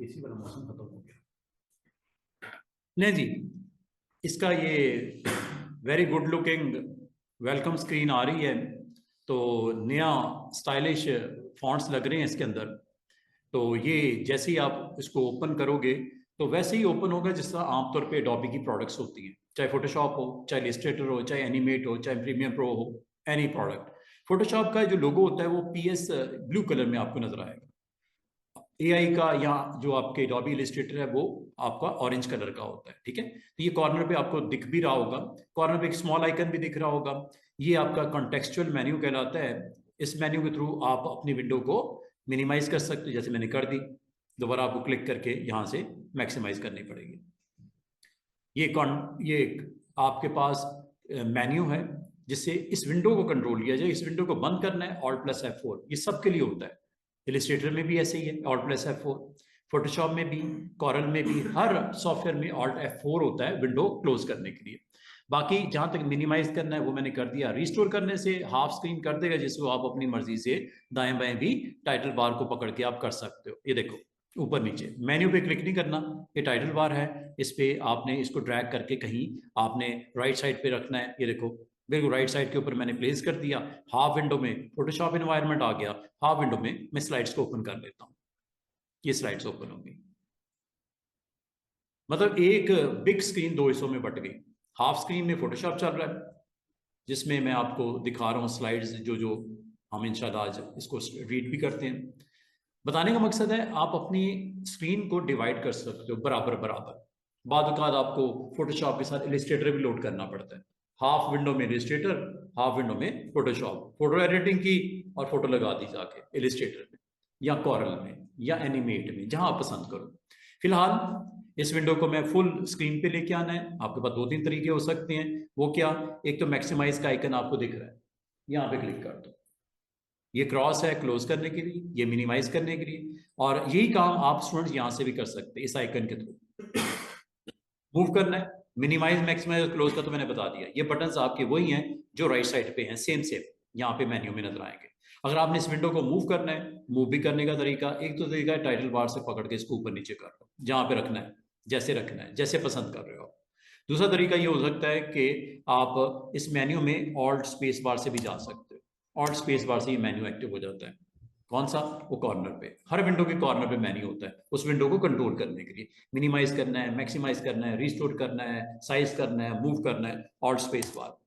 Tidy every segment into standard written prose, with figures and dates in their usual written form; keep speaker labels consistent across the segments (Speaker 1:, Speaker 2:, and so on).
Speaker 1: AC वाला मौसम खत्म हो गया। नहीं जी, इसका ये very good looking welcome screen आ रही है। तो नया स्टाइलिश फॉन्ट्स लग रहे हैं इसके अंदर। तो ये जैसे ही आप इसको ओपन करोगे तो वैसे ही ओपन होगा जिस तरह आमतौर पे एडोबी की प्रोडक्ट्स होती हैं, चाहे फोटोशॉप हो, चाहे इलस्ट्रेटर हो, चाहे एनिमेट हो, चाहे प्रीमियर प्रो हो, एनी प्रोडक्ट। फोटोशॉप का जो लोगो होता है वो पीएस ब्लू कलर में आपको नजर आएगा। एआई का या जो आपके एडोबी इलस्ट्रेटर है वो आपका ऑरेंज कलर का होता है। ठीक है, तो ये कॉर्नर पे आपको दिख भी रहा होगा, कॉर्नर पे एक स्मॉल आइकन भी दिख रहा होगा। ये आपका कॉन्टेक्सचुअल मेन्यू कहलाता है। इस मेन्यू के थ्रू आप अपनी विंडो को मिनिमाइज कर सकते हो, जैसे मैंने कर दी। दोबारा आपको क्लिक करके यहाँ से मैक्सिमाइज करनी पड़ेगी। ये आपके पास मेन्यू है जिससे इस विंडो को कंट्रोल किया जाए। इस विंडो को बंद करना है Alt+F4, ये सबके लिए होता है। इलस्ट्रेटर में भी ऐसे ही है, Alt+F4। फोटोशॉप में भी, कॉरल में भी, हर सॉफ्टवेयर में Alt+F4 होता है विंडो क्लोज करने के लिए। बाकी जहां तक मिनिमाइज करना है वो मैंने कर दिया। रिस्टोर करने से हाफ स्क्रीन कर देगा, जिसको आप अपनी मर्जी से दाएं बाएं भी टाइटल बार को पकड़ के आप कर सकते हो। ये देखो ऊपर नीचे, मेन्यू पे क्लिक नहीं करना, ये टाइटल बार है, इस पे आपने इसको ड्रैग करके कहीं आपने राइट साइड पे रखना है। ये देखो बिल्कुल राइट साइड के ऊपर मैंने प्लेस कर दिया। हाफ विंडो में फोटोशॉप एनवायरनमेंट आ गया, हाफ विंडो में मैं स्लाइड्स को ओपन कर लेता हूँ। ये स्लाइड्स ओपन होंगी, मतलब एक बिग स्क्रीन दो हिस्सों में बट गई। हाफ स्क्रीन में फोटोशॉप चल रहा है जिसमें मैं आपको दिखा रहा हूँ स्लाइड्स, जो जो हम इंशाल्लाह आज इसको रीड भी करते हैं। बताने का मकसद है आप अपनी स्क्रीन को डिवाइड कर सकते हो बराबर बराबर। बाद आपको फोटोशॉप के साथ इलस्ट्रेटर भी लोड करना पड़ता है। हाफ विंडो में इलस्ट्रेटर, हाफ विंडो में फोटोशॉप, फोटो एडिटिंग की और फोटो लगा दी जाके इलस्ट्रेटर में या कॉरल में या एनिमेट में, जहां आप पसंद करो। फिलहाल इस विंडो को मैं फुल स्क्रीन पे लेके आना है। आपके पास दो तीन तरीके हो सकते हैं। वो क्या, एक तो मैक्सिमाइज का आइकन आपको दिख रहा है, यहाँ पे क्लिक कर दो। ये क्रॉस है क्लोज करने के लिए, ये मिनिमाइज करने के लिए, और यही काम आप स्टूडेंट्स यहां से भी कर सकते हैं इस आइकन के थ्रू। मूव करना है, मिनिमाइज मैक्सिमाइज क्लोज का तो मैंने बता दिया। ये बटन्स आपके वही हैं जो राइट साइड पे हैं, सेम सेम यहाँ पे मेन्यू में नजर आएंगे। अगर आपने इस विंडो को मूव करना है, मूव भी करने का तरीका एक तो तरीका है टाइटल बार से पकड़ के इसको ऊपर नीचे कर लो, जहां पे रखना है जैसे रखना है, जैसे पसंद कर रहे हो। दूसरा तरीका ये हो सकता है कि आप इस मेन्यू में ऑल्ट स्पेस बार से भी जा सकते हो। ऑल्ट स्पेस बार से ये मेन्यू एक्टिव हो जाता है। कौन सा, वो कॉर्नर पे, हर विंडो के कॉर्नर पे मेन्यू होता है उस विंडो को कंट्रोल करने के लिए। मिनिमाइज करना है, मैक्सिमाइज करना है, रिस्टोर करना है, साइज करना है, मूव करना है, ऑल्ट स्पेस बार।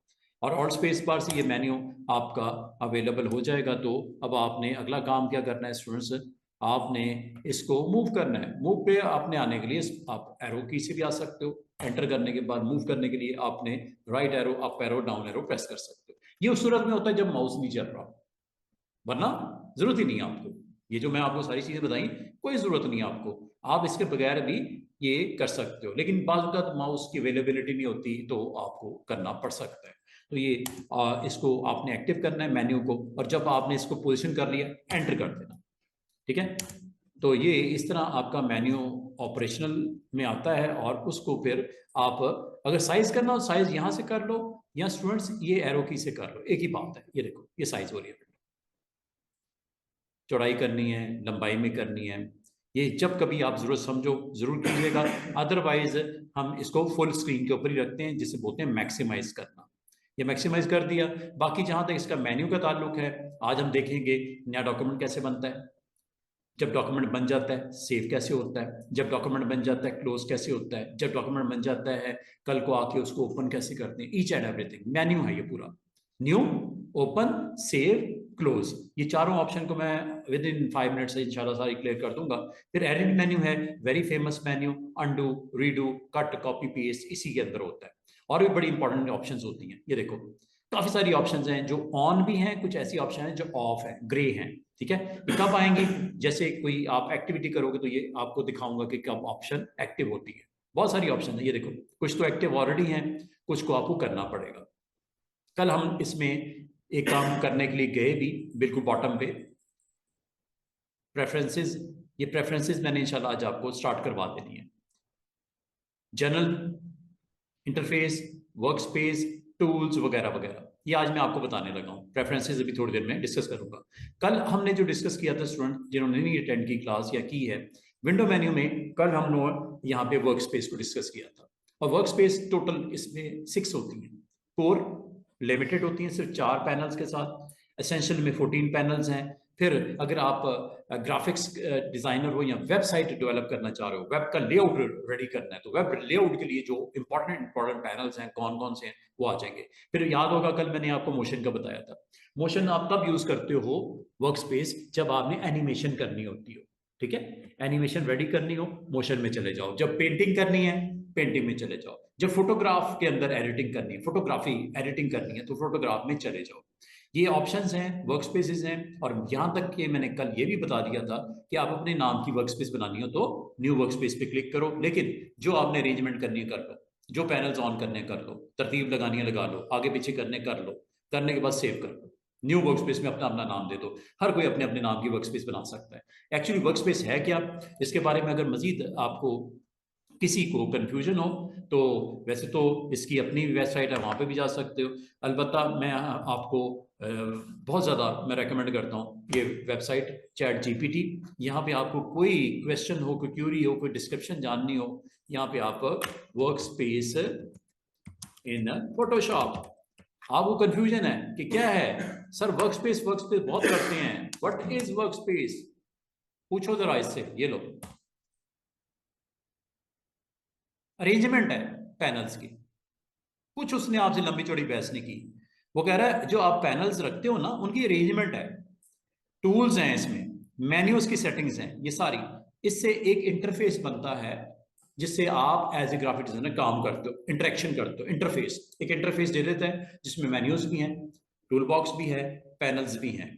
Speaker 1: और ऑल्ट स्पेस बार से ये मेन्यू आपका अवेलेबल हो जाएगा। तो अब आपने अगला काम क्या करना है स्टूडेंट्स, आपने इसको मूव करना है। मूव पे आपने आने के लिए आप एरो की से भी आ सकते हो। एंटर करने के बाद मूव करने के लिए आपने right arrow, up arrow, down arrow press कर सकते हो। ये उस सूरत में होता है जब माउस नहीं चल रहा, वरना जरूरत ही नहीं है आपको। ये जो मैं आपको सारी चीजें बताई, कोई जरूरत नहीं है आपको, आप इसके बगैर भी ये कर सकते हो। लेकिन बाज़ औक़ात माउस की अवेलेबिलिटी नहीं होती तो आपको करना पड़ सकता है। तो ये इसको आपने एक्टिव करना है मेन्यू को, और जब आपने इसको पोजीशन कर लिया एंटर कर देना। ठीक है, तो ये इस तरह आपका मेन्यू ऑपरेशनल में आता है। और उसको फिर आप अगर साइज करना हो साइज यहां से कर लो, या स्टूडेंट्स ये एरो की से कर लो, एक ही बात है। ये देखो ये साइज हो रही है, चौड़ाई करनी है, लंबाई में करनी है। ये जब कभी आप जरूरत समझो जरूर कीजिएगा, अदरवाइज हम इसको फुल स्क्रीन के ऊपर ही रखते हैं, जिसे बोलते हैं मैक्सिमाइज करना। ये मैक्सिमाइज कर दिया। बाकी जहां तक इसका मेन्यू का ताल्लुक है, आज हम देखेंगे नया डॉक्यूमेंट कैसे बनता है, जब डॉक्यूमेंट बन जाता है सेव कैसे होता है, जब डॉक्यूमेंट बन जाता है क्लोज कैसे होता है, जब डॉक्यूमेंट बन जाता है कल को आके उसको ओपन कैसे करते हैं। ईच एंड एवरीथिंग मेन्यू है ये पूरा। न्यू, ओपन, सेव, क्लोज, ये चारों ऑप्शन को मैं विद इन 5 मिनट से इंशाल्लाह सारी क्लियर कर दूंगा। फिर एडिट मेन्यू है, very famous menu, undo, redo, cut, copy, paste, इसी के अंदर होता है। और भी बड़ी इंपॉर्टेंट ऑप्शंस होती हैं। ये देखो काफी सारी ऑप्शंस हैं जो ऑन भी हैं, कुछ ऐसी ऑप्शन हैं जो ऑफ है, ग्रे हैं। ठीक है, ये कब आएंगी, जैसे कोई आप एक्टिविटी करोगे तो ये आपको दिखाऊंगा कि कब ऑप्शन एक्टिव होती है। बहुत सारी ऑप्शन है, ये देखो कुछ तो एक्टिव ऑलरेडी हैं, कुछ को आपको करना पड़ेगा। कल हम इसमें एक काम करने के लिए गए भी, बिल्कुल बॉटम पे प्रेफरेंसेस। ये प्रेफरेंसेस मैंने इंशाल्लाह आज आपको स्टार्ट करवा देनी है। General, interface, work space, tools वगैरह वगैरह, ये आज मैं आपको बताने लगा हूँ। प्रेफरेंसेस अभी थोड़ी देर में डिस्कस करूंगा। कल हमने जो डिस्कस किया था स्टूडेंट जिन्होंने नहीं अटेंड की क्लास या की है, विंडो मेन्यू में कल हम लोग यहाँ पे वर्क स्पेस को डिस्कस किया था, और वर्क स्पेस टोटल इसमें 6 होती हैं। कोर लिमिटेड होती हैं सिर्फ 4 पैनल्स के साथ, एसेंशियल में 14 पैनल्स हैं। फिर अगर आप ग्राफिक्स डिजाइनर हो या वेबसाइट डेवलप करना चाह रहे हो, वेब का लेआउट रेडी करना है, तो वेब लेआउट के लिए जो इंपॉर्टेंट पैनल्स हैं कौन कौन से हैं वो आ जाएंगे। फिर याद होगा कल मैंने आपको मोशन का बताया था। मोशन आप तब यूज करते हो वर्क स्पेस जब आपने एनिमेशन करनी होती हो, ठीक है, एनिमेशन रेडी करनी हो मोशन में चले जाओ, जब पेंटिंग करनी है पेंटिंग में चले जाओ, जब फोटोग्राफ के अंदर एडिटिंग करनी है, फोटोग्राफी एडिटिंग करनी है तो फोटोग्राफ में चले जाओ। ये ऑप्शंस हैं, वर्क स्पेसेस हैं। और यहां तक कि मैंने कल ये भी बता दिया था कि आप अपने नाम की वर्क स्पेस बनानी हो तो न्यू वर्क स्पेस पे क्लिक करो, लेकिन जो आपने अरेंजमेंट करनी है कर लो, जो पैनल्स ऑन करने कर लो, तरतीब लगानी है लगा लो, आगे पीछे करने कर लो, करने के बाद सेव कर लो, न्यू वर्क स्पेस में अपना अपना नाम दे दो। हर कोई अपने अपने नाम की वर्क स्पेस बना सकता है। एक्चुअली वर्क स्पेस है क्या, इसके बारे में अगर मजीद आपको किसी को कंफ्यूजन हो तो वैसे तो इसकी अपनी वेबसाइट है, वहाँ पे भी जा सकते हो। अलबत्ता मैं आपको बहुत ज़्यादा मैं रेकमेंड करता हूँ ये वेबसाइट चैट जीपीटी। यहाँ पे आपको कोई क्वेश्चन हो, कोई क्यूरी हो, कोई डिस्क्रिप्शन जाननी हो, यहाँ पे आप वर्क स्पेस इन फोटोशॉप, आपको कंफ्यूजन है कि क्या है सर, वर्क स्पेस बहुत करते हैं, व्हाट इज वर्क स्पेस, पूछो जरा इससे। ये लो अरेंजमेंट है पैनल्स की, कुछ उसने आपसे लंबी चौड़ी बहस नहीं की। वो कह रहा है जो आप पैनल्स रखते हो ना उनकी अरेंजमेंट है, टूल्स हैं इसमें, मेन्यूज की सेटिंग्स हैं, ये सारी, इससे एक इंटरफेस बनता है जिससे आप एज ए ग्राफिक डिजाइनर काम करते हो, इंटरेक्शन करते हो। इंटरफेस एक इंटरफेस दे देता है जिसमें मेन्यूज भी हैं, टूल बॉक्स भी है, पैनल्स भी हैं,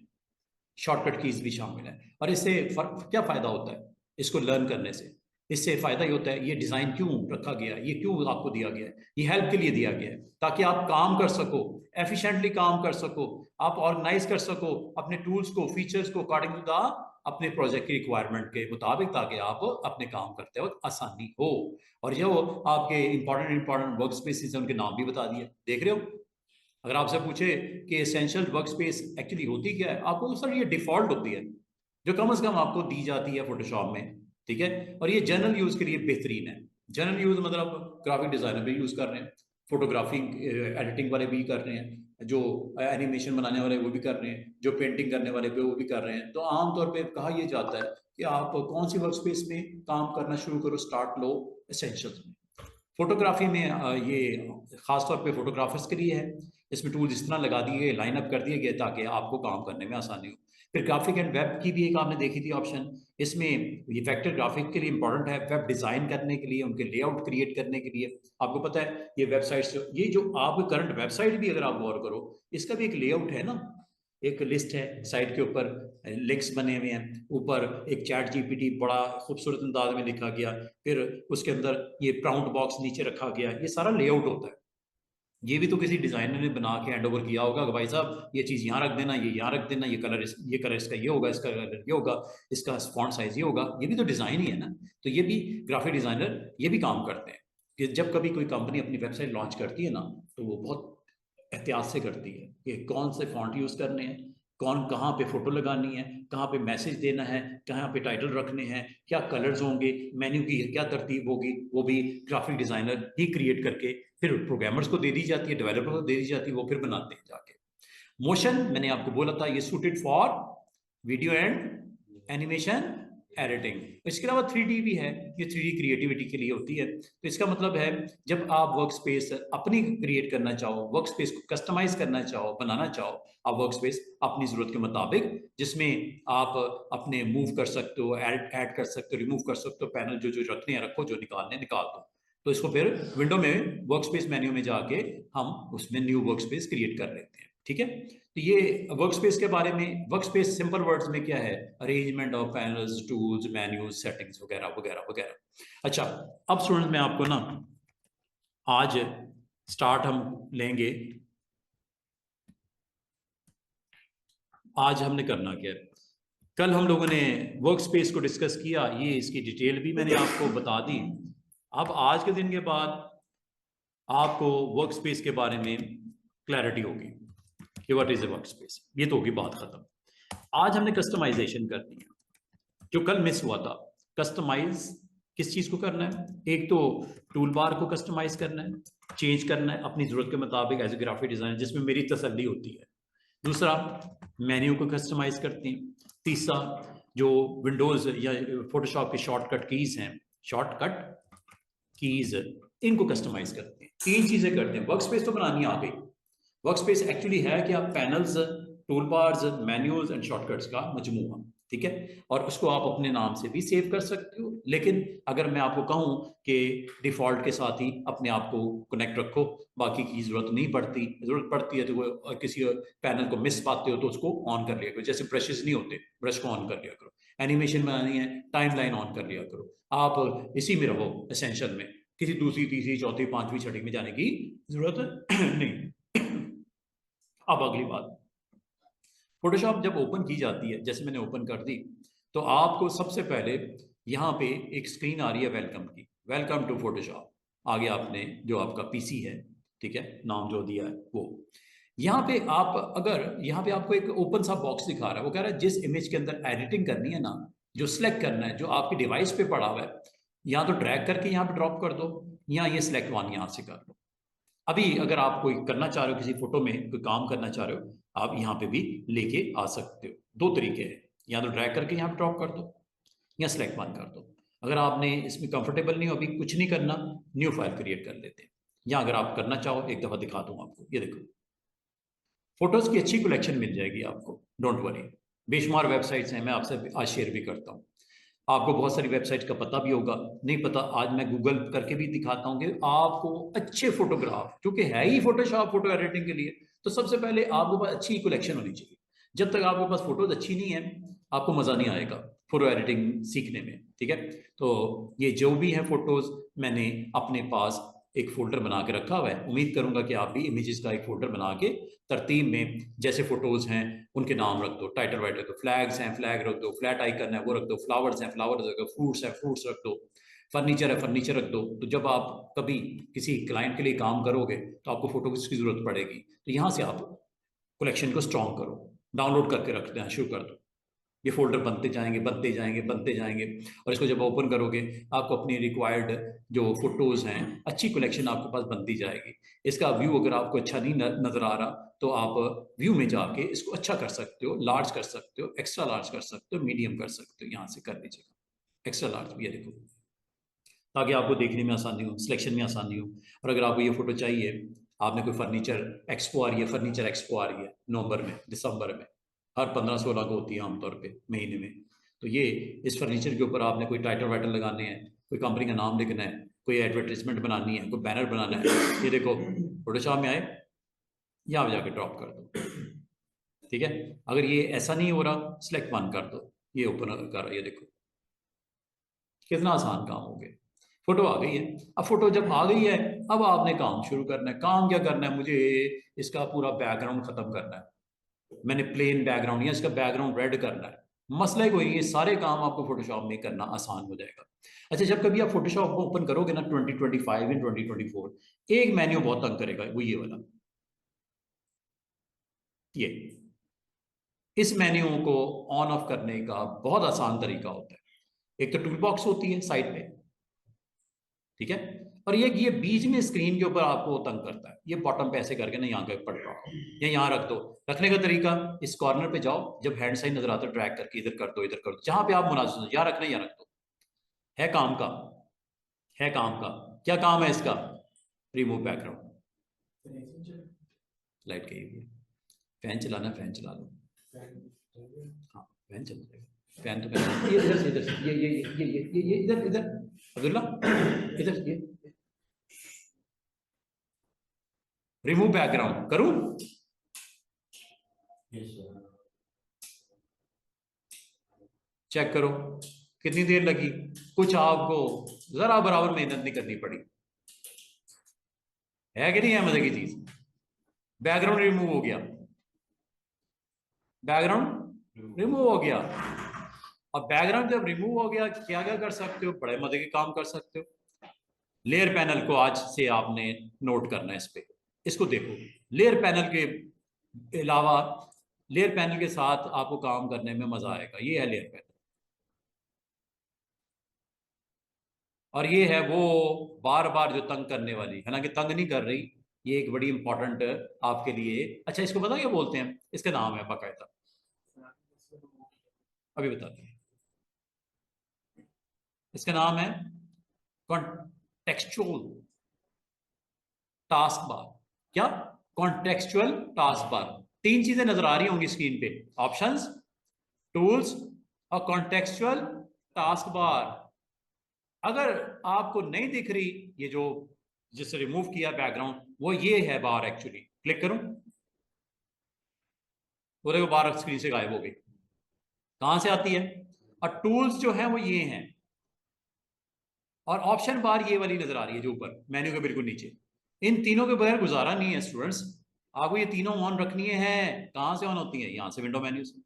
Speaker 1: शॉर्टकट कीज भी शामिल है। और इससे क्या फायदा होता है इसको लर्न करने से? इससे फायदा ये होता है, ये डिजाइन क्यों रखा गया है, ये क्यों आपको दिया गया है, ये हेल्प के लिए दिया गया है ताकि आप काम कर सको, एफिशिएंटली काम कर सको, आप ऑर्गेनाइज कर सको अपने टूल्स को, फीचर्स को अकॉर्डिंग टू द अपने प्रोजेक्ट की रिक्वायरमेंट के मुताबिक, ताकि आप अपने काम करते वक्त आसानी हो। और ये वो आपके इंपॉर्टेंट वर्क स्पेसिस उनके नाम भी बता दिए, देख रहे हो। अगर आपसे पूछे कि एसेंशियल वर्क स्पेस एक्चुअली होती क्या है, आपको सर ये डिफॉल्ट होती है जो कम से कम आपको दी जाती है फोटोशॉप में, ठीक है। और ये जनरल यूज के लिए बेहतरीन है। जनरल यूज मतलब ग्राफिक डिजाइनर भी यूज कर रहे हैं, फोटोग्राफी एडिटिंग वाले भी कर रहे हैं, जो एनिमेशन बनाने वाले वो भी कर रहे हैं, जो पेंटिंग करने वाले पे वो भी कर रहे हैं। तो आमतौर पर कहा यह जाता है कि आप कौन सी वर्क स्पेस में काम करना शुरू करो, स्टार्ट लो एसेंशियल्स में। फोटोग्राफी में ये खासतौर पे फोटोग्राफर्स के लिए है। इसमें टूल्स इस तरह लगा दिए गए, लाइन अप कर दिए गए ताकि आपको काम करने में आसानी हो। फिर ग्राफिक एंड वेब की भी एक आपने देखी थी ऑप्शन, इसमें ये वेक्टर ग्राफिक के लिए इंपॉर्टेंट है, वेब डिजाइन करने के लिए, उनके लेआउट क्रिएट करने के लिए। आपको पता है ये वेबसाइट्स, ये जो आप करंट वेबसाइट भी अगर आप गौर करो, इसका भी एक लेआउट है ना, एक लिस्ट है साइट के ऊपर, लिंक्स बने हुए हैं, ऊपर एक चैट जीपीटी बड़ा खूबसूरत अंदाज में लिखा गया, फिर उसके अंदर ये प्राउंट बॉक्स नीचे रखा गया, ये सारा लेआउट होता है। ये भी तो किसी डिजाइनर ने बना के हैंड ओवर किया होगा कि भाई साहब ये चीज यहाँ रख देना, ये यहाँ रख देना, ये कलर इसका ये होगा, इसका कलर ये होगा, इसका फॉन्ट साइज ये होगा, ये भी तो डिजाइन ही है ना। तो ये भी ग्राफिक डिजाइनर ये भी काम करते हैं कि जब कभी कोई कंपनी अपनी वेबसाइट लॉन्च करती है ना, तो वो बहुत एहतियात से करती है कि कौन से फॉन्ट यूज करने हैं, कौन कहाँ पे फोटो लगानी है, कहाँ पे मैसेज देना है, कहाँ पे टाइटल रखने हैं, क्या कलर्स होंगे, मेन्यू की क्या तरतीब होगी, वो भी ग्राफिक डिजाइनर ही क्रिएट करके फिर प्रोग्रामर्स को दे दी जाती है, डेवलपर को दे दी जाती है, वो फिर बनाते हैं जाके। मोशन मैंने आपको बोला था ये suited for video and animation editing. इसके अलावा 3D भी है, ये 3D क्रिएटिविटी के लिए होती है। तो इसका मतलब है जब आप वर्क स्पेस अपनी क्रिएट करना चाहो, वर्क स्पेस को कस्टमाइज करना चाहो, बनाना चाहो, आप वर्क स्पेस अपनी जरूरत के मुताबिक, जिसमें आप अपने मूव कर सकते हो, ऐड कर सकते हो, रिमूव कर सकते हो, पैनल जो जो रखने हैं रखो, जो निकालने निकाल दो। तो इसको फिर विंडो में वर्क स्पेस मेन्यू में जाके हम उसमें न्यू वर्क स्पेस क्रिएट कर लेते हैं, ठीक है। तो ये वर्क स्पेस के बारे में, वर्क स्पेस सिंपल वर्ड्स में क्या है, arrangement of panels, tools, menus, settings वगैरह वगैरह वगैरह। अच्छा, अब स्टूडेंट मैं आपको ना आज स्टार्ट हम लेंगे, आज हमने करना क्या है। कल हम लोगों ने वर्क स्पेस को डिस्कस किया, ये इसकी डिटेल भी मैंने आपको बता दी। अब आज के दिन के बाद आपको वर्क स्पेस के बारे में क्लैरिटी होगी कि what is a work space, ये तो होगी बात खत्म। आज हमने कस्टमाइजेशन करनी है, जो कल मिस हुआ था। कस्टमाइज किस चीज़ को करना है? एक तो टूल बार को कस्टमाइज करना है, चेंज करना है अपनी ज़रूरत के मुताबिक एज ए ग्राफिक डिज़ाइनर, जिसमें मेरी तसल्ली होती है। दूसरा, मेन्यू को कस्टमाइज करते हैं। तीसरा, जो विंडोज़ या फोटोशॉप के शॉर्टकट कीज़ हैं, शॉर्टकट कीज़, इनको कस्टमाइज करते हैं। 3 चीज़ें करते हैं। वर्क स्पेस तो बनानी आ गई। वर्क स्पेस एक्चुअली है कि आप panels, tool bars, menus and shortcuts का मजमूआ, ठीक है, और उसको आप अपने नाम से भी सेव कर सकते हो। लेकिन अगर मैं आपको कहूँ कि डिफ़ॉल्ट के साथ ही अपने आप को कनेक्ट रखो, बाकी की ज़रूरत नहीं पड़ती, ज़रूरत पड़ती है तो वो किसी पैनल को मिस पाते हो तो उसको ऑन कर लिया करो। जैसे ब्रशेस नहीं होते, ब्रश को ऑन कर लिया करो। एनिमेशन बनानी है, टाइम लाइन ऑन कर लिया करो। आप इसी में रहो एसेंशियल में, किसी दूसरी, तीसरी, चौथी, पांचवी, छठी में जाने की जरूरत नहीं। अब अगली बात, फोटोशॉप जब ओपन की जाती है, जैसे मैंने ओपन कर दी, तो आपको सबसे पहले यहाँ पे एक स्क्रीन आ रही है वेलकम की, वेलकम टू फोटोशॉप। आगे आपने जो आपका पीसी है, ठीक है, नाम जो दिया है वो, यहाँ पे आप अगर यहाँ पे आपको एक ओपन सा बॉक्स दिखा रहा है, वो कह रहा है जिस इमेज के अंदर एडिटिंग करनी है ना, जो सिलेक्ट करना है, जो आपकी डिवाइस पे पड़ा हुआ है, या तो ड्रैग करके यहाँ पे ड्रॉप कर दो, या ये सिलेक्ट वन यहाँ से कर लो। अभी अगर आप कोई करना चाह रहे हो, किसी फोटो में कोई काम करना चाह रहे हो, आप यहाँ पे भी लेके आ सकते हो। 2 तरीके हैं, या तो ड्रैग करके यहाँ पे ड्रॉप कर दो, या सिलेक्ट वन कर दो। अगर आपने इसमें कंफर्टेबल नहीं हो, अभी कुछ नहीं करना, न्यू फाइल क्रिएट कर लेते हैं। या अगर आप करना चाहो, एक दफ़ा दिखा दूँ आपको, ये देखो, फोटोज़ की अच्छी कलेक्शन मिल जाएगी आपको, डोंट वरी। बेशुमार वेबसाइट्स हैं, मैं आपसे आज शेयर भी करता हूँ। आपको बहुत सारी वेबसाइट का पता भी होगा, नहीं पता, आज मैं गूगल करके भी दिखाता हूँ कि आपको अच्छे फोटोग्राफ, क्योंकि है ही फोटोशॉप फोटो एडिटिंग के लिए, तो सबसे पहले आपके पास अच्छी कलेक्शन होनी चाहिए। जब तक आपके पास फोटोज अच्छी नहीं है, आपको मज़ा नहीं आएगा फोटो एडिटिंग सीखने में, ठीक है। तो ये जो भी है फोटोज, मैंने अपने पास एक फोल्डर बना के रखा हुआ है। उम्मीद करूंगा कि आप भी इमेजेस का एक फोल्डर बना के तरतीब में, जैसे फोटोज हैं उनके नाम रख दो, टाइटल वाइटल रख दो, फ्लैग्स हैं फ्लैग रख दो, फ्लैट आइकन है वो रख दो, फ्लावर्स हैं फ्लावर्स रख दो, फ्रूट्स हैं फ्रूट्स रख दो, फर्नीचर है फर्नीचर रख दो। तो जब आप कभी किसी क्लाइंट के लिए काम करोगे तो आपको फोटोज की जरूरत पड़ेगी, तो यहाँ से आप कलेक्शन को स्ट्रॉन्ग करो, डाउनलोड करके रखते हैं, शुरू कर दो। ये फोल्डर बनते जाएंगे बनते जाएंगे बनते जाएंगे, और इसको जब ओपन करोगे, आपको अपनी रिक्वायर्ड जो फोटोज हैं, अच्छी कलेक्शन आपके पास बनती जाएगी। इसका व्यू अगर आपको अच्छा नहीं नजर आ रहा, तो आप व्यू में जाके इसको अच्छा कर सकते हो, लार्ज कर सकते हो, एक्स्ट्रा लार्ज कर सकते हो, मीडियम कर सकते हो, यहाँ से कर लीजिएगा एक्स्ट्रा लार्ज भी, ये देखो, ताकि आपको देखने में आसानी हो, सिलेक्शन में आसानी हो। और अगर आपको ये फोटो चाहिए, आपने कोई फर्नीचर एक्सपो आ रही है, फर्नीचर एक्सपो आ रही है नवंबर में, दिसंबर में, हर 15-16 को होती है आमतौर पे महीने में, तो ये इस फर्नीचर के ऊपर आपने कोई टाइटल वाइटल लगाने हैं, कोई कंपनी का नाम लिखना है, कोई एडवर्टीजमेंट बनानी है, कोई बैनर बनाना है, ये देखो फोटोशॉप में आए, यहाँ जाके ड्रॉप कर दो, ठीक है। अगर ये ऐसा नहीं हो रहा, सिलेक्ट वन कर दो, ये ओपन कर, ये देखो कितना आसान काम हो गया, फोटो आ गई है। अब फोटो जब आ गई है, अब आपने काम शुरू करना है। काम क्या करना है, मुझे इसका पूरा बैकग्राउंड खत्म करना है, मैंने प्लेन बैकग्राउंड या इसका बैकग्राउंड रेड करना है। मसला कोई, ये सारे काम आपको फोटोशॉप में करना आसान हो जाएगा। अच्छा, जब कभी आप फोटोशॉप को ओपन करोगे ना 2025 या 2024, एक मेन्यू बहुत तंग करेगा, वो ये वाला, ये इस मेन्यू को ऑन ऑफ करने का बहुत आसान तरीका होता है। एक तो टूल बॉक्स होती है साइड पे, ठीक है, और ये बीच में स्क्रीन के ऊपर आपको तंग करता है, ये बॉटम पे ऐसे करके ना यहाँ पे पड़ रहा हो, या यहाँ रख दो। रखने का तरीका, इस कॉर्नर पे जाओ, जब हैंड साइन नजर आता है ड्रैग करके इधर कर दो, इधर कर दो, जहां पे आप मुनासिब हो, यहाँ रखना, यहाँ रख दो। है काम का, है काम का, क्या काम है इसका, रिमूव बैकग्राउंड, लाइट गई हुई है, फैन चलाना, फैन चला लो, हाँ फैन चल जाएगा, फैन तो फैन, ये इधर से इधर से, ये इधर इधर, अब्दुल्ला इधर, ये रिमूव बैकग्राउंड करूं, चेक करो कितनी देर लगी, कुछ आपको जरा बराबर मेहनत नहीं करनी पड़ी, है कि नहीं है मजे की चीज। बैकग्राउंड रिमूव हो गया, बैकग्राउंड रिमूव हो गया। अब बैकग्राउंड जब रिमूव हो गया, क्या क्या कर सकते हो, बड़े मजे के काम कर सकते हो। लेयर पैनल को आज से आपने नोट करना है, इस पे, इसको देखो, लेयर पैनल के अलावा, लेयर पैनल के साथ आपको काम करने में मजा आएगा। ये है लेयर पैनल, और ये है वो बार बार जो तंग करने वाली, हालांकि तंग नहीं कर रही, ये एक बड़ी इंपॉर्टेंट आपके लिए। अच्छा, इसको पता क्या बोलते हैं? इसका नाम है बाकायदा, अभी बताते हैं। इसका नाम है कॉन्टेक्चुअल टास्क बार। क्या? Contextual task bar. तीन चीजें नजर आ रही होंगी स्क्रीन पे, ऑप्शंस, टूल्स और कॉन्टेक्चुअल टास्क बार। अगर आपको नहीं दिख रही, ये जो जिससे रिमूव किया बैकग्राउंड, वो ये है बार। एक्चुअली क्लिक करूं तो देखो बार स्क्रीन से गायब हो गई। कहां से आती है? और टूल्स जो है वो ये हैं, और ऑप्शन बार ये वाली नजर आ रही है जो ऊपर मेन्यू के बिल्कुल नीचे। इन तीनों के बगैर गुजारा नहीं है स्टूडेंट्स। आपको ये तीनों ऑन रखनी है। कहां से ऑन होती है? यहां से, विंडो मेन्यू से।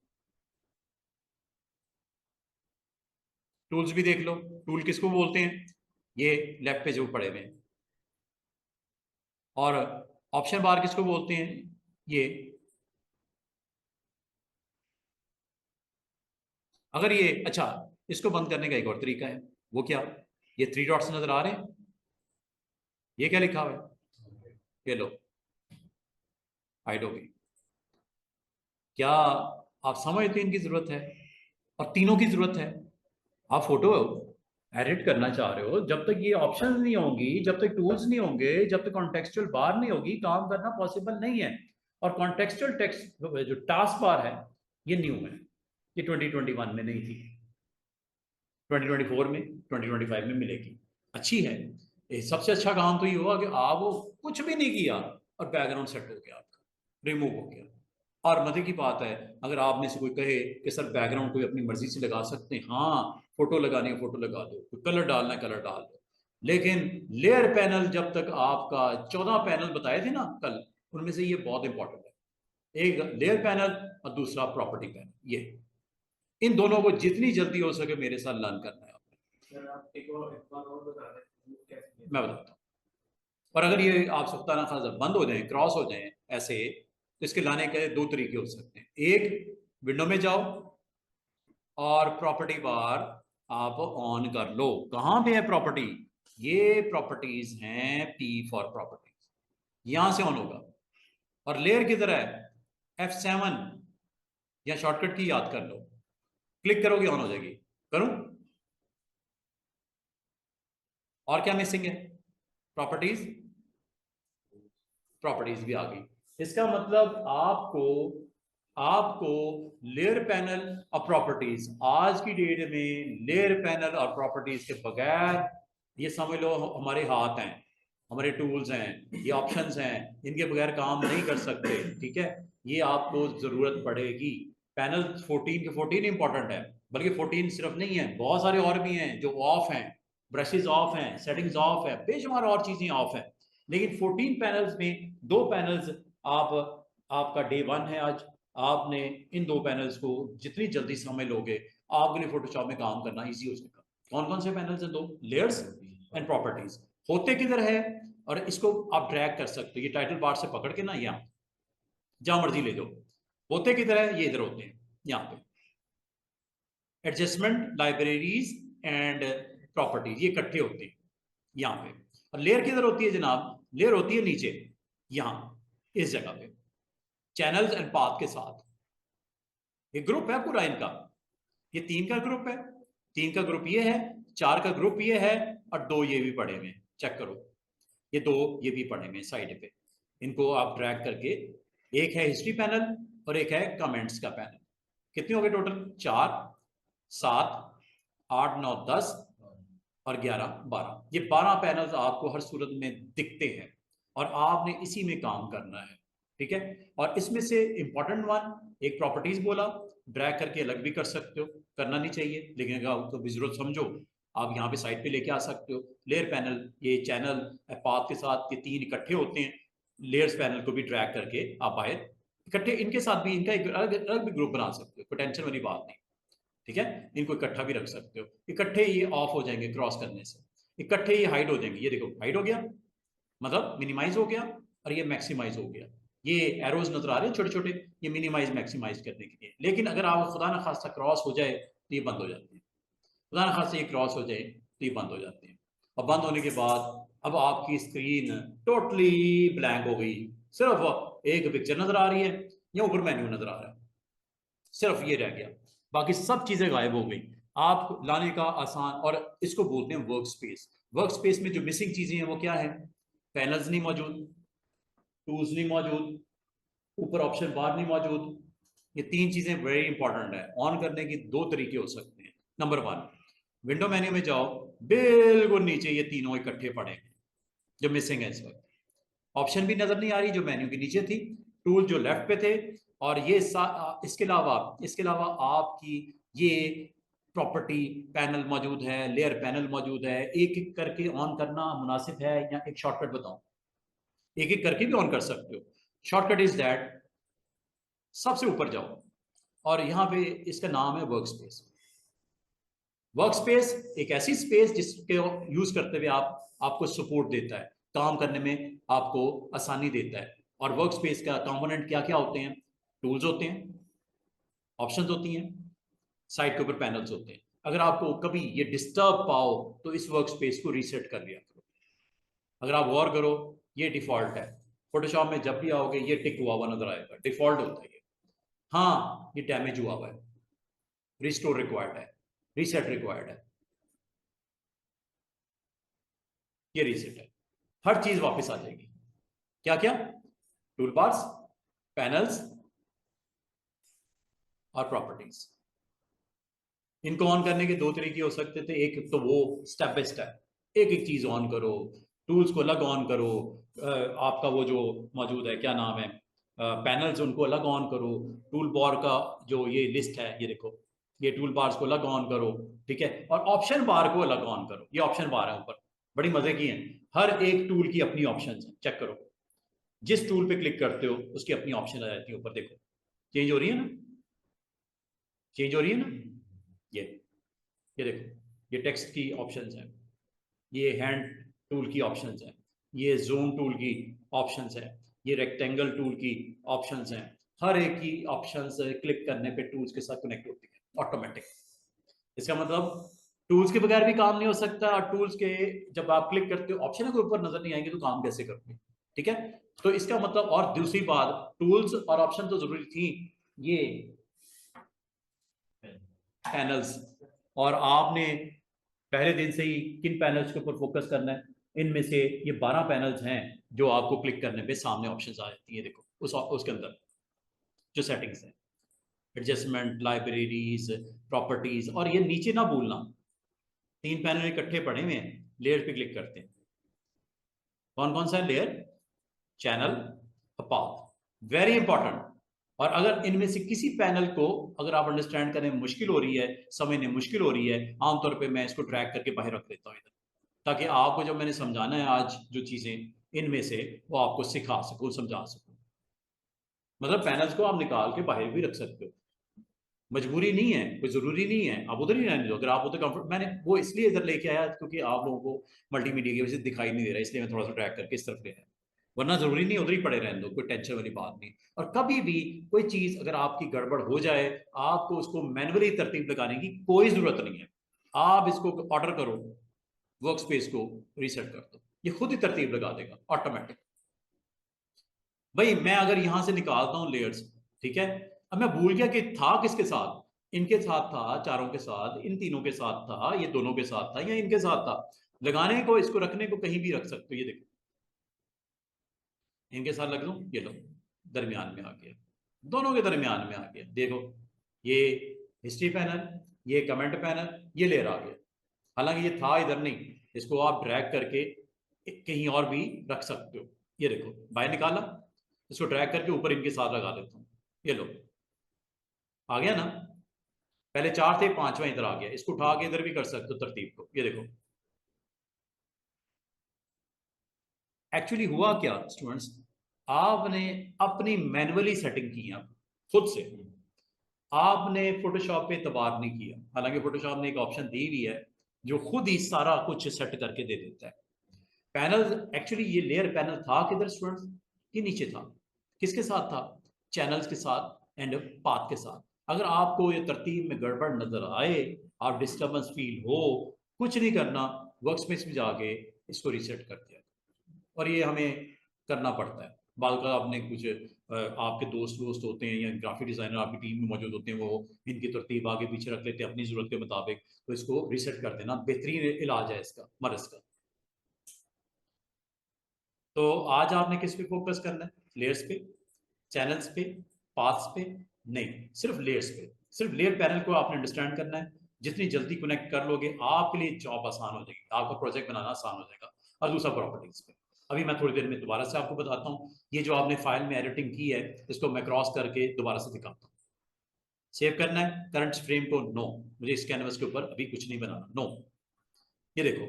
Speaker 1: टूल्स भी देख लो, टूल किसको बोलते हैं? ये लेफ्ट पे जो पड़े हुए हैं। और ऑप्शन बार किसको बोलते हैं? ये। अगर ये, अच्छा, इसको बंद करने का एक और तरीका है। वो क्या? ये थ्री डॉट्स नजर आ रहे हैं, ये क्या लिखा हुआ है? ये लो, हाइड हो गई। क्या आप समझते हैं इनकी जरूरत है? और तीनों की जरूरत है। आप फोटो एडिट करना चाह रहे हो, जब तक ये ऑप्शन नहीं होंगी, जब तक टूल्स नहीं होंगे, जब तक कॉन्टेक्सचुअल बार नहीं होगी, काम करना पॉसिबल नहीं है। और कॉन्टेक्सचुअल टेक्स्ट जो टास्क बार है, ये न्यू है, ये 2021 में नहीं थी, 2024 में, 2025 में मिलेगी। अच्छी है। सबसे अच्छा काम तो ये हुआ कि आप वो कुछ भी नहीं किया और बैकग्राउंड सेट हो गया, आपका रिमूव हो गया। और मजे की बात है, अगर आप में से कोई कहे कि सर बैकग्राउंड कोई अपनी मर्जी से लगा सकते हैं, हाँ, फोटो लगानी है फोटो लगा दो, कोई कलर डालना है कलर डाल दो। लेकिन लेयर पैनल, जब तक आपका 14 पैनल बताए थे ना कल, उनमें से ये बहुत इंपॉर्टेंट है। एक लेयर पैनल और दूसरा प्रॉपर्टी पैनल। ये इन दोनों को जितनी जल्दी हो सके मेरे साथ लर्न करना है आपने। सर आप एक बार और बता दें, मैं बताता हूँ। और अगर ये आप सुल्ताना खासा बंद हो जाए, क्रॉस हो जाए ऐसे, तो इसके लाने के दो तरीके हो सकते हैं। एक, विंडो में जाओ और प्रॉपर्टी बार आप ऑन कर लो। कहां पे है प्रॉपर्टी? ये प्रॉपर्टीज हैं पी फॉर प्रॉपर्टीज, यहां से ऑन होगा। और लेयर किधर है? F7 या शॉर्टकट की याद कर लो, क्लिक करोगे ऑन हो जाएगी। करूं? और क्या मिसिंग है? प्रॉपर्टीज, प्रॉपर्टीज भी आ गई। इसका मतलब आपको आपको लेयर पैनल और प्रॉपर्टीज, आज की डेट में लेयर पैनल और प्रॉपर्टीज के बगैर, ये समझ लो हमारे हाथ हैं, हमारे टूल्स हैं, ये ऑप्शंस हैं, इनके बगैर काम नहीं कर सकते। ठीक है, ये आपको जरूरत पड़ेगी। पैनल 14 के 14 इंपॉर्टेंट है, बल्कि 14 सिर्फ नहीं है, बहुत सारे और भी हैं जो ऑफ हैं। ब्रशेस ऑफ हैं, सेटिंग्स ऑफ है, बेशुमार और चीजें ऑफ हैं। लेकिन 14 पैनल्स में दो पैनल्स आप, आपका डे 1 है आज, आपने इन दो पैनल्स को जितनी जल्दी समझ लोगे, आपके लिए फोटोशॉप में काम करना इजी हो जाएगा। कौन कौन से पैनल्स हैं? दो, लेयर्स एंड प्रॉपर्टीज। होते किधर है? और इसको आप ड्रैग कर सकते हो, ये टाइटल बार से पकड़ के ना, यहाँ जहां मर्जी ले जाओ। होते किधर है? ये इधर होते हैं, यहाँ पे एडजस्टमेंट, लाइब्रेरीज एंड प्रॉपर्टीज, ये इकट्ठे होते हैं यहाँ पे। और लेयर किधर होती है जनाब? लेयर होती है नीचे, यहाँ इस जगह पे, चैनल्स एंड पाथ के साथ। ये ग्रुप है पूरा इनका, ये तीन का ग्रुप है, तीन का ग्रुप ये है, चार का ग्रुप ये है, और दो ये भी पड़े हुए, चेक करो, ये दो ये भी पड़े हुए साइड पे। इनको आप ड्रैग करके, एक है हिस्ट्री पैनल और एक है कमेंट्स का पैनल। कितने हो गए टोटल? 4, 7, 8, 9, 10 और 11, 12। ये 12 पैनल्स आपको हर सूरत में दिखते हैं, और आपने इसी में काम करना है। ठीक है, और इसमें से इंपॉर्टेंट वन, एक प्रॉपर्टीज बोला, ड्रैग करके अलग भी कर सकते हो, करना नहीं चाहिए, लेकिन अगर आपको भी जरूरत समझो, आप यहाँ पे साइड पे लेके आ सकते हो। लेयर पैनल, ये चैनल पाथ के साथ ये तीन इकट्ठे होते हैं, लेयर्स पैनल को भी ड्रैग करके आप बाहर इकट्ठे, इनके साथ भी इनका एक अलग अलग भी ग्रुप बना सकते हो, कोई टेंशन वाली बात नहीं। ठीक है, इनको इकट्ठा भी रख सकते हो। इकट्ठे ये ऑफ हो जाएंगे क्रॉस करने से, इकट्ठे ये हाइड हो जाएंगे। ये देखो हाइड हो गया, मतलब मिनिमाइज हो गया, और ये मैक्सिमाइज हो गया। ये एरोज नजर आ रहे हैं छोटे छोटे, ये मिनिमाइज मैक्सिमाइज करने के लिए। लेकिन अगर आप खुदा ना खास्ता क्रॉस हो जाए तो ये बंद हो जाते हैं, खुदा ना खास्ता ये क्रॉस हो जाए तो ये बंद हो जाते हैं। अब बंद होने के बाद अब आपकी स्क्रीन टोटली ब्लैंक हो गई, सिर्फ एक पिक्चर नजर आ रही है या ऊपर मेन्यू नजर आ रहा है, सिर्फ ये रह गया, बाकी सब चीजें गायब हो गई। आप लाने का आसान, और इसको बोलते हैं वर्क स्पेस। वर्क स्पेस में जो मिसिंग चीजें हैं वो क्या है? पैनल्स नहीं मौजूद, टूल्स नहीं मौजूद, ऊपर ऑप्शन बार नहीं मौजूद। ये तीन चीजें वेरी इंपॉर्टेंट है। ऑन करने के दो तरीके हो सकते हैं। नंबर वन, विंडो मेन्यू में जाओ, बिल्कुल नीचे ये तीनों इकट्ठे पड़े हैं जो मिसिंग है इस वक्त। ऑप्शन भी नजर नहीं आ रही जो मेन्यू के नीचे थी, टूल जो लेफ्ट पे थे, और ये इसके अलावा आपकी ये प्रॉपर्टी पैनल मौजूद है, लेयर पैनल मौजूद है। एक एक करके ऑन करना मुनासिब है या एक शॉर्टकट बताऊं? एक एक करके भी ऑन कर सकते हो। शॉर्टकट इज दैट, सबसे ऊपर जाओ और यहां पे इसका नाम है वर्क स्पेस। वर्क स्पेस एक ऐसी स्पेस जिसके यूज करते हुए आपको सपोर्ट देता है, काम करने में आपको आसानी देता है। और वर्क स्पेस का कंपोनेंट क्या क्या होते हैं? टूल्स होते हैं, ऑप्शंस होती हैं, साइड के ऊपर पैनल्स होते हैं। अगर आपको कभी ये डिस्टर्ब पाओ तो इस वर्क स्पेस को रीसेट कर लिया करो। अगर आप गौर करो, ये डिफॉल्ट है, फोटोशॉप में जब भी आओगे ये टिक हुआ हुआ नजर आएगा, डिफॉल्ट होता है ये। हाँ, ये डैमेज हुआ हुआ है, रिस्टोर रिक्वायर्ड है, रीसेट रिक्वायर्ड है, ये रीसेट है। हर चीज वापस आ जाएगी। क्या क्या? टूल बार्स, पैनल्स और प्रॉपर्टीज। इनको ऑन करने के दो तरीके हो सकते थे। एक तो वो स्टेप बाय स्टेप एक एक चीज ऑन करो, टूल्स को अलग ऑन करो, आपका वो जो मौजूद है क्या नाम है, पैनल्स उनको अलग ऑन करो, टूल बार का जो ये लिस्ट है ये देखो, ये टूल बार्स को अलग ऑन करो, ठीक है, और ऑप्शन बार को अलग ऑन करो। ये ऑप्शन बार है ऊपर, बड़ी मजे की है। हर एक टूल की अपनी ऑप्शन है, चेक करो। जिस टूल पे क्लिक करते हो उसकी अपनी ऑप्शन आ जाती है ऊपर, देखो चेंज हो रही है ना, चेंज हो रही है ना। ये देखो, ये टेक्स्ट की ऑप्शंस हैं, ये हैंड टूल की ऑप्शंस हैं, ये जूम टूल की ऑप्शंस हैं, ये रेक्टेंगल टूल की ऑप्शंस हैं। हर एक की ऑप्शंस क्लिक करने पे टूल्स के साथ कनेक्ट होती है ऑटोमेटिक। इसका मतलब टूल्स के बगैर भी काम नहीं हो सकता, और टूल्स के जब आप क्लिक करते हो ऑप्शन के ऊपर नजर नहीं आएंगे तो काम कैसे करोगे? ठीक है, तो इसका मतलब, और दूसरी बात, टूल्स और ऑप्शन तो जरूरी थी, ये पैनल्स, और आपने पहले दिन से ही किन पैनल्स के ऊपर फोकस करना है? इनमें से ये 12 पैनल्स हैं जो आपको क्लिक करने पे सामने ऑप्शंस आ जाती है। देखो उसके अंदर जो सेटिंग्स है, एडजस्टमेंट, लाइब्रेरीज, प्रॉपर्टीज, और ये नीचे ना भूलना, तीन पैनल इकट्ठे पड़े हुए हैं, लेयर पे क्लिक करते हैं। कौन कौन सा है? Layer, channel, path, very important. और अगर इनमें से किसी पैनल को अगर आप अंडरस्टैंड करने में मुश्किल हो रही है, समझने में मुश्किल हो रही है, आमतौर पे मैं इसको ट्रैक करके बाहर रख देता हूँ इधर, ताकि आपको जो मैंने समझाना है आज जो चीजें, इनमें से वो आपको सिखा सकूं, समझा सकूं। मतलब पैनल्स को आप निकाल के बाहर भी रख सकते हो, मजबूरी नहीं है, कोई जरूरी नहीं है, आप उधर ही रहने दो। अगर आप उधर कंफर्ट, मैंने वो इसलिए इधर लेके आया क्योंकि आप लोगों को मल्टीमीडिया की वजह से दिखाई नहीं दे रहा, इसलिए मैं थोड़ा सा ट्रैक करके इस तरफ ले आया। वरना जरूरी नहीं उधर ही पड़े रहने दो, कोई टेंशन वाली बात नहीं। और कभी भी कोई चीज अगर आपकी गड़बड़ हो जाए, आपको उसको मैनुअली तरतीब लगाने की कोई जरूरत नहीं है। आप इसको ऑर्डर करो, वर्क स्पेस को रीसेट कर दो, ये खुद ही तरतीब लगा देगा ऑटोमेटिक। भाई मैं अगर यहां से निकालता हूं लेयर्स, ठीक है, अब मैं भूल गया कि था किसके साथ, इनके साथ था, चारों के साथ, इन तीनों के साथ था, ये दोनों के साथ था, या इनके साथ था। लगाने को, इसको रखने को कहीं भी रख सकते हो। ये देखो, इनके साथ लग दूं, ये लो दरमियान में आ गया, दोनों के दरमियान में आ गया। देखो ये हिस्ट्री पैनल, ये कमेंट पैनल, ये लेयर आ गया। हालांकि ये था इधर नहीं, इसको आप ड्रैग करके कहीं और भी रख सकते हो। ये देखो बाहर निकाला, इसको ड्रैग करके ऊपर इनके साथ लगा देता हूँ, ये लो आ गया ना। पहले चार थे, पांचवा इधर आ गया, इसको उठा के इधर भी कर सकते हो तरतीब को। ये देखो एक्चुअली हुआ क्या स्टूडेंट्स, आपने अपनी मैनुअली सेटिंग की है खुद से, आपने फोटोशॉप पे एतबार नहीं किया। हालांकि फोटोशॉप ने एक ऑप्शन दी हुई है जो खुद ही सारा कुछ सेट करके दे देता है। पैनल, एक्चुअली ये लेयर पैनल था किधर स्टूडेंट्स? ये नीचे था, किसके साथ था? चैनल्स के साथ एंड पाथ के साथ। अगर आपको ये तरतीब में गड़बड़ नजर आए, आप डिस्टर्बेंस फील हो, कुछ नहीं करना, वर्क स्पेस में जाके इसको रीसेट कर दिया। और ये हमें करना पड़ता है। बाद का आपने कुछ आपके दोस्त होते हैं या ग्राफिक डिजाइनर आपकी टीम में मौजूद होते हैं, वो इनकी तरतीब आगे पीछे रख लेते हैं अपनी जरूरत के मुताबिक, तो इसको रीसेट कर देना बेहतरीन इलाज है इसका, मर्ज का। तो आज आपने किस पे फोकस करना है? लेयर्स पे, चैनल्स पे, पाथ्स पे? नहीं, सिर्फ लेयर्स पे। सिर्फ लेयर पैनल को आपने अंडरस्टैंड करना है। जितनी जल्दी कनेक्ट कर लोगे आपके लिए जॉब आसान हो जाएगी, आपका प्रोजेक्ट बनाना आसान हो जाएगा। और दूसरा प्रॉपर्टीज पे, अभी मैं थोड़ी देर में दोबारा से आपको बताता हूँ। ये जो आपने फाइल में एडिटिंग की है इसको मैं क्रॉस करके दोबारा से दिखाता हूँ। सेव करना है करंट फ्रेम को? नो, मुझे इस कैनवस के ऊपर अभी कुछ नहीं बनाना। नो, ये देखो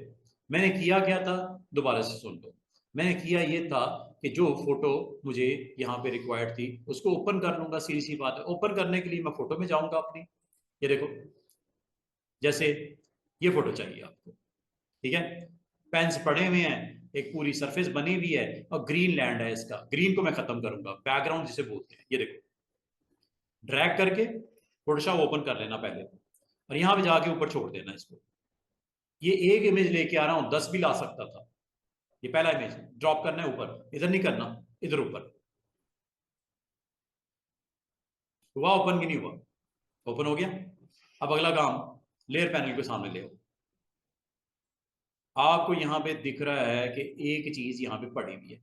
Speaker 1: मैंने किया क्या था, दोबारा से सुन लो। मैंने किया ये था कि जो फोटो मुझे यहाँ पे रिक्वायर्ड थी उसको ओपन कर लूंगा, सीधी सी बात है। ओपन करने के लिए मैं फोटो में जाऊंगा अपनी, ये देखो जैसे ये फोटो चाहिए आपको, ठीक है। पेन्स पड़े हुए हैं, एक पूरी सरफेस बनी हुई है और ग्रीन लैंड है इसका। ग्रीन को मैं खत्म करूंगा, बैकग्राउंड जिसे बोलते हैं। ये देखो ड्रैग करके फोटोशॉप ओपन कर लेना पहले, और यहाँ पे जाके ऊपर छोड़ देना इसको। ये एक इमेज लेके आ रहा हूं, 10 भी ला सकता था। ये पहला इमेज ड्रॉप करना है ऊपर, इधर नहीं करना, इधर ऊपर। हुआ ओपन की नहीं हुआ? ओपन हो गया। अब अगला काम, लेयर पैनल के सामने ले आओ। आपको यहां पे दिख रहा है कि एक चीज यहां पे पड़ी हुई है,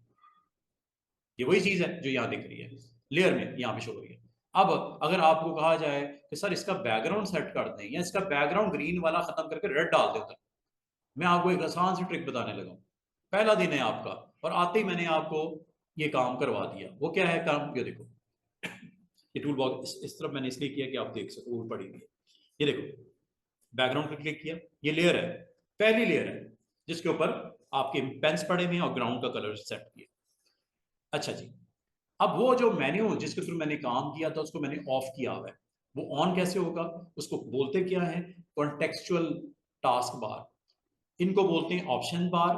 Speaker 1: ये वही चीज है जो यहां दिख रही है लेयर में, यहां पे शो हो रही है। अब अगर आपको कहा जाए कि सर इसका बैकग्राउंड सेट कर दें या इसका बैकग्राउंड ग्रीन वाला खत्म करके रेड डाल दें उधर, मैं आपको एक आसान सी ट्रिक बताने लगा हूं। पहला दिन है आपका और आते ही मैंने आपको ये काम करवा दिया। वो क्या है काम? ये देखो, ये टूल बॉक्स इस तरफ मैंने इसलिए किया कि आप देख सको, वो पड़ी हुई है। ये देखो बैकग्राउंड पर क्लिक किया, ये लेयर है, पहली लेयर है जिसके ऊपर आपके पेन्स पड़े हुए हैं और ग्राउंड का कलर सेट किया। अच्छा जी, अब वो जो मेन्यू जिसके थ्रू मैंने काम किया था उसको मैंने ऑफ किया हुआ है। वो ऑन कैसे होगा? उसको बोलते क्या है? Contextual task bar. इनको बोलते हैं ऑप्शन बार,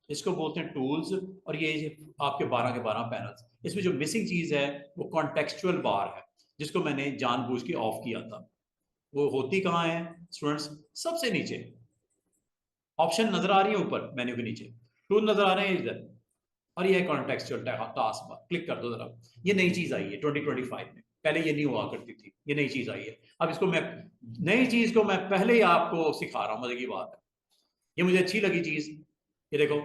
Speaker 1: इसको बोलते हैं टूल्स, और ये आपके 12 के 12 पैनल्स। इसमें जो मिसिंग चीज है वो कॉन्टेक्चुअल बार है, जिसको मैंने जानबूझ के ऑफ किया था। वो होती कहाँ है स्टूडेंट्स? सबसे नीचे ऑप्शन नजर आ रही है ऊपर मेन्यू के नीचे, टूल नजर आ रहे हैं इधर, और ये है कॉन्टेक्चुअल टास्क बार। क्लिक कर दो जरा। ये नई चीज आई है 2025 में, पहले ये नहीं हुआ करती थी, ये नई चीज आई है। अब इसको मैं, नई चीज को मैं पहले ही आपको सिखा रहा हूं, मजे की बात है। ये मुझे अच्छी लगी चीज। ये देखो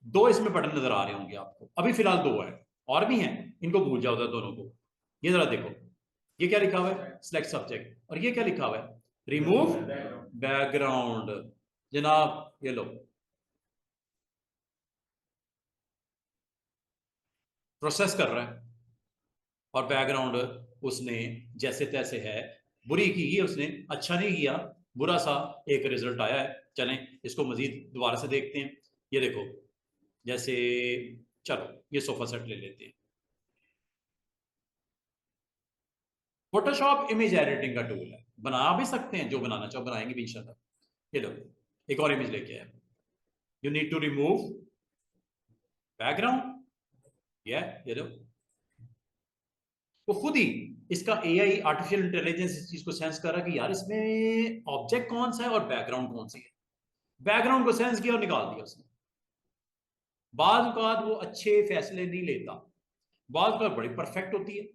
Speaker 1: दो इसमें बटन नजर आ रहे होंगे आपको, अभी फिलहाल दो है, और भी हैं, इनको भूल जाओ दोनों को। ये जरा देखो, ये क्या लिखा हुआ है? Select subject. और ये क्या लिखा हुआ है? Remove background. जनाब ये लो, प्रोसेस कर रहा है, और बैकग्राउंड उसने जैसे तैसे है, बुरी की है उसने, अच्छा नहीं किया, बुरा सा एक रिजल्ट आया है। चलें इसको मजीद दोबारा से देखते हैं। ये देखो जैसे, चलो ये सोफा सेट ले लेते हैं। फोटोशॉप इमेज एडिटिंग का टूल है, बना भी सकते हैं, जो बनाना चाहो बनाएंगे भी इंशाल्लाह। ये लो एक और इमेज लेके आया। You need to remove background. ये लो, वो खुद ही इसका एआई आर्टिफिशियल इंटेलिजेंस इस चीज को सेंस कर रहा है कि यार इसमें ऑब्जेक्ट कौन सा है और बैकग्राउंड कौन सी है। बैकग्राउंड को सेंस किया और निकाल दिया उसने। बाद वो अच्छे फैसले नहीं लेता, बाद बड़ी परफेक्ट होती है।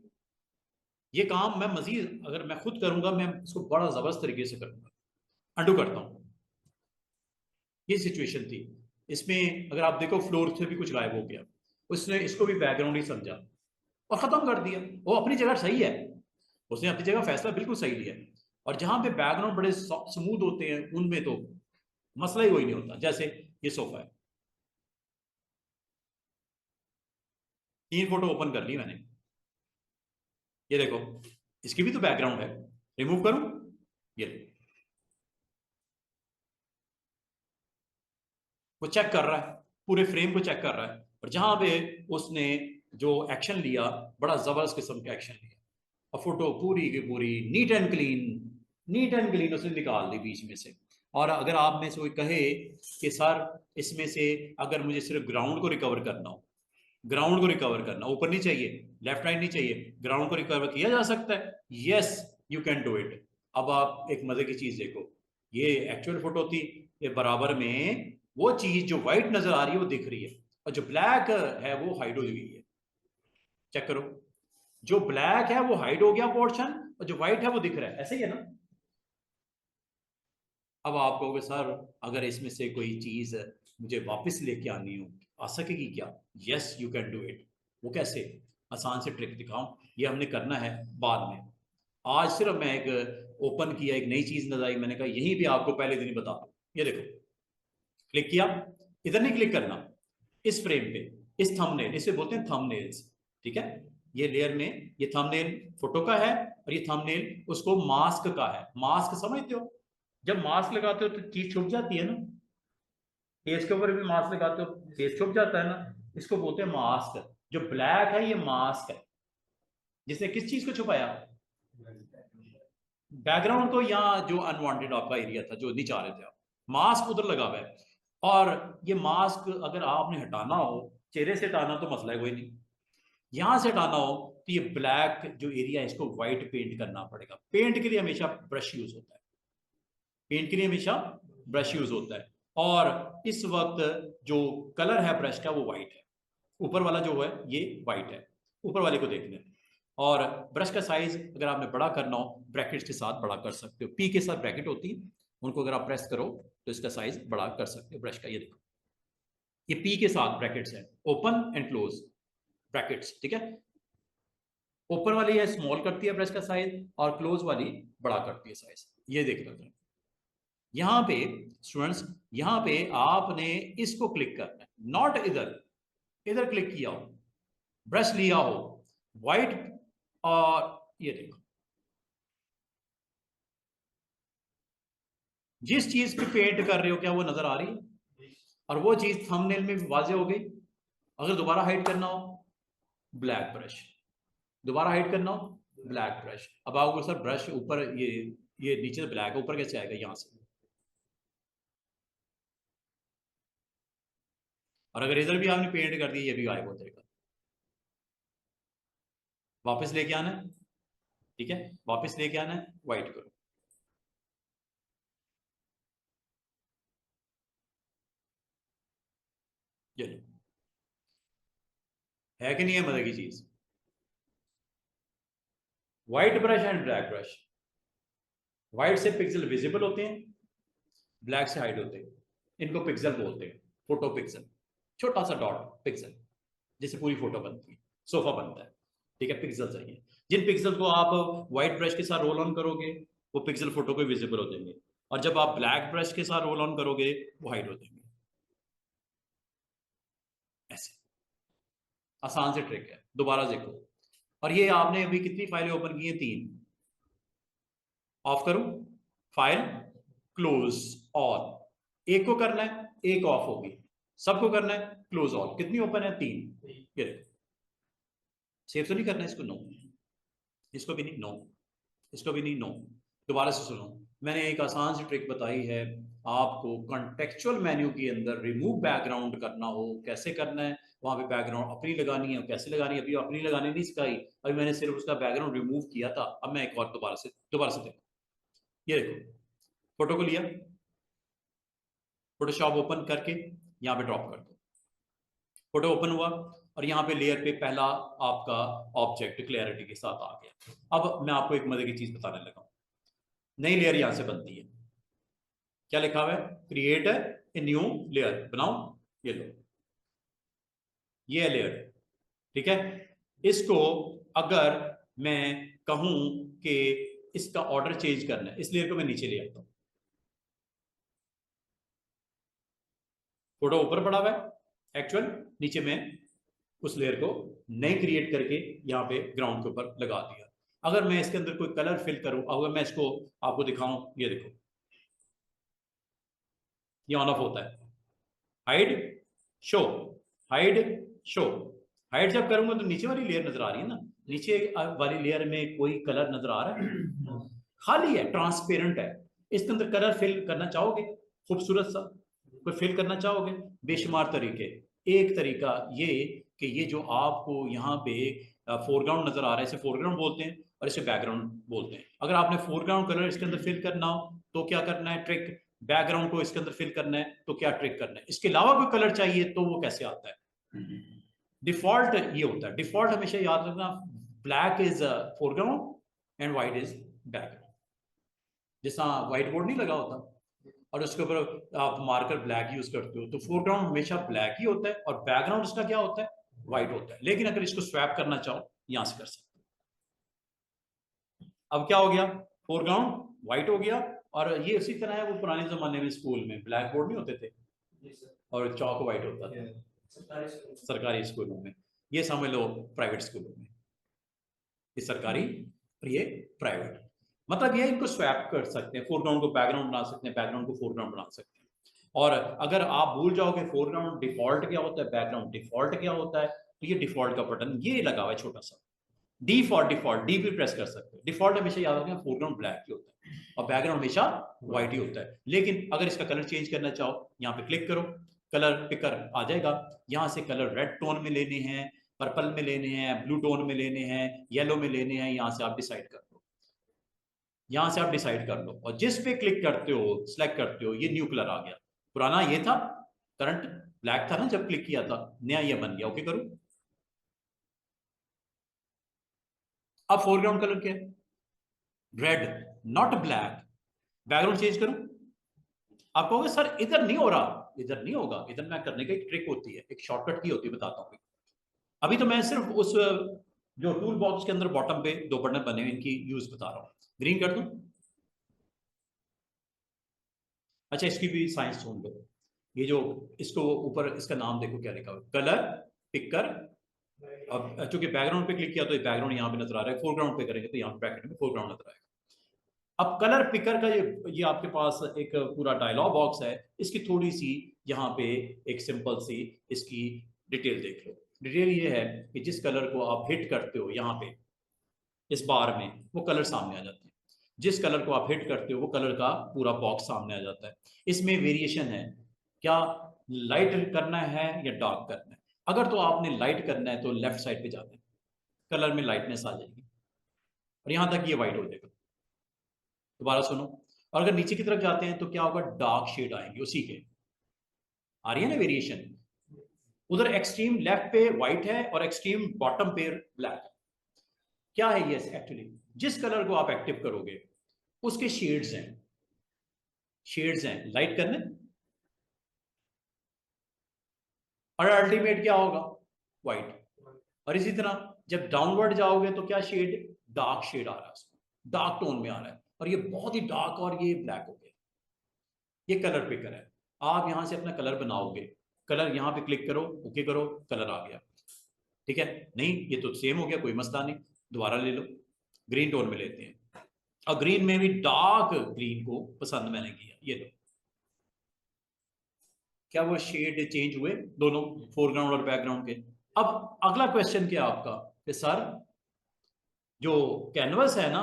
Speaker 1: ये काम मैं मजीद अगर मैं खुद करूंगा, मैं इसको बड़ा जबरदस्त तरीके से करूंगा। अंडू करता हूं। ये सिचुएशन थी इसमें, अगर आप देखो फ्लोर से भी कुछ गायब हो गया, उसने इसको भी बैकग्राउंड ही समझा और खत्म कर दिया। वो अपनी जगह सही है, उसने अपनी जगह फैसला बिल्कुल सही लिया। और जहां पे बैकग्राउंड बड़े स्मूथ होते हैं उनमें तो मसला ही कोई नहीं होता। जैसे ये सोफा है, 3 फोटो ओपन कर ली मैंने। ये देखो इसकी भी तो बैकग्राउंड है, रिमूव करूं? ये वो चेक कर रहा है, पूरे फ्रेम को चेक कर रहा है, और जहां पे उसने जो एक्शन लिया, बड़ा जबरदस्त किस्म का एक्शन लिया, और फोटो पूरी की पूरी neat and clean, neat and clean उसने निकाल दी बीच में से। और अगर आप में से कोई कहे कि सर इसमें से अगर मुझे सिर्फ ग्राउंड को रिकवर करना हो, ग्राउंड को रिकवर करना, ऊपर नहीं चाहिए, लेफ्ट राइट नहीं चाहिए, ग्राउंड को रिकवर किया जा सकता है, yes you can do it. अब आप एक मजे की चीज देखो, ये एक्चुअल फोटो थी, ये बराबर में वो चीज जो व्हाइट नजर आ रही है वो दिख रही है, और जो ब्लैक है वो हाइड हो गई है। चेक करो, जो ब्लैक है वो हाइड हो गया पोर्शन, और जो व्हाइट है वो दिख रहा है। ऐसे ही है ना। अब आप कहोगे सर अगर इसमें से कोई चीज मुझे वापस लेके आनी हो, आ सकेगी क्या? Yes you can do it. वो कैसे? आसान से ट्रिक दिखाऊं? ये हमने करना है बाद में। आज सिर्फ मैं एक ओपन किया, एक नई चीज नजर आई, मैंने कहा यहीं पे आपको पहले दिन ही बता दूं। ये देखो, क्लिक किया, इधर नहीं क्लिक करना, इस फ्रेम पे, इस थंबनेल, इसे बोलते हैं थंबनेल्स। ठीक है, ये लेयर में ये थंबनेल फोटो का है, और ये थंबनेल उसको मास्क का है। मास्क समझते हो? जब मास्क लगाते हो तो चीज छुप जाती है ना। फेस के ऊपर भी मास्क लगाते हो, फेस छुप जाता है ना। इसको बोलते हैं मास्क। जो ब्लैक है ये मास्क है, जिसने किस चीज को छुपाया? बैकग्राउंड को, या जो अनवांटेड आपका एरिया था जो नहीं चाह रहे थे आप, मास्क उधर लगा हुआ है। और ये मास्क अगर आपने हटाना हो, चेहरे से हटाना तो मसला है कोई नहीं, यहां से हटाना हो तो ये ब्लैक जो एरिया है इसको व्हाइट पेंट करना पड़ेगा। पेंट के लिए हमेशा ब्रश यूज होता है, पेंट के लिए हमेशा ब्रश यूज होता है। और इस वक्त जो कलर है ब्रश का वो व्हाइट है, ऊपर वाला जो है ये व्हाइट है। ऊपर वाले को देखने, और ब्रश का साइज अगर आपने बड़ा करना हो ब्रैकेट्स के साथ बड़ा कर सकते हो। पी के साथ ब्रैकेट होती है, उनको अगर आप प्रेस करो तो इसका साइज बड़ा कर सकते हो ब्रश का। ये देखो, ये पी के साथ ब्रैकेट्स है, ओपन एंड क्लोज ब्रैकेट्स। ठीक है, ओपन वाली है स्मॉल करती है ब्रश का साइज, और क्लोज वाली बड़ा करती है साइज। ये देख लेते हैं यहां पे स्टूडेंट्स, यहां पे आपने इसको क्लिक करना है, नॉट इधर। इधर क्लिक किया हो, ब्रश लिया हो व्हाइट, और ये देखो जिस चीज पे पेंट कर रहे हो क्या वो नजर आ रही है? और वो चीज थंबनेल में वाजे हो गई। अगर दोबारा हाइड करना हो, ब्लैक ब्रश, दोबारा हाइड करना हो ब्लैक ब्रश। अब आओगे सर ब्रश ऊपर, ये नीचे से ब्लैक है, ऊपर कैसे आएगा? यहां से। और अगर इधर भी आपने पेंट कर दिया ये भी गायब हो जाएगा। वापस लेके आना है, ठीक है, वापस लेके आना है, व्हाइट करो। ये लो, है कि नहीं है मजे की चीज? White brush and black brush. White से पिक्सल विजिबल होते हैं, ब्लैक से हाइड होते हैं। इनको पिक्सल बोलते हैं, फोटो पिक्सल। छोटा सा डॉट पिक्सल, जिससे पूरी फोटो बनती है, सोफा बनता है। ठीक है, पिक्सल चाहिए। जिन पिक्सल को आप व्हाइट ब्रश के साथ रोल ऑन करोगे वो पिक्सल फोटो को विजिबल हो जाएंगे, और जब आप ब्लैक ब्रश के साथ रोल ऑन करोगे वो हाइड हो जाएंगे। ऐसे आसान से ट्रिक है, दोबारा देखो। और ये आपने अभी कितनी फाइलें ओपन की हैं? 3। ऑफ करूं फाइल, क्लोज ऑल। एक को करना है, एक ऑफ होगी। सबको करना है क्लोज ऑल। कितनी ओपन है? 3। ये देखो, सेव तो नहीं करना है इसको? नो। इसको भी नहीं? नो। इसको भी नहीं? नो। दोबारा से सुनो, मैंने एक आसान सी ट्रिक बताई है आपको। कॉन्टेक्चुअल मेन्यू के अंदर रिमूव बैकग्राउंड करना हो कैसे करना है, वहां पे बैकग्राउंड अपनी लगानी है, कैसे लगानी है अभी अपनी लगानी नहीं सिखाई, अभी मैंने सिर्फ उसका बैकग्राउंड रिमूव किया था। अब मैं एक और दोबारा से देखो। ये देखो, फोटो को लिया, फोटोशॉप ओपन करके यहाँ पे ड्रॉप कर दो। फोटो ओपन हुआ, और यहाँ पे लेयर पे पहला आपका ऑब्जेक्ट क्लैरिटी के साथ आ गया। अब मैं आपको एक मजे की चीज बताने लगा। नई लेयर यहां से बनती है, क्या लिखा हुआ है? क्रिएट ए न्यू लेयर, बनाओ। ये लो, ये है लेयर। ठीक है, इसको अगर मैं कहूं कि इसका ऑर्डर चेंज करना है, इस लेयर को मैं नीचे ले आता हूं। फोटो ऊपर पड़ा हुआ है एक्चुअल, नीचे में उस लेयर को नई क्रिएट करके यहाँ पे ग्राउंड के ऊपर लगा दिया। अगर मैं इसके अंदर कोई कलर फिल करूं, अगर मैं इसको आपको दिखाऊं, ये देखो, ये ऑन ऑफ होता है। Hide, show, hide, show. Hide जब करूंगा तो नीचे वाली लेयर नजर आ रही है ना? नीचे वाली लेयर में कोई कलर नजर आ रहा है? खाली है, ट्रांसपेरेंट है। इसके अंदर कलर फिल करना चाहोगे, खूबसूरत सा कोई फिल करना चाहोगे, बेशुमार तरीके। एक तरीका ये कि ये जो आपको यहाँ पे फोरग्राउंड नजर आ रहा है, इसे फोरग्राउंड बोलते हैं, और इसे बैकग्राउंड बोलते हैं। अगर आपने फोरग्राउंड कलर इसके अंदर फिल करना हो तो क्या करना है? ट्रिक, बैकग्राउंड को इसके अंदर फिल करना है तो क्या ट्रिक करना है, इसके अलावा कोई कलर चाहिए तो वो कैसे आता है। डिफॉल्ट ये होता है, डिफॉल्ट हमेशा याद रखना, black is foreground and white is background. जैसा व्हाइट बोर्ड नहीं लगा होता और उसके ऊपर आप मार्कर ब्लैक यूज करते हो तो फोरग्राउंड हमेशा ब्लैक ही होता है और बैकग्राउंड उसका क्या होता है, व्हाइट होता है। लेकिन अगर इसको स्वैप करना चाहो यहां से कर सकते हो। अब क्या हो गया, फोरग्राउंड व्हाइट हो गया। और ये उसी तरह है वो पुराने जमाने में स्कूल में ब्लैक बोर्ड नहीं होते थे और चौक व्हाइट होता था सरकारी स्कूलों में, ये समझ लो प्राइवेट स्कूलों में, ये सरकारी और ये प्राइवेट। मतलब ये इनको स्वैप कर सकते हैं, फोरग्राउंड को बैकग्राउंड बना सकते हैं, बैकग्राउंड को फोरग्राउंड बना सकते हैं। और अगर आप भूल जाओगे फोरग्राउंड डिफॉल्ट क्या होता है, बैकग्राउंड डिफॉल्ट क्या होता है, तो ये डिफॉल्ट का बटन ये लगा हुआ है छोटा सा, डी फॉर डिफॉल्ट, डी भी प्रेस कर सकते हो। डिफॉल्ट हमेशा याद रखना फोरग्राउंड ब्लैक ही होता है और बैकग्राउंड हमेशा व्हाइट ही होता है। लेकिन अगर इसका कलर चेंज करना चाहो यहाँ पे क्लिक करो, कलर पिकर आ जाएगा, यहाँ से कलर रेड टोन में लेने हैं, पर्पल में लेने हैं, ब्लू टोन में लेने हैं, येलो में लेने हैं, यहाँ से आप डिसाइड कर लो, यहाँ से आप डिसाइड कर लो। और जिस पे क्लिक करते हो सिलेक्ट करते हो ये न्यू कलर आ गया, पुराना ये था करंट ब्लैक था ना जब क्लिक किया था, नया ये बन गया। ओके करो, अब फोरग्राउंड कलर क्या है, red not black. Background change करूं, आप कहोगे सर इधर नहीं हो रहा, इधर नहीं होगा, इधर मैं करने का एक ट्रिक होती है, एक शॉर्टकट की होती है, बताता हूं। अभी तो मैं सिर्फ उस जो टूल बॉक्स के अंदर बॉटम पे दो बटन बने हुए इनकी यूज बता रहा हूं। ग्रीन कर दूं, अच्छा इसकी भी साइंस सुन लो, ये जो इसको ऊपर इसका नाम देखो क्या लिखा हुआ, कलर पिकर। अब चूंकि बैकग्राउंड पे क्लिक किया तो ये बैकग्राउंड यहाँ पे नजर आ रहा है, फोरग्राउंड पे करेंगे तो यहाँ पे ब्रैकेट में फोरग्राउंड नजर आएगा। अब कलर पिकर का ये आपके पास एक पूरा डायलॉग बॉक्स है, इसकी थोड़ी सी यहाँ पे एक सिंपल सी इसकी डिटेल देख लो। डिटेल ये है कि जिस कलर को आप हिट करते हो यहाँ पे इस बार में वो कलर सामने आ जाते हैं, जिस कलर को आप हिट करते हो वो कलर का पूरा बॉक्स सामने आ जाता है। इसमें वेरिएशन है, क्या लाइट करना है या डार्क करना है। अगर तो आपने लाइट करना है तो लेफ्ट साइड पे जाते हैं, कलर में लाइटनेस आ जाएगी और यहां तक ये व्हाइट हो जाएगा। दोबारा सुनो, और अगर नीचे की तरफ जाते हैं तो क्या होगा, डार्क शेड आएंगे उसी के। आ रही है ना वेरिएशन, उधर एक्सट्रीम लेफ्ट पे व्हाइट है और एक्सट्रीम बॉटम पे ब्लैक है। क्या है ये एक्चुअली, जिस कलर को आप एक्टिव करोगे उसके शेड्स हैं, शेड्स हैं लाइट करने, और अल्टीमेट क्या होगा, व्हाइट। और इसी तरह जब डाउनवर्ड जाओगे तो क्या शेड, डार्क शेड आ रहा है उसमें, डार्क टोन में आ रहा है, और ये बहुत ही डार्क और ये ब्लैक हो गया। ये कलर पिकर है, आप यहां से अपना कलर बनाओगे, कलर यहां पे क्लिक करो, ओके करो, कलर आ गया। ठीक है, नहीं ये तो सेम हो गया, कोई मसला नहीं, दोबारा ले लो, ग्रीन टोन में लेते हैं। और ग्रीन में भी डार्क ग्रीन को पसंद मैंने किया, ये लो, क्या वो शेड चेंज हुए दोनों फोरग्राउंड और बैकग्राउंड के। अब अगला क्वेश्चन क्या आपका कि सर जो कैनवस है ना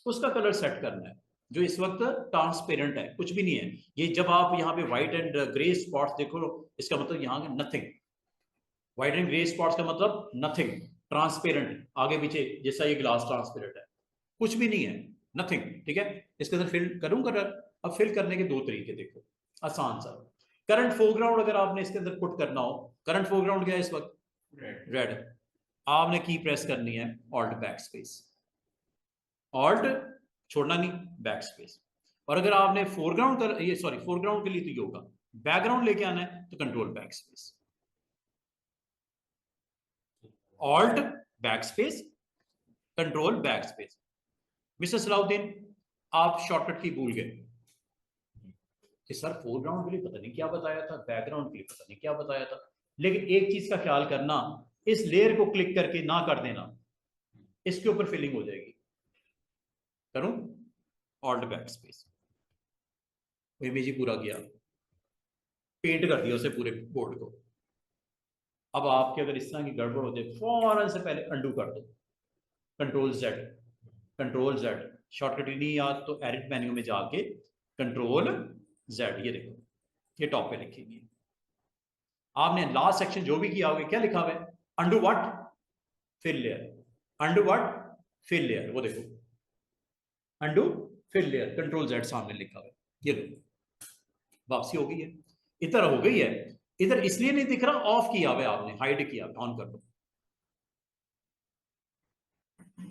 Speaker 1: उसका कलर सेट करना है, जो इस वक्त ट्रांसपेरेंट है, कुछ भी नहीं है। ये जब आप यहाँ पे व्हाइट एंड ग्रे स्पॉट्स देखो, इसका मतलब यहाँ nothing, white and grey spots का मतलब नथिंग, ट्रांसपेरेंट, आगे पीछे जैसा ये ग्लास ट्रांसपेरेंट है, कुछ भी नहीं है, नथिंग। ठीक है, इसके अंदर फिल करूं कलर। अब फिल करने के दो तरीके देखो, आसान सा। करंट फोरग्राउंड अगर आपने इसके अंदर पुट करना हो, करंट फोरग्राउंड क्या है इस वक्त, रेड। आपने की प्रेस करनी है ऑल्ट बैक स्पेस, ऑल्ट छोड़ना नहीं, बैक स्पेस। और अगर आपने फोरग्राउंड कर ये सॉरी फोरग्राउंड के लिए तो ये होगा, बैकग्राउंड लेके आना है तो control backspace, alt backspace, control backspace. Mister Salauddin आप शॉर्टकट की भूल गए कि सर फोरग्राउंड के लिए पता नहीं क्या बताया था, बैकग्राउंड के लिए पता नहीं क्या बताया था। लेकिन एक चीज का ख्याल करना, इस लेयर को क्लिक करके ना कर देना, इसके ऊपर फिलिंग हो जाएगी। करूं ऑल्ट बैक स्पेस, इमेज ही पूरा किया, पेंट कर दिया उसे पूरे बोर्ड को। अब आपके अगर इस तरह की गड़बड़ हो जाए फौरन से पहले अंडू कर दो, control Z, control Z. Shortcut ही नहीं याद तो एडिट मेन्यू में जाके कंट्रोल जेड, ये देखो ये टॉप पे लिखेंगे। आपने लास्ट सेक्शन जो भी किया होगा क्या लिखा हुआ है, undo what, fill layer, undo what, fill layer, वो देखो undo fill layer, control Z सामने लिखा हुआ है, ये लो। वापसी हो गई है, इधर हो गई है, इधर इसलिए नहीं दिख रहा, ऑफ किया हुआ आपने, हाइड किया, ऑन कर दो।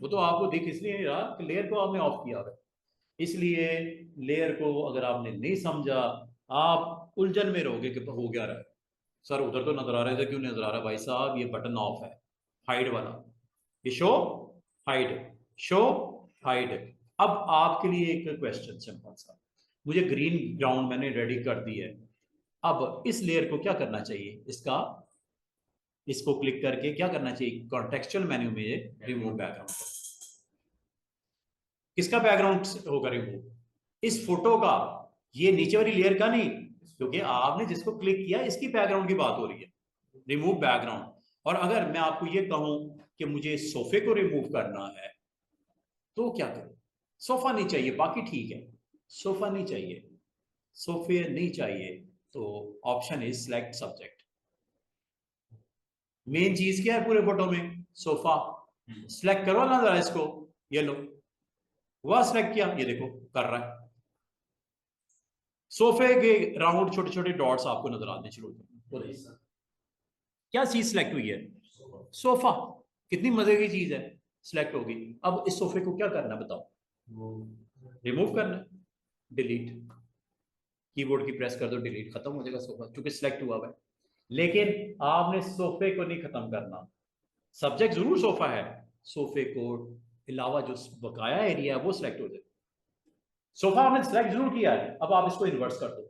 Speaker 1: वो तो आपको दिख इसलिए नहीं रहा कि लेयर को आपने ऑफ किया हुआ, इसलिए लेयर को अगर आपने नहीं समझा आप उलझन में रहोगे कि हो क्या रहा है, सर उधर तो नजर आ रहा है, क्यों नजर आ रहा है भाई साहब, ये बटन ऑफ है, हाइड वाला, ये शो हाइड, शो हाइड। अब आपके लिए एक क्वेश्चन सिंपल सा, मुझे ग्रीन ग्राउंड मैंने रेडी कर दी है, अब इस लेयर को क्या करना चाहिए, इसका इसको क्लिक करके क्या करना चाहिए, कॉन्टेक्सचुअल मेन्यू में रिमूव बैकग्राउंड, किसका बैकग्राउंड होगा रिमूव, इस फोटो का, ये नीचे वाली लेयर का नहीं, क्योंकि आपने जिसको क्लिक किया इसकी बैकग्राउंड की बात हो रही है, रिमूव बैकग्राउंड। और अगर मैं आपको ये कहूं कि मुझे सोफे को रिमूव करना है तो क्या करूं, सोफा नहीं चाहिए, बाकी ठीक है, सोफा नहीं चाहिए, सोफे नहीं चाहिए, तो option is select subject. Main चीज क्या है पूरे फोटो में, सोफा, सिलेक्ट करो ना जरा इसको, ये लो, वह सिलेक्ट किया, ये देखो कर रहा है, सोफे के राउंड छोटे छोटे डॉट्स आपको नजर आने शुरू होते हैं, क्या चीज सिलेक्ट हुई है, सोफा, कितनी मजे की चीज है, सिलेक्ट होगी। अब इस सोफे को क्या करना बताओ, रिमूव करना, डिलीट, कीबोर्ड की प्रेस कर दो, डिलीट, खत्म हो जाएगा सोफा, क्योंकि सिलेक्ट हुआ है। लेकिन आपने सोफे को नहीं खत्म करना, सब्जेक्ट जरूर सोफा है, सोफे को अलावा जो बकाया एरिया है वो सिलेक्ट हो जाए, सोफा आपने सिलेक्ट जरूर किया है, अब आप इसको इन्वर्स कर दो,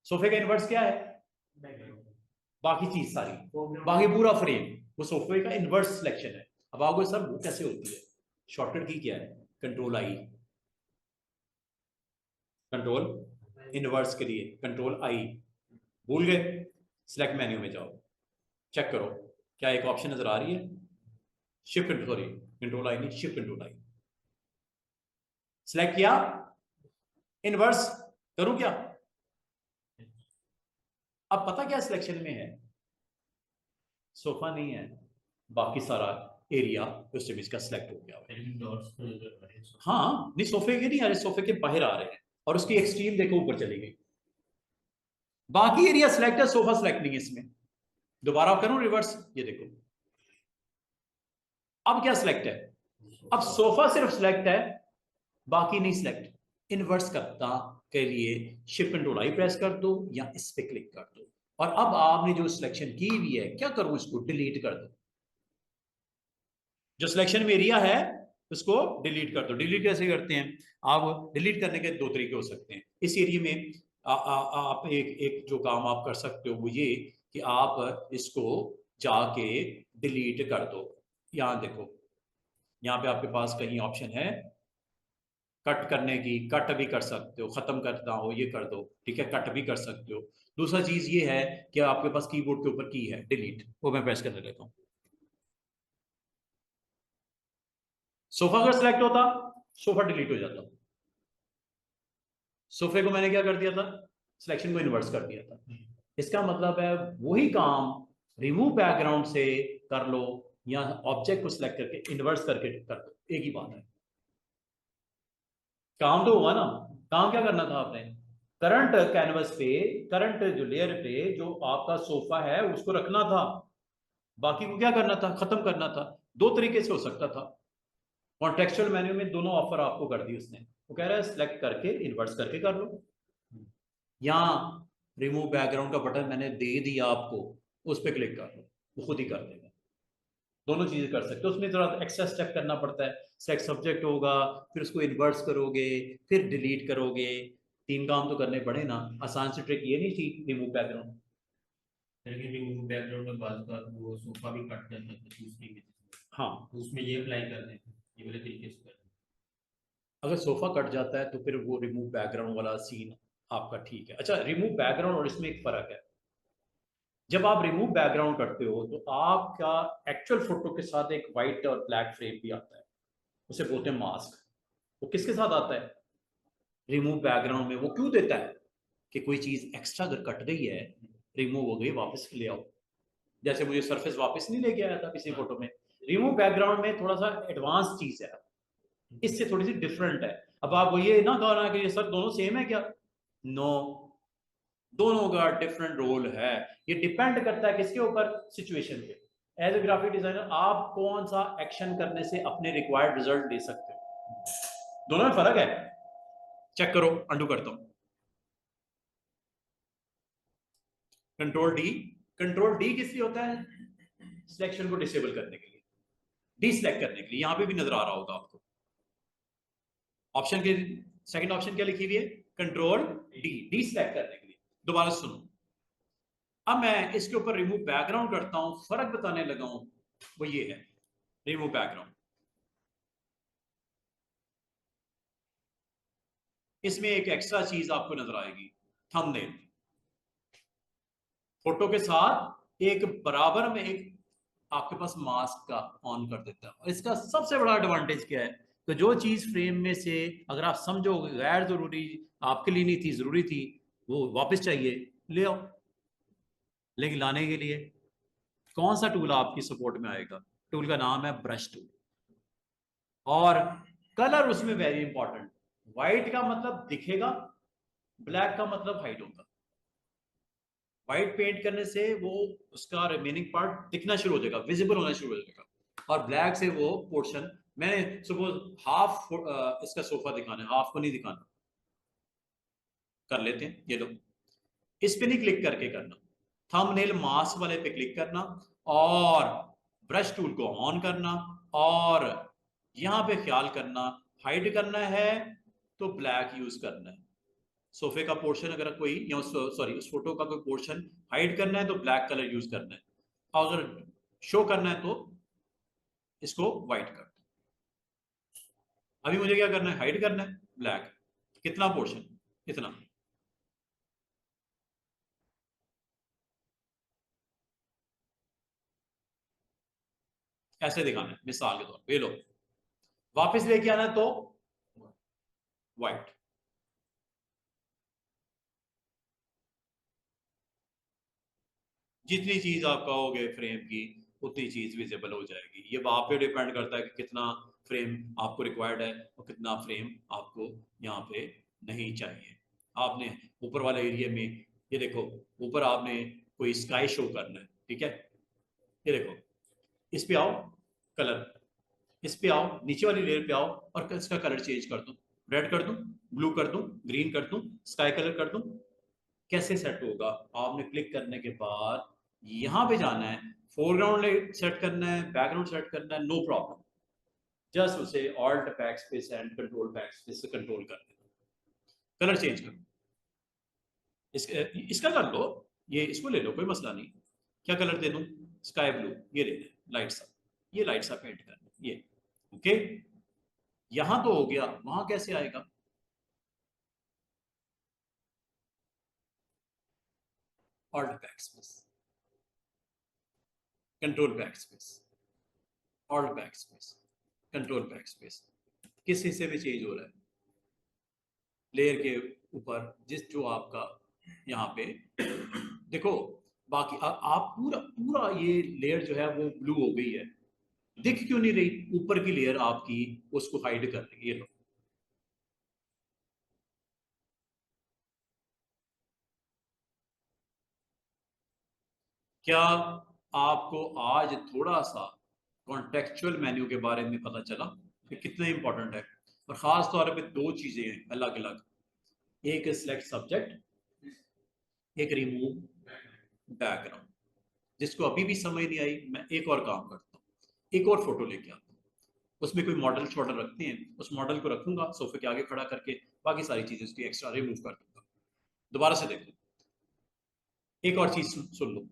Speaker 1: सोफे का इन्वर्स क्या है, बाकी चीज सारी, बाकी पूरा फ्रेम, वो सोफे का इन्वर्स सिलेक्शन है। अब आपको सर वो कैसे होती है, शॉर्टकट की क्या है, कंट्रोल आई, कंट्रोल इनवर्स के लिए कंट्रोल आई, भूल गए, सिलेक्ट मेन्यू में जाओ, चेक करो क्या एक ऑप्शन नजर आ रही है, शिफ्ट, सॉरी कंट्रोल आई नहीं, शिफ्ट कंट्रोल आई, सिलेक्ट किया, इनवर्स करूं क्या, अब पता क्या सिलेक्शन में है, सोफा नहीं है, बाकी सारा एरिया उस इमेज का सिलेक्ट हो गया, हाँ नहीं सोफे के नहीं आ रहे, सोफे के बाहर आ रहे हैं, और उसकी एक्सट्रीम देखो ऊपर चली गई, बाकी एरिया सिलेक्ट है, सोफा सिलेक्ट नहीं है इसमें, दोबारा करूं रिवर्स, ये देखो अब क्या सिलेक्ट है, अब सोफा सिर्फ सिलेक्ट है, बाकी नहीं सिलेक्ट, इनवर्स करता के लिए शिफ्ट कंट्रोल आई प्रेस कर दो या इस पे क्लिक कर दो, और अब आपने जो सिलेक्शन की हुई है क्या करूं, इसको डिलीट कर दो, जो सिलेक्शन में एरिया है उसको डिलीट कर दो। डिलीट कैसे करते हैं, आप डिलीट करने के दो तरीके हो सकते हैं, इस एरिया में आप एक जो काम आप कर सकते हो वो ये कि आप इसको जाके डिलीट कर दो, यहां देखो, यहाँ पे आपके पास कहीं ऑप्शन है कट करने की, कट भी कर सकते हो, खत्म करना हो ये कर दो, ठीक है, कट भी कर सकते हो। दूसरा चीज ये है कि आपके पास कीबोर्ड के ऊपर की है डिलीट, वो मैं प्रेस करने लेता हूं, सोफा अगर सिलेक्ट होता सोफा डिलीट हो जाता, सोफे को मैंने क्या कर दिया था, सिलेक्शन को इन्वर्स कर दिया था, इसका मतलब है वही काम रिमूव बैकग्राउंड से कर लो या ऑब्जेक्ट को सिलेक्ट करके इन्वर्स करके कर दो, एक ही बात है, काम तो हुआ ना, काम क्या करना था आपने, करंट कैनवस पे, करंट जो लेयर पे जो आपका सोफा है उसको रखना था, बाकी को क्या करना था, खत्म करना था। दो तरीके से हो सकता था, कॉन्टेक्सचुअल मेन्यू में दोनों ऑफर आपको कर दी उसने, वो कह रहा है सिलेक्ट करके इन्वर्स करके कर लो, या रिमूव बैकग्राउंड का बटन मैंने दे दिया आपको, उस पर क्लिक कर लो, वो खुद ही कर देगा, दोनों चीजें कर सकते हो, उसमें थोड़ा एक्स्ट्रा स्टेप करना पड़ता है, सेलेक्ट सब्जेक्ट होगा, फिर उसको इन्वर्स करोगे, फिर डिलीट करोगे, तीन काम तो करने पड़े ना, आसान सी ट्रिक ये नहीं थी रिमूव बैकग्राउंड,
Speaker 2: लेकिन रिमूव बैकग्राउंड में बात का वो सोफा भी कट जाता है दूसरी के,
Speaker 1: हाँ
Speaker 2: उसमें ये अप्लाई कर देते हैं, ये वाले तरीके से कर,
Speaker 1: अगर सोफा कट जाता है तो फिर वो रिमूव बैकग्राउंड वाला सीन आपका ठीक है। अच्छा रिमूव बैकग्राउंड और इसमें एक फर्क है, जब आप रिमूव बैकग्राउंड करते हो तो आपका एक्चुअल फोटो के साथ एक व्हाइट और ब्लैक फ्रेम भी आता है, उसे बोलते हैं मास्क, वो किसके साथ आता है, रिमूव बैकग्राउंड में वो क्यों देता है कि कोई चीज एक्स्ट्रा अगर कट गई है, रिमूव हो गई, वापस ले आओ, जैसे मुझे सरफेस वापस नहीं लेके आया था किसी फोटो में, रिमूव बैकग्राउंड में थोड़ा सा एडवांस चीज है, इससे थोड़ी सी डिफरेंट है। अब आप ये ना कहना कि ये सर दोनों सेम है क्या, नो, दोनों का डिफरेंट रोल है। ये डिपेंड करता है किसके ऊपर, सिचुएशन पे। एज ए ग्राफिक डिजाइनर आप कौन सा एक्शन करने से अपने रिक्वायर्ड रिजल्ट दे सकते हो, दोनों में फर्क है। चेक करो, अंडू करता हूं, कंट्रोल डी। कंट्रोल डी किस लिए होता है, सिलेक्शन को डिसेबल करने के लिए, डीसिलेक्ट करने के लिए। यहां पे भी नजर आ रहा होगा आपको, ऑप्शन के सेकंड ऑप्शन क्या लिखी हुई है, कंट्रोल डी, डीसिलेक्ट करने के लिए। दोबारा सुनो, अब मैं इसके ऊपर रिमूव बैकग्राउंड करता हूं, फर्क बताने लगा हूं, वो ये है रिमूव बैकग्राउंड। इसमें एक एक्स्ट्रा चीज आपको नजर आएगी, थंबनेल। फोटो के साथ एक बराबर में एक आपके पास मास्क का ऑन कर देता है। और इसका सबसे बड़ा एडवांटेज क्या है, तो जो चीज फ्रेम में से अगर आप समझो गैर जरूरी, आपके लिए नहीं थी, जरूरी थी, वो वापस चाहिए, ले आओ। लेकिन लाने के लिए कौन सा टूल आपकी सपोर्ट में आएगा, टूल का नाम है ब्रश टूल। और कलर उसमें वेरी इंपॉर्टेंट, व्हाइट का मतलब दिखेगा, ब्लैक का मतलब हाइड होगा। व्हाइट पेंट करने से वो उसका रिमेनिंग पार्ट दिखना शुरू हो जाएगा, विजिबल होना शुरू हो जाएगा। और ब्लैक से वो पोर्शन, मैंने सपोज हाफ इसका सोफा दिखाना है, हाफ को नहीं दिखाना, कर लेते हैं, ये लो, इस पे नहीं क्लिक करके करना, थंबनेल मास्क वाले पे क्लिक करना और ब्रश टूल को ऑन करना, और यहां पे ख्याल करना, हाइड करना है तो ब्लैक यूज करना है। सोफे का पोर्शन अगर कोई, या सॉरी उस फोटो का कोई पोर्शन हाइड करना है तो ब्लैक कलर यूज करना है, और अगर शो करना है तो इसको व्हाइट कर दो। अभी मुझे क्या करना है, हाइड करना है ब्लैक, कितना पोर्शन, इतना। ऐसे दिखाना है मिसाल के तौर पे, लो, वापस लेके आना है तो व्हाइट। जितनी चीज आप कहोगे फ्रेम की, उतनी चीज विजिबल हो जाएगी। ये आप पे डिपेंड करता है कि कितना फ्रेम आपको रिक्वायर्ड है और कितना फ्रेम आपको यहाँ पे नहीं चाहिए। आपने ऊपर वाले एरिया में, ये देखो, ऊपर आपने कोई स्काई शो करना है, ठीक है, ये देखो, इस पे आओ, कलर, इस पे आओ, नीचे वाली लेयर पे आओ और इसका कलर चेंज कर दो, रेड कर दूं, ब्लू कर दूं, ग्रीन कर दूं, स्काई कलर कर दूं, कैसे सेट होगा। आपने क्लिक करने के बाद यहां पे जाना है, फोरग्राउंड सेट करना है, बैकग्राउंड सेट करना है, नो प्रॉब्लम, जस्ट उसे alt back space and control back space से कंट्रोल कर देना, कलर चेंज करो। इसका कर लो, ये इसको ले लो, कोई मसला नहीं। क्या कलर दे दूं, स्काई ब्लू, ये ले लें, लाइट सा, ये लाइट सा पेंट करना, ये ओके। यहां तो हो गया, वहां कैसे आएगा, alt backspace, control backspace, alt backspace, control back space. किस हिस्से में चेंज हो रहा है, लेयर के ऊपर, जिस जो आपका यहाँ पे देखो, बाकी आप पूरा पूरा ये लेयर जो है वो ब्लू हो गई है, दिख क्यों नहीं रही, ऊपर की लेयर आपकी उसको हाइड कर रही है। ये लो, क्या आपको आज थोड़ा सा कॉन्टेक्चुअल मेन्यू के बारे में पता चला कि कितना इंपॉर्टेंट है। और खास तौर पे दो चीजें हैं अलग अलग, एक सिलेक्ट सब्जेक्ट, एक रिमूव बैकग्राउंड। जिसको अभी भी समझ नहीं आई, मैं एक और काम करता हूँ, एक और फोटो लेके आता हूँ, उसमें कोई मॉडल शॉडल रखते हैं, उस मॉडल को रखूंगा सोफे के आगे खड़ा करके, बाकी सारी चीजें उसकी एक्स्ट्रा रिमूव कर दूंगा। दोबारा से देखो, एक और चीज सुन लो,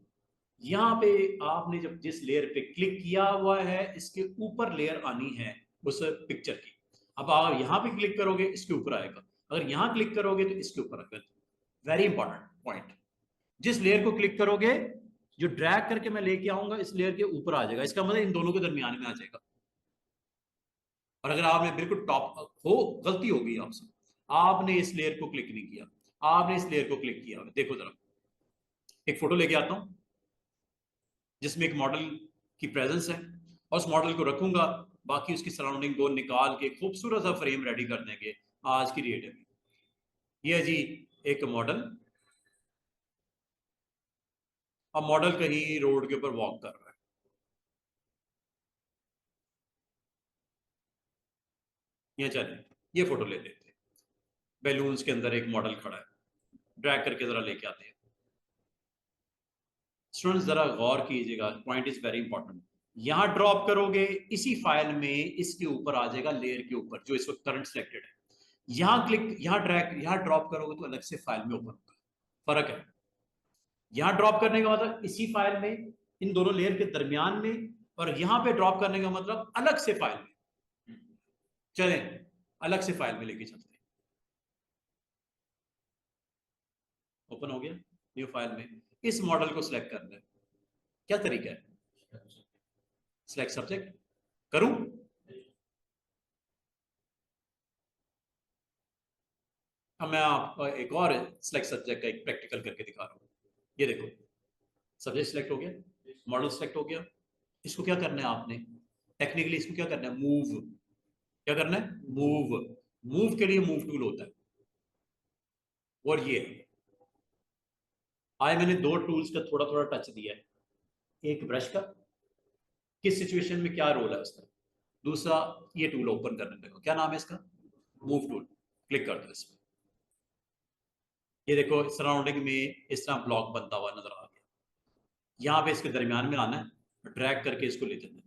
Speaker 1: यहाँ पे आपने जब जिस लेयर पे क्लिक किया हुआ है, इसके ऊपर लेयर आनी है उस पिक्चर की। अब आप यहाँ पे क्लिक करोगे, इसके ऊपर आएगा, अगर यहाँ क्लिक करोगे तो इसके ऊपर आएगा। वेरी इंपॉर्टेंट पॉइंट, जिस लेयर को क्लिक करोगे, जो ड्रैग करके मैं लेके आऊंगा इस लेयर के ऊपर आ जाएगा, इसका मतलब इन दोनों के दरमियान में आ जाएगा। और अगर आपने बिल्कुल टॉप हो, गलती हो गई आपसे, आपने इस लेयर को क्लिक नहीं किया, आपने इस लेयर को क्लिक किया, देखो जरा, एक फोटो लेके आता हूं जिसमें एक मॉडल की प्रेजेंस है, और उस मॉडल को रखूंगा, बाकी उसकी सराउंडिंग को निकाल के खूबसूरत सा फ्रेम रेडी कर देंगे आज की डेट में। ये जी एक मॉडल, अब मॉडल कहीं रोड के ऊपर वॉक कर रहा है, ये चले ये फोटो ले लेते हैं। बैलून्स के अंदर एक मॉडल खड़ा है, ड्रैग करके जरा लेके आते हैं। स्टूडेंट्स जरा गौर कीजिएगा, पॉइंट इज वेरी इंपॉर्टेंट। यहां ड्रॉप करोगे, इसी फाइल में इसके ऊपर आ जाएगा, लेयर के ऊपर जो इस वक्त करंट सिलेक्टेड है। यहां क्लिक, यहां ड्रैग, यहां ड्रॉप करोगे तो अलग से फाइल में ओपन होगा, फर्क है। यहां ड्रॉप करने का मतलब इसी फाइल में, इन दोनों लेयर के दरमियान में, और यहां पे ड्रॉप करने का मतलब अलग से फाइल में। चलें अलग से फाइल में लेके चलते हैं। ओपन हो गया न्यू फाइल में, इस मॉडल को सिलेक्ट करना है। क्या तरीका है? सिलेक्ट सब्जेक्ट करूं? अब मैं आपको एक और सिलेक्ट सब्जेक्ट का एक प्रैक्टिकल करके दिखा रहा हूं। ये देखो, सब्जेक्ट सिलेक्ट हो गया, मॉडल सिलेक्ट हो गया। इसको क्या करना है आपने टेक्निकली, इसको क्या करना है, मूव। क्या करना है? मूव। मूव के लिए मूव टूल होता है, और ये आज मैंने दो टूल्स का थोड़ा थोड़ा टच दिया है। एक ब्रश का, किस सिचुएशन में क्या रोल है उसका। दूसरा ये टूल ओपन करने लगा, क्या नाम है इसका? Move tool. क्लिक कर दो इसमें, ये देखो सराउंडिंग में इस तरह ब्लॉक बनता हुआ नजर आ गया। यहां पे इसके दरमियान में आना है, ड्रैग करके इसको लेते हैं,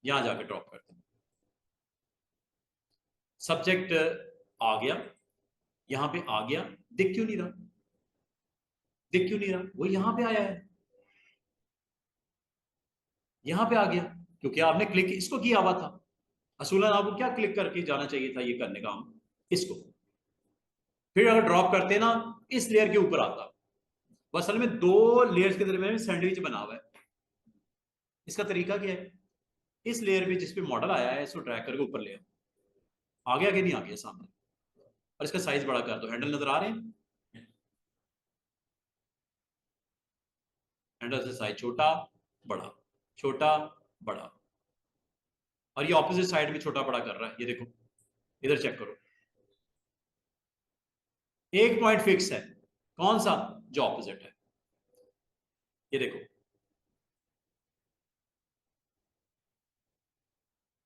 Speaker 1: यहां जाके ड्रॉप करते हैं। सब्जेक्ट आ गया, यहां पे आ गया, दिख क्यों नहीं रहा? दिख क्यों नहीं रहा? वो यहां पे आया है, यहां पे आ गया, क्योंकि आपने क्लिक इसको किया हुआ था। असूलन आपको क्या क्लिक करके जाना चाहिए था, ये करने का हम इसको, फिर अगर ड्रॉप करते ना, इस लेयर के ऊपर आता। वो असल में दो लेयर्स के दरमियान सैंडविच बना हुआ है। इसका तरीका क्या है, इस लेयर पे जिस पे मॉडल आया है, इसको ड्रैग करके ऊपर ले आ गया कि नहीं आ गया सामने, और इसका साइज बड़ा कर दो। हैंडल नजर आ रहे हैं? हैंडल से साइज छोटा बड़ा, छोटा बड़ा, और ये ऑपोजिट साइड में छोटा बड़ा कर रहा है। ये देखो, इधर चेक करो, एक पॉइंट फिक्स है, कौन सा? जो ऑपोजिट है। ये देखो,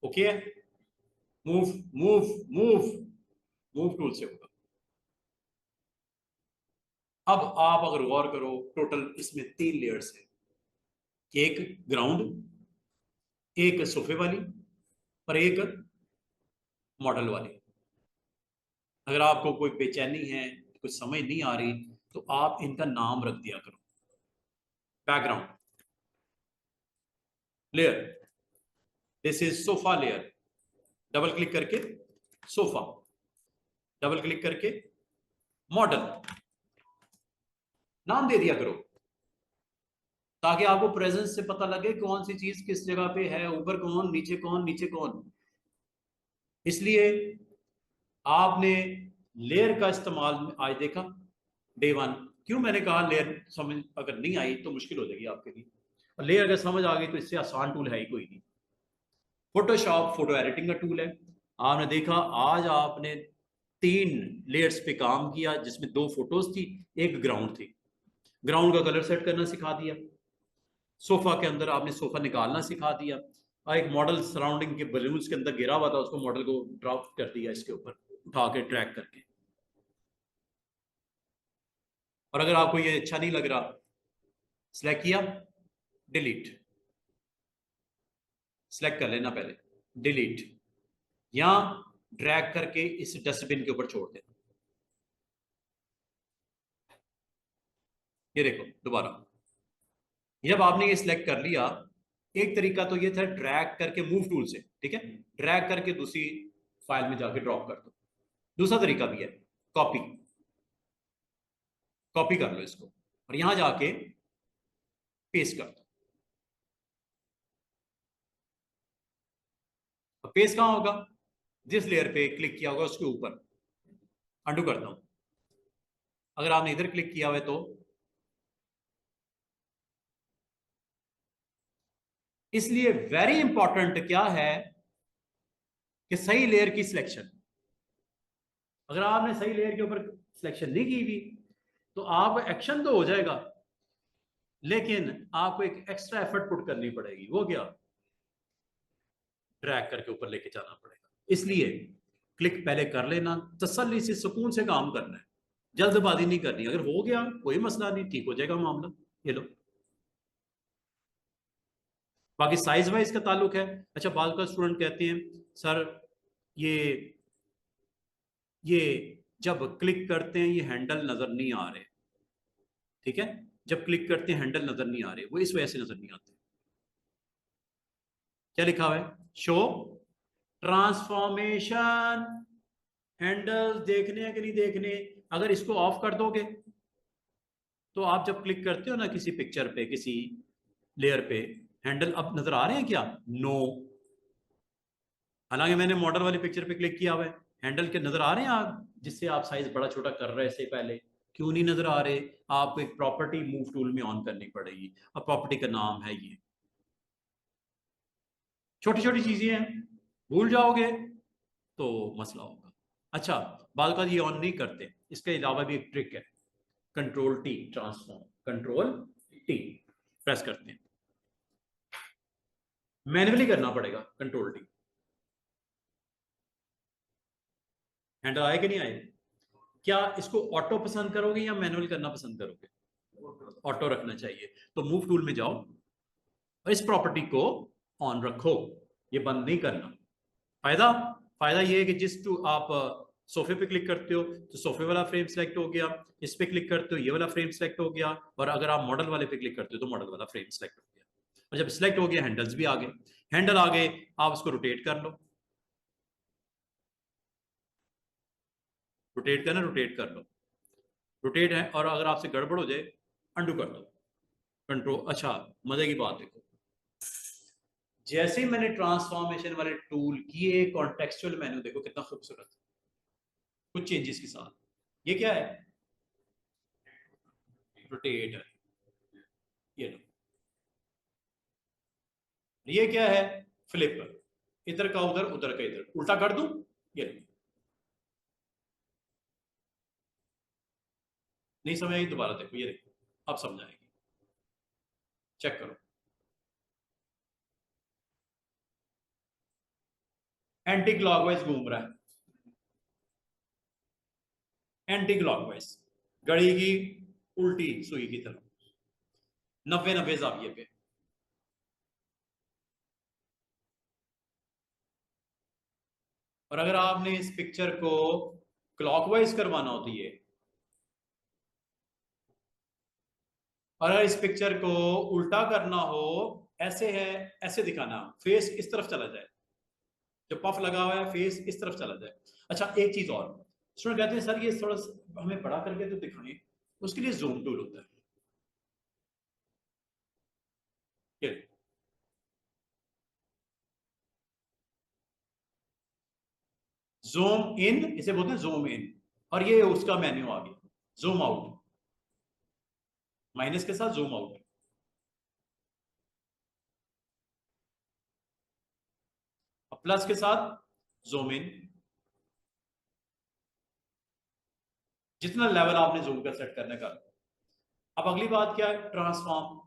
Speaker 1: ओके है। Move, move, move, move tool से होगा। अब आप अगर गौर करो, टोटल इसमें 3 लेयर्स है, एक ग्राउंड, एक सोफे वाली, और एक मॉडल वाली। अगर आपको कोई बेचैनी है, कुछ समझ नहीं आ रही, तो आप इनका नाम रख दिया करो। Background layer, this is sofa layer, double click करके सोफा, डबल क्लिक करके मॉडल, नाम दे दिया करो, ताकि आपको प्रेजेंस से पता लगे कौन सी चीज किस जगह पे है, ऊपर कौन, नीचे कौन, नीचे कौन। इसलिए आपने लेयर का इस्तेमाल आज देखा, डे 1। क्यों मैंने कहा लेयर समझ अगर नहीं आई तो मुश्किल हो जाएगी आपके लिए, और लेयर अगर समझ आ गई तो इससे आसान टूल है ही कोई नहीं। फोटोशॉप फोटो एडिटिंग का टूल है। आपने देखा आज आपने 3 लेयर्स पे काम किया, जिसमें 2 फोटोज थी, एक ग्राउंड थी। ग्राउंड का कलर सेट करना सिखा दिया, सोफा के अंदर आपने सोफा निकालना सिखा दिया, और एक मॉडल सराउंडिंग के बलून्स के अंदर गिरा हुआ था, उसको मॉडल को ड्रॉप कर दिया इसके ऊपर, उठा के ट्रैक करके। और अगर आपको ये अच्छा नहीं लग रहा, सिलेक्ट किया, डिलीट, सिलेक्ट कर लेना पहले, डिलीट, या ड्रैग करके इस डस्टबिन के ऊपर छोड़ देना। ये देखो दोबारा, जब आपने ये सिलेक्ट कर लिया, एक तरीका तो ये था ड्रैग करके मूव टूल से, ठीक है, ड्रैग करके दूसरी फाइल में जाके ड्रॉप कर दो। दूसरा तरीका भी है, कॉपी, कॉपी कर लो इसको, और यहां जाके पेस्ट कर दो। अब पेस्ट कहां होगा? जिस लेयर पे क्लिक किया होगा उसके ऊपर। अंडू करता हूं, अगर आपने इधर क्लिक किया हुआ है तो, इसलिए वेरी इंपॉर्टेंट क्या है कि सही लेयर की सिलेक्शन। अगर आपने सही लेयर के ऊपर सिलेक्शन नहीं की हुई, तो आप एक्शन तो हो जाएगा, लेकिन आपको एक एक्स्ट्रा एफर्ट पुट करनी पड़ेगी। वो क्या? ड्रैग करके ऊपर लेके जाना पड़ेगा। इसलिए क्लिक पहले कर लेना, तसल्ली से सुकून से काम करना है, जल्दबाजी नहीं करनी। अगर हो गया कोई मसला नहीं, ठीक हो जाएगा मामला। ये लो। बाकी साइज वाइज का ताल्लुक है। अच्छा, बाद का स्टूडेंट कहते हैं सर ये ये जब क्लिक करते हैं ये हैंडल नजर नहीं आ रहे। ठीक है, जब क्लिक करते हैं हैंडल नजर नहीं आ रहे, वो इस वजह से नजर नहीं आते। क्या लिखा हुआ है? Show transformation. हैंडल्स देखने हैं कि नहीं देखने? अगर इसको ऑफ कर दोगे तो आप जब क्लिक करते हो ना किसी पिक्चर पे, किसी लेयर पे, हैंडल अब नजर आ रहे हैं क्या? नो। हालांकि मैंने मॉडल वाली पिक्चर पे क्लिक किया हुआ है, हैंडल के नजर आ रहे हैं आप, जिससे आप साइज बड़ा छोटा कर रहे से पहले? क्यों नहीं नजर आ रहे? आपको एक प्रॉपर्टी मूव टूल में ऑन करनी पड़ेगी, और प्रॉपर्टी का नाम है ये। छोटी छोटी चीजें हैं, भूल जाओगे तो मसला होगा। अच्छा, बाल का ये ऑन नहीं करते, इसके अलावा भी एक ट्रिक है। Control T transform, control T press करते हैं, मैन्युअली करना पड़ेगा कंट्रोल टी। हैंडल आए कि नहीं आए? क्या इसको ऑटो पसंद करोगे या मैनुअल करना पसंद करोगे? ऑटो रखना चाहिए। तो मूव टूल में जाओ और इस प्रॉपर्टी को ऑन रखो, ये बंद नहीं करना। फायदा फायदा ये है कि जिस टू आप सोफे पे क्लिक करते हो तो सोफे वाला फ्रेम सेलेक्ट हो गया, इस पे क्लिक करते हो ये वाला फ्रेम सेलेक्ट हो गया, और अगर आप मॉडल वाले पे क्लिक करते हो तो मॉडल वाला फ्रेम सेलेक्ट हो गया। और जब सिलेक्ट हो गया, हैंडल्स भी आ गए। हैंडल आ गए, आप उसको रोटेट कर लो, रोटेट करना, रोटेट कर लो, रोटेट है। और अगर आपसे गड़बड़ हो जाए, अंडू कर दो, कंट्रोल। अच्छा, मजे की बात देखो, जैसे ही मैंने ट्रांसफॉर्मेशन वाले टूल किए, कॉन्टेक्सचुअल मेन्यू देखो कितना खूबसूरत, कुछ चेंजेस के साथ। ये क्या है? रोटेट है। ये लो। ये क्या है? फ्लिप। इधर का उधर, उधर का इधर, उल्टा कर दूं? ये लो। नहीं समझ आई? दोबारा देखो, ये देखो, अब समझ आएगी। चेक करो, एंटी क्लॉकवाइज घूम रहा है, एंटी क्लॉकवाइज, घड़ी की उल्टी सुई की तरफ, 90 जाविये पे। और अगर आपने इस पिक्चर को क्लॉकवाइज करवाना होती है, और अगर इस पिक्चर को उल्टा करना हो, ऐसे है, ऐसे दिखाना, फेस इस तरफ चला जाए, जो पफ लगा हुआ है फेस इस तरफ चला जाए। अच्छा, एक चीज और, स्टूडेंट कहते हैं सर ये थोड़ा हमें बड़ा करके तो दिखाएं, उसके लिए जूम टूल होता है। ये जूम इन, इसे बोलते हैं जूम इन, और ये उसका मेन्यू आ गया, जूम आउट, माइनस के साथ जूम आउट, प्लस के साथ जूम इन। जितना लेवल आपने जूम का सेट करने का। अब अगली बात क्या है? ट्रांसफॉर्म।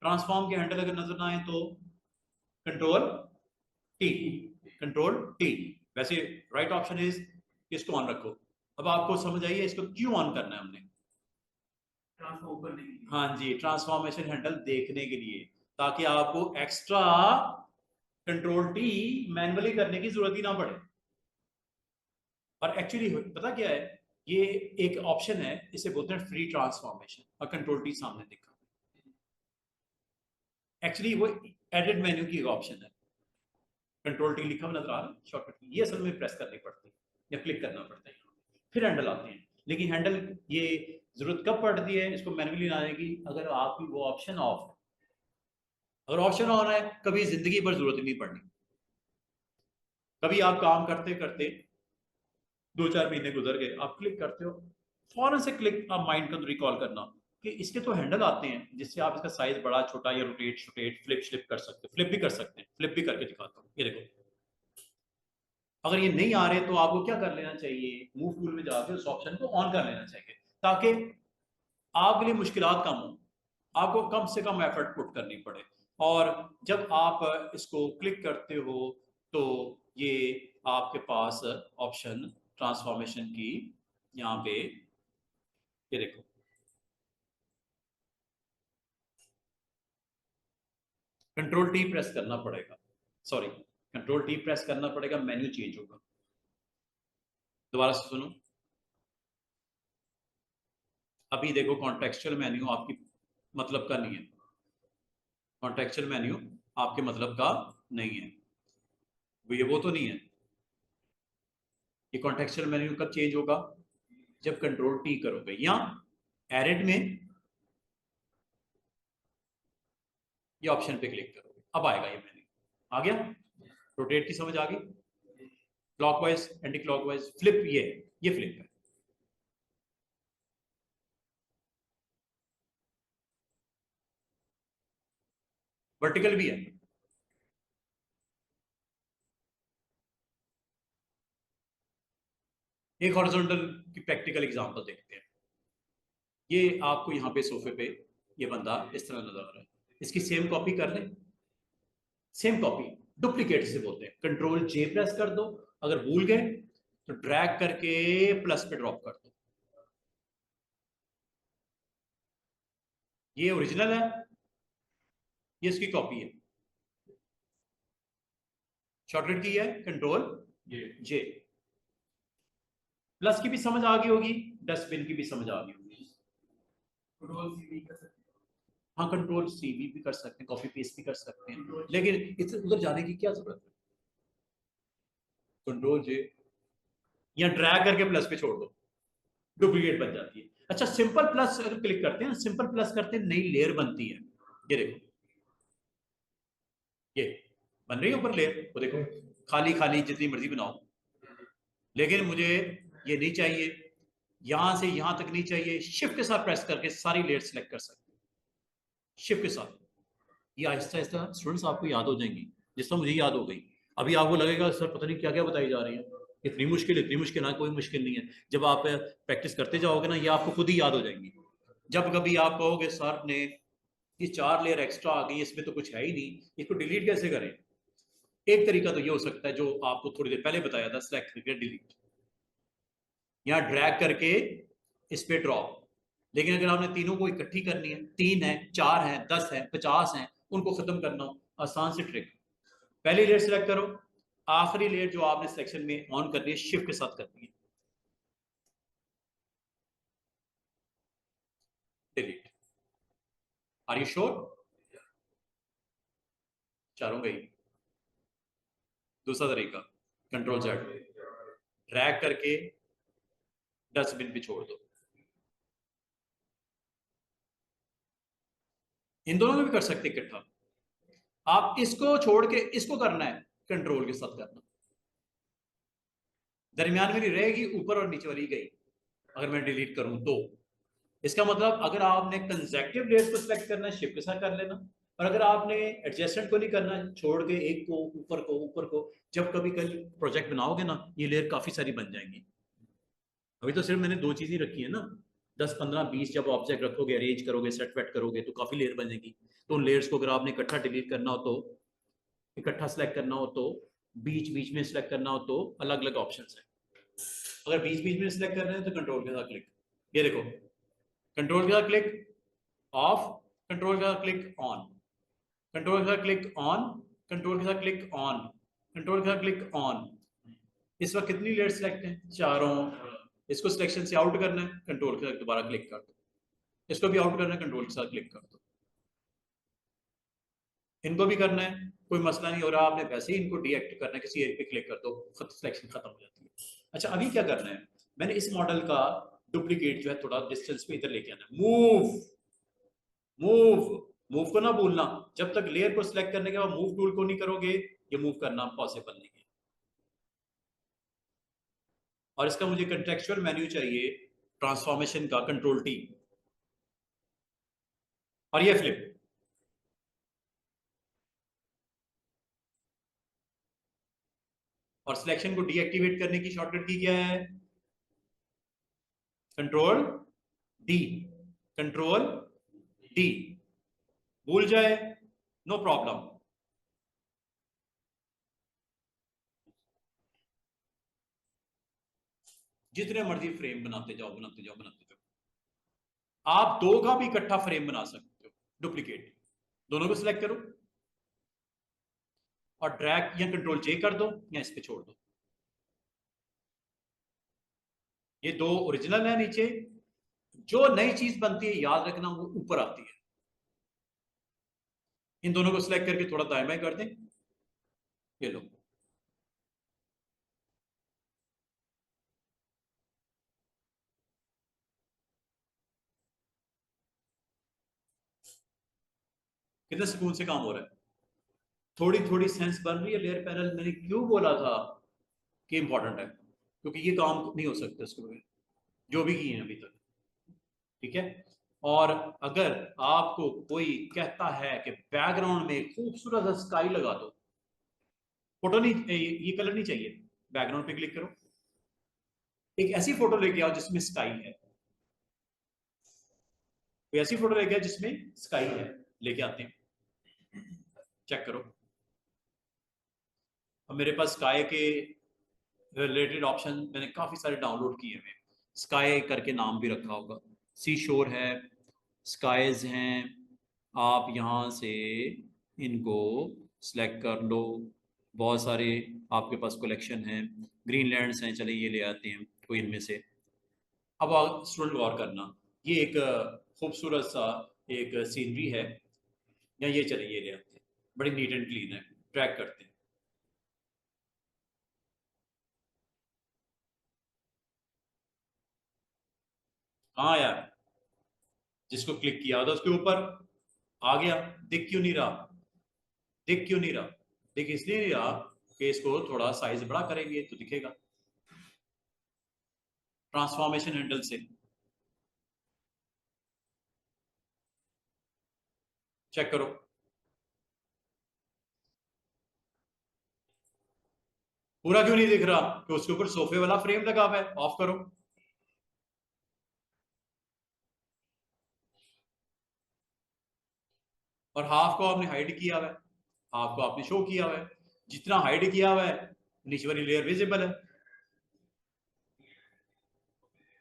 Speaker 1: ट्रांसफॉर्म के हैंडल अगर नजर ना आए तो कंट्रोल टी, कंट्रोल टी। वैसे राइट ऑप्शन इज इसको ऑन रखो। अब आपको समझ आइए इसको क्यों ऑन करना है हमने?
Speaker 2: ट्रांसफॉर्म करने के लिए।
Speaker 1: हाँ जी, ट्रांसफॉर्मेशन हैंडल देखने के लिए, ताकि आपको एक्स्ट्रा कंट्रोल टी मैन्युअली करने की जरूरत ही ना पड़े। और एक्चुअली पता क्या है, ये एक ऑप्शन है, इसे बोलते हैं फ्री ट्रांसफॉर्मेशन, और कंट्रोल टी सामने दिखा। एक्चुअली वो एडिट मेन्यू की एक ऑप्शन है, कंट्रोल टी लिखा हुआ नजर आ रहा है शॉर्टकट की, ये असल में प्रेस करनी पड़ती है या क्लिक करना पड़ता है, फिर हैंडल आते हैं। लेकिन हैंडल ये जरूरत कब पड़ती है इसको मैन्युअली लाने की? अगर आपकी वो ऑप्शन ऑफ है। अगर ऑप्शन ऑन है, कभी जिंदगी भर जरूरत नहीं पड़नी। कभी आप काम करते करते 2-4 महीने गुजर गए, आप क्लिक करते हो, फौरन से क्लिक, आप माइंड को रिकॉल करना कि इसके तो हैंडल आते हैं जिससे आप इसका साइज बड़ा छोटा या रोटेट शोटेट फ्लिप श्लिप कर सकते हो। फ्लिप भी कर सकते हैं, फ्लिप भी करके दिखाता हूँ, ये देखो। अगर ये नहीं आ रहे तो आपको क्या कर लेना चाहिए, मूव टूल में जाके उस ऑप्शन को ऑन कर लेना चाहिए, ताकि आपके लिए मुश्किलात कम हो, आपको कम से कम एफर्ट पुट करनी पड़े। और जब आप इसको क्लिक करते हो तो ये आपके पास ऑप्शन ट्रांसफॉर्मेशन की यहाँ पे, ये देखो, कंट्रोल टी प्रेस करना पड़ेगा, सॉरी कंट्रोल टी प्रेस करना पड़ेगा, मेन्यू चेंज होगा। दोबारा से सुनो, अभी देखो कॉन्टेक्सचुअल मेन्यू आपकी मतलब का नहीं है, कॉन्टेक्सचुअल मेन्यू आपके मतलब का नहीं है, वो तो नहीं है। ये कॉन्टेक्सचुअल मेन्यू कब चेंज होगा, जब कंट्रोल टी करोगे या एडिट में ये ऑप्शन पे क्लिक करोगे, अब आएगा ये मेन्यू, आ गया। रोटेट की समझ आ गई, क्लॉकवाइज एंटी क्लॉकवाइज फ्लिप, ये फ्लिप है। वर्टिकल भी है। एक हॉरिजॉन्टल की प्रैक्टिकल एग्जांपल देखते हैं। ये आपको यहाँ पे सोफे पे ये बंदा इस तरह नजर आ रहा है, इसकी सेम कॉपी कर लें, सेम कॉपी, डुप्लीकेट से बोलते हैं, कंट्रोल जे प्रेस कर दो, अगर भूल गए तो ड्रैग करके प्लस पे ड्रॉप कर दो, ये ओरिजिनल है, ये इसकी कॉपी है, शॉर्टकट की है कंट्रोल जे। प्लस की भी समझ आ गई होगी, डस्टबिन की भी समझ आ गई होगी,
Speaker 2: कंट्रोल सी भी कर सकते
Speaker 1: हाँ कंट्रोल सी भी कर सकते हैं, कॉपी पेस्ट भी कर सकते हैं, लेकिन इधर उधर जाने की क्या जरूरत है, कंट्रोल जे या ड्रैग करके प्लस पे छोड़ दो, डुप्लीकेट बन जाती है। अच्छा सिंपल प्लस अगर क्लिक करते हैं, सिंपल प्लस करते हैं, नई लेयर बनती है, ये देखो, ये बन रही है ऊपर लेयर, वो देखो, खाली खाली जितनी मर्जी बनाओ, लेकिन मुझे ये नहीं चाहिए, यहां से यहां तक नहीं चाहिए, शिफ्ट के साथ प्रेस करके सारी लेयर सेलेक्ट कर सकते हैं, शिफ्ट के साथ। ये आहिस्ता आहिस्ता स्टूडेंट्स आपको याद हो जाएंगी, जिस तरह मुझे याद हो गई। अभी आपको लगेगा सर पता नहीं क्या क्या बताई जा रही है, इतनी मुश्किल है, कोई मुश्किल नहीं है। जब आप प्रैक्टिस करते जाओगे ना, ये आपको खुद ही याद हो जाएंगी। जब कभी आप कहोगे सर ने ये 4 लेयर एक्स्ट्रा आ गई, इसमें तो कुछ है ही नहीं, इसको डिलीट कैसे करें, एक तरीका तो ये हो सकता है जो आपको थोड़ी देर पहले बताया था, सेलेक्ट करके डिलीट, यहाँ ड्रैग करके इस पे ड्रॉप। लेकिन अगर आपने तीनों को इकट्ठी करनी है, 3 है, 4 है, 10 है, 50 है, उनको खत्म करना हो, आसान से ट्रिक, पहली लेयर सेलेक्ट करो, आखिरी लेयर जो आपने सिलेक्शन में ऑन करनी है शिफ्ट के साथ करनी है, डिलीट। आर यू श्योर, चारों गई। दूसरा तरीका, कंट्रोल जेड, ड्रैग करके डस्टबिन पे छोड़ दो, इन दोनों में भी कर सकते इकट्ठा, आप इसको छोड़ के इसको करना है, कंट्रोल के साथ करना, दरमियान में रहेगी, ऊपर और नीचे वाली गई, अगर मैं डिलीट करूं तो। इसका मतलब अगर आपने कंसेक्टिव लेयर्स को सिलेक्ट करना है, शिफ्ट के साथ कर लेना, और अगर आपने एडजस्टमेंट को नहीं करना है, छोड़ के एक को ऊपर को, जब कभी कल प्रोजेक्ट बनाओगे ना, ये लेयर काफी सारी बन जाएंगी। अभी तो सिर्फ मैंने 2 चीजें रखी है ना, 10 15 20 जब ऑब्जेक्ट रखोगे, अरेंज करोगे, सेट वेट करोगे तो काफी लेयर बनेगी। तो उन लेयर्स को अगर आपने इकट्ठा डिलीट करना हो तो, इकट्ठा सेलेक्ट करना हो तो, बीच बीच में सेलेक्ट करना हो तो, अलग अलग ऑप्शन है। अगर बीच बीच में सेलेक्ट कर रहे हैं तो कंट्रोल के साथ क्लिक, ये देखो, कंट्रोल के साथ क्लिक ऑफ, कंट्रोल के साथ क्लिक ऑन, कंट्रोल के साथ क्लिक ऑन, कंट्रोल के साथ क्लिक ऑन, कंट्रोल के साथ क्लिक ऑन। इस वक्त कितनी लेयर सेलेक्ट है, चारों। इसको सिलेक्शन से आउट करना है, कंट्रोल के साथ दोबारा क्लिक कर दो, इसको भी आउट करना है, कंट्रोल के साथ क्लिक कर दो, इनको भी करना है, कोई मसला नहीं हो रहा, आपने वैसे ही इनको डीएक्टिव करना है, किसी एक पे क्लिक कर दो, सिलेक्शन खत्म हो जाती है। अच्छा अभी क्या करना है, मैंने इस मॉडल का डुप्लीकेट जो है थोड़ा डिस्टेंस पे इधर लेके आना है, मूव, मूव, मूव को ना भूलना, जब तक लेयर को सिलेक्ट करने के बाद मूव टूल को नहीं करोगे, ये मूव करना पॉसिबल नहीं है। और इसका मुझे कंटेक्चुअल मेन्यू चाहिए, ट्रांसफॉर्मेशन का, कंट्रोल टी, और ये फ्लिप, और सिलेक्शन को डीएक्टिवेट करने की शॉर्टकट की क्या है? Control D, control D. भूल जाए नो प्रॉब्लम। जितने मर्जी फ्रेम बनाते जाओ बनाते जाओ बनाते जाओ। आप दो का भी इकट्ठा फ्रेम बना सकते हो, डुप्लीकेट। दोनों को सिलेक्ट करो और ड्रैग या कंट्रोल जे कर दो या इस पे छोड़ दो। ये दो ओरिजिनल है नीचे। जो नई चीज बनती है याद रखना वो ऊपर आती है। इन दोनों को सिलेक्ट करके थोड़ा दाएं बाएं कर दें। ये लो, कितने सुकून से काम हो रहा है। थोड़ी थोड़ी सेंस बन रही है लेयर पैनल। मैंने क्यों बोला था कि इंपॉर्टेंट है? क्योंकि ये काम नहीं हो सकता इसके बगैर, जो भी किए हैं अभी तक। ठीक है। और अगर आपको कोई कहता है कि बैकग्राउंड में खूबसूरत सा स्काई लगा दो, फोटो नहीं, ये कलर नहीं चाहिए, बैकग्राउंड पे क्लिक करो, एक ऐसी फोटो लेके आओ जिसमें स्काई है। कोई ऐसी फोटो लेके आओ जिसमें स्काई है, लेके आते हैं। चेक करो। अब मेरे पास स्काई के रिलेटेड ऑप्शन मैंने काफी सारे डाउनलोड किए हुए। स्काई करके नाम भी रखा होगा, सी शोर है, स्काइज हैं। आप यहाँ से इनको सिलेक्ट कर लो। बहुत सारे आपके पास कलेक्शन हैं। ग्रीनलैंड्स हैं, चले ये ले आते हैं कोई इनमें से। अब स्टूडेंट गौर करना, ये एक खूबसूरत सा एक सीनरी है, या ये चले ये ले आते हैं, बड़ी नीट एंड क्लीन है। ट्रैक करते हैं। हाँ यार, जिसको क्लिक किया था उसके ऊपर आ गया। दिख क्यों नहीं रहा? दिख क्यों नहीं रहा? दिख इसलिए नहीं रहा कि इसको थोड़ा साइज बड़ा करेंगे तो दिखेगा। ट्रांसफॉर्मेशन हैंडल से चेक करो। पूरा क्यों नहीं दिख रहा? कि उसके ऊपर सोफे वाला फ्रेम लगा हुआ है। ऑफ करो। और हाफ को आपने हाइड किया हुआ है, हाफ को आपने शो किया हुआ है। जितना हाइड किया हुआ है नीचे वाली लेयर विजिबल है।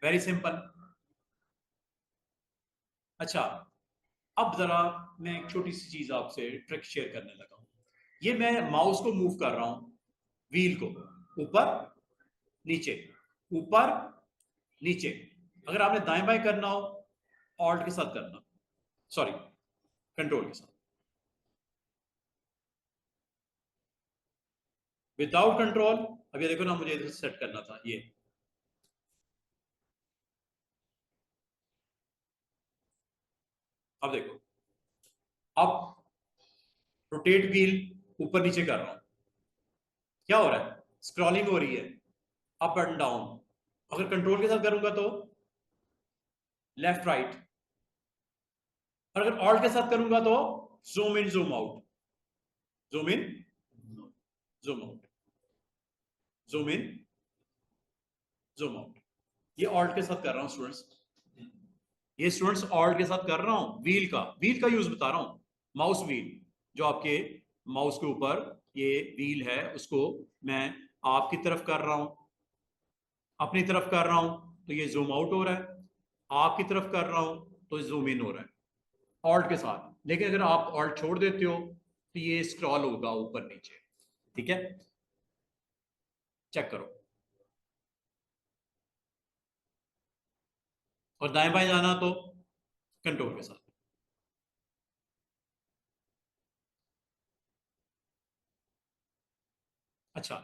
Speaker 1: Very simple. अच्छा, अब जरा मैं एक छोटी सी चीज आपसे ट्रिक शेयर करने लगा हूं। ये मैं माउस को मूव कर रहा हूं, व्हील को ऊपर नीचे, ऊपर नीचे। अगर आपने दाएं बाएं करना हो, ऑल्ट के साथ करना, सॉरी कंट्रोल के साथ। विदाउट कंट्रोल, अब ये देखो ना, मुझे इधर सेट करना था ये। अब देखो, अब रोटेट व्हील ऊपर नीचे कर रहा हूं, क्या हो रहा है? स्क्रॉलिंग हो रही है अप एंड डाउन। अगर कंट्रोल के साथ करूंगा तो लेफ्ट राइट, और अगर ऑल्ट के साथ करूंगा तो zoom in zoom out, zoom in zoom out, zoom in zoom out. ये ऑल्ट के साथ कर रहा हूं स्टूडेंट्स, ये स्टूडेंट्स ऑल्ट के साथ कर रहा हूं। व्हील का यूज बता रहा हूं। माउस व्हील जो आपके माउस के ऊपर ये व्हील है, उसको मैं आपकी तरफ कर रहा हूं, अपनी तरफ कर रहा हूं तो ये जूम आउट हो रहा है, आपकी तरफ कर रहा हूं तो जूम इन हो रहा है ऑल्ट के साथ। लेकिन अगर आप ऑल्ट छोड़ देते हो तो ये स्क्रॉल होगा ऊपर नीचे। ठीक है, चेक करो। और दाएं बाएं जाना तो कंट्रोल के साथ। अच्छा,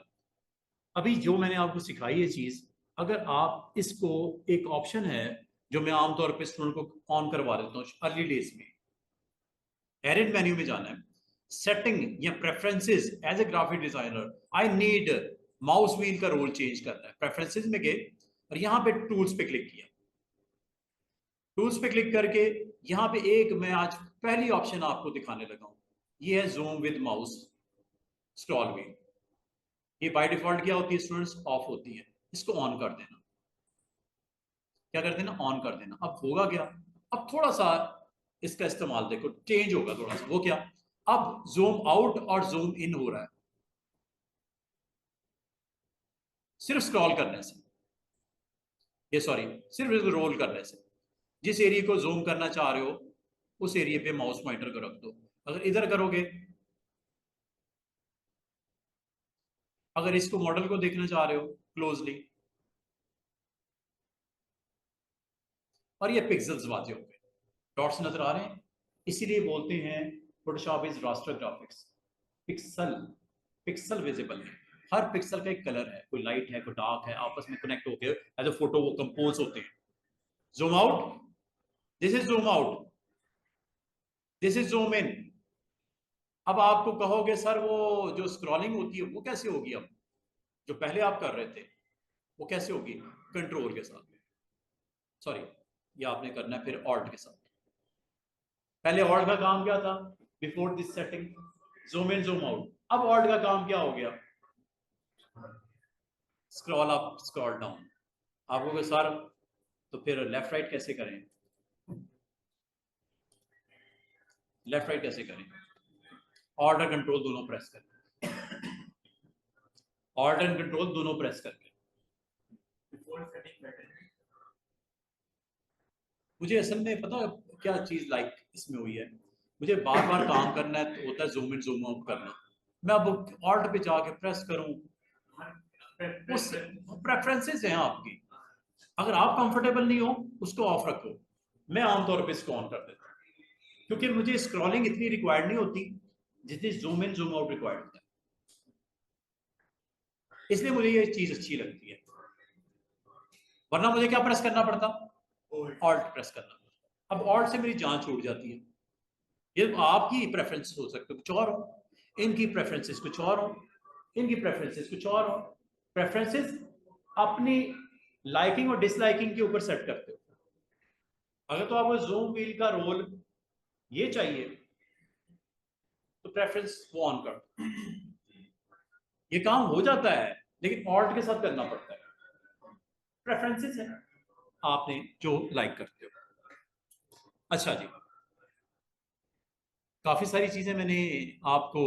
Speaker 1: अभी जो मैंने आपको सिखाई ये चीज, अगर आप इसको, एक ऑप्शन है जो मैं आमतौर पे स्टूडेंट को ऑन करवा देता हूँ अर्ली डेज में। एडिट मेन्यू में जाना है, सेटिंग या preferences. As a graphic designer I need mouse wheel का रोल चेंज करना है। प्रेफरेंसेस में गए और यहाँ पे टूल्स पे क्लिक किया। टूल्स पे क्लिक करके यहाँ पे एक मैं आज पहली ऑप्शन आपको दिखाने लगा हूँ, ये है zoom with mouse scroll wheel. ये बाय डिफॉल्ट क्या होती है स्टूडेंट्स, ऑफ होती है। इसको ऑन कर देना, क्या कर देना, ऑन कर देना। अब होगा क्या, अब थोड़ा सा इसका इस्तेमाल देखो, चेंज होगा थोड़ा सा। वो क्या, अब जूम आउट और जूम इन हो रहा है सिर्फ स्क्रॉल करने से, ये सॉरी सिर्फ रोल करने से। जिस एरिया को जूम करना चाह रहे हो उस एरिया पे माउस पॉइंटर को रख दो। अगर इधर करोगे, अगर इसको मॉडल को देखना चाह रहे हो क्लोजली, और ये पिक्सल्स वाजे हो गए, डॉट्स नजर आ रहे हैं, इसीलिए बोलते हैं Photoshop is raster graphics. Pixel, pixel visible है, हर पिक्सल का एक कलर है, कोई लाइट है कोई डार्क है, आपस में कनेक्ट होकर एज अ फोटो वो कंपोज होते हैं। Zoom out, this is zoom out, this is zoom in. अब आपको कहोगे सर वो जो स्क्रॉलिंग होती है वो कैसे होगी, अब जो पहले आप कर रहे थे वो कैसे होगी, कंट्रोल के साथ, सॉरी ये आपने करना है फिर ऑल्ट के साथ। पहले ऑल्ट का काम क्या था, before this setting, zoom in zoom out. अब ऑल्ट का काम क्या हो गया, स्क्रॉल अप स्क्रॉल डाउन। आप कहोगे सर तो फिर लेफ्ट राइट कैसे करें, लेफ्ट राइट कैसे करें, ऑल्ट और कंट्रोल दोनों प्रेस करके, ऑल्ट एंड कंट्रोल दोनों प्रेस करके। मुझे असल में पता क्या चीज लाइक इसमें हुई है, मुझे बार बार काम करना है तो होता है जूम इन जूम आउट करना। मैं अब ऑल्ट पे जाके प्रेस करूं, उस प्रेफरेंसेस हैं आपकी, अगर आप कंफर्टेबल नहीं हो उसको ऑफ रखो। मैं आमतौर पे इसको ऑन कर देता हूँ, क्योंकि मुझे स्क्रॉलिंग इतनी रिक्वायर्ड नहीं होती जितनी zoom in zoom out required होता है, इसलिए मुझे ये चीज अच्छी लगती है। वरना मुझे क्या प्रेस करना पड़ता, ऑल्ट प्रेस करना पड़ता। अब ऑल्ट से मेरी जान छूट जाती है। ये आपकी प्रेफरेंस हो सकते कुछ और हो, इनकी प्रेफरेंसेस कुछ और हो, इनकी प्रेफरेंसेस कुछ और हो। प्रेफरेंसेस अपनी लाइकिंग और डिसलाइकिंग के ऊपर सेट करते हो। अगर तो आपको जूम व्हील का रोल ये चाहिए तो प्रेफरेंस वो ऑन कर दो, ये काम हो जाता है लेकिन ऑल्ट के साथ करना पड़ता है। प्रेफरेंसेस है आपने जो लाइक करते हो। अच्छा जी, काफी सारी चीजें मैंने आपको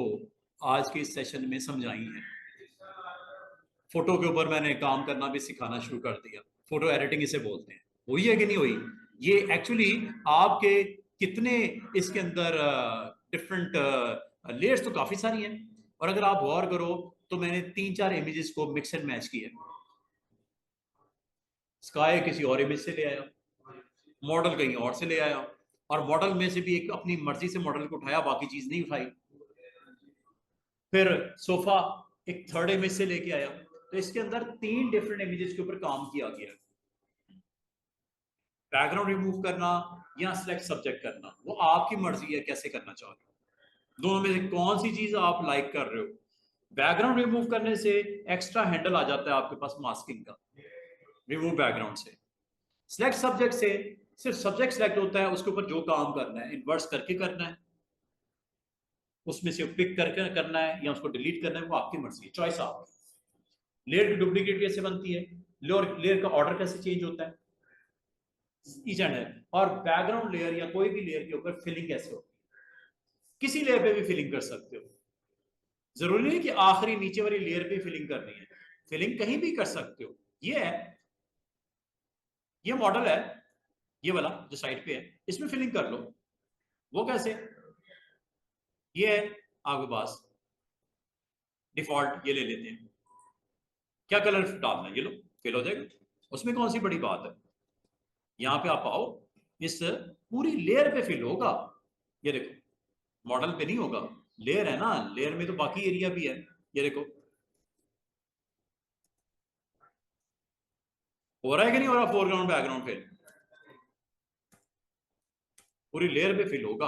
Speaker 1: आज के इस सेशन में समझाई हैं। फोटो के ऊपर मैंने काम करना भी सिखाना शुरू कर दिया, फोटो एडिटिंग इसे बोलते हैं। हुई है कि नहीं हुई, ये एक्चुअली आपके कितने इसके अंदर डिफरेंट लेयर्स तो काफी सारी हैं, और अगर आप गौर करो तो मैंने 3-4 इमेजेस को मिक्स एंड मैच किया। स्काई किसी और इमेज से ले आया, मॉडल कहीं और से ले आया, और मॉडल में से भी एक अपनी मर्जी से मॉडल को उठाया, बाकी चीज नहीं उठाई। फिर सोफा एक थर्ड इमेज से लेके आया। तो इसके अंदर 3 डिफरेंट इमेजेस के ऊपर काम किया गया। बैकग्राउंड रिमूव करना या सिलेक्ट सब्जेक्ट करना वो आपकी मर्जी है कैसे करना चाह रहे हो, दोनों में से कौन सी चीज आप लाइक कर रहे हो। बैकग्राउंड रिमूव करने से एक्स्ट्रा हैंडल आ जाता है आपके पास मास्किंग का, रिमूव बैकग्राउंड से। सिलेक्ट सब्जेक्ट से सिर्फ सब्जेक्ट सिलेक्ट होता है, उसके ऊपर जो काम करना है इन्वर्स करके करना है, उसमें से पिक करके करना है या उसको डिलीट करना है, वो आपकी मर्जी है, चॉइस आपकी। लेयर की डुप्लीकेट कैसे बनती है, लेयर का ऑर्डर कैसे चेंज होता है, ईच एंड है। और बैकग्राउंड लेयर या कोई भी लेयर के ऊपर फिलिंग कैसे होती है, किसी लेयर पे भी फिलिंग कर सकते हो, जरूरी नहीं कि आखिरी नीचे वाली लेयर पे फिलिंग करनी है, फिलिंग कहीं भी कर सकते हो। ये है, ये मॉडल है, ये वाला जो साइड पे है, इसमें फिलिंग कर लो। वो कैसे, ये है आपके पास डिफॉल्ट, ये ले लेते हैं, क्या कलर डालना है, ये लो फिल हो जाएगा, उसमें कौन सी बड़ी बात है। यहां पे आप आओ, इस पूरी लेयर पे फिल होगा, ये देखो मॉडल पे नहीं होगा, लेयर है ना, लेयर में तो बाकी एरिया भी है, ये देखो हो रहा है कि नहीं हो रहा, फोरग्राउंड बैकग्राउंड फिल पूरी लेयर पे फिल होगा।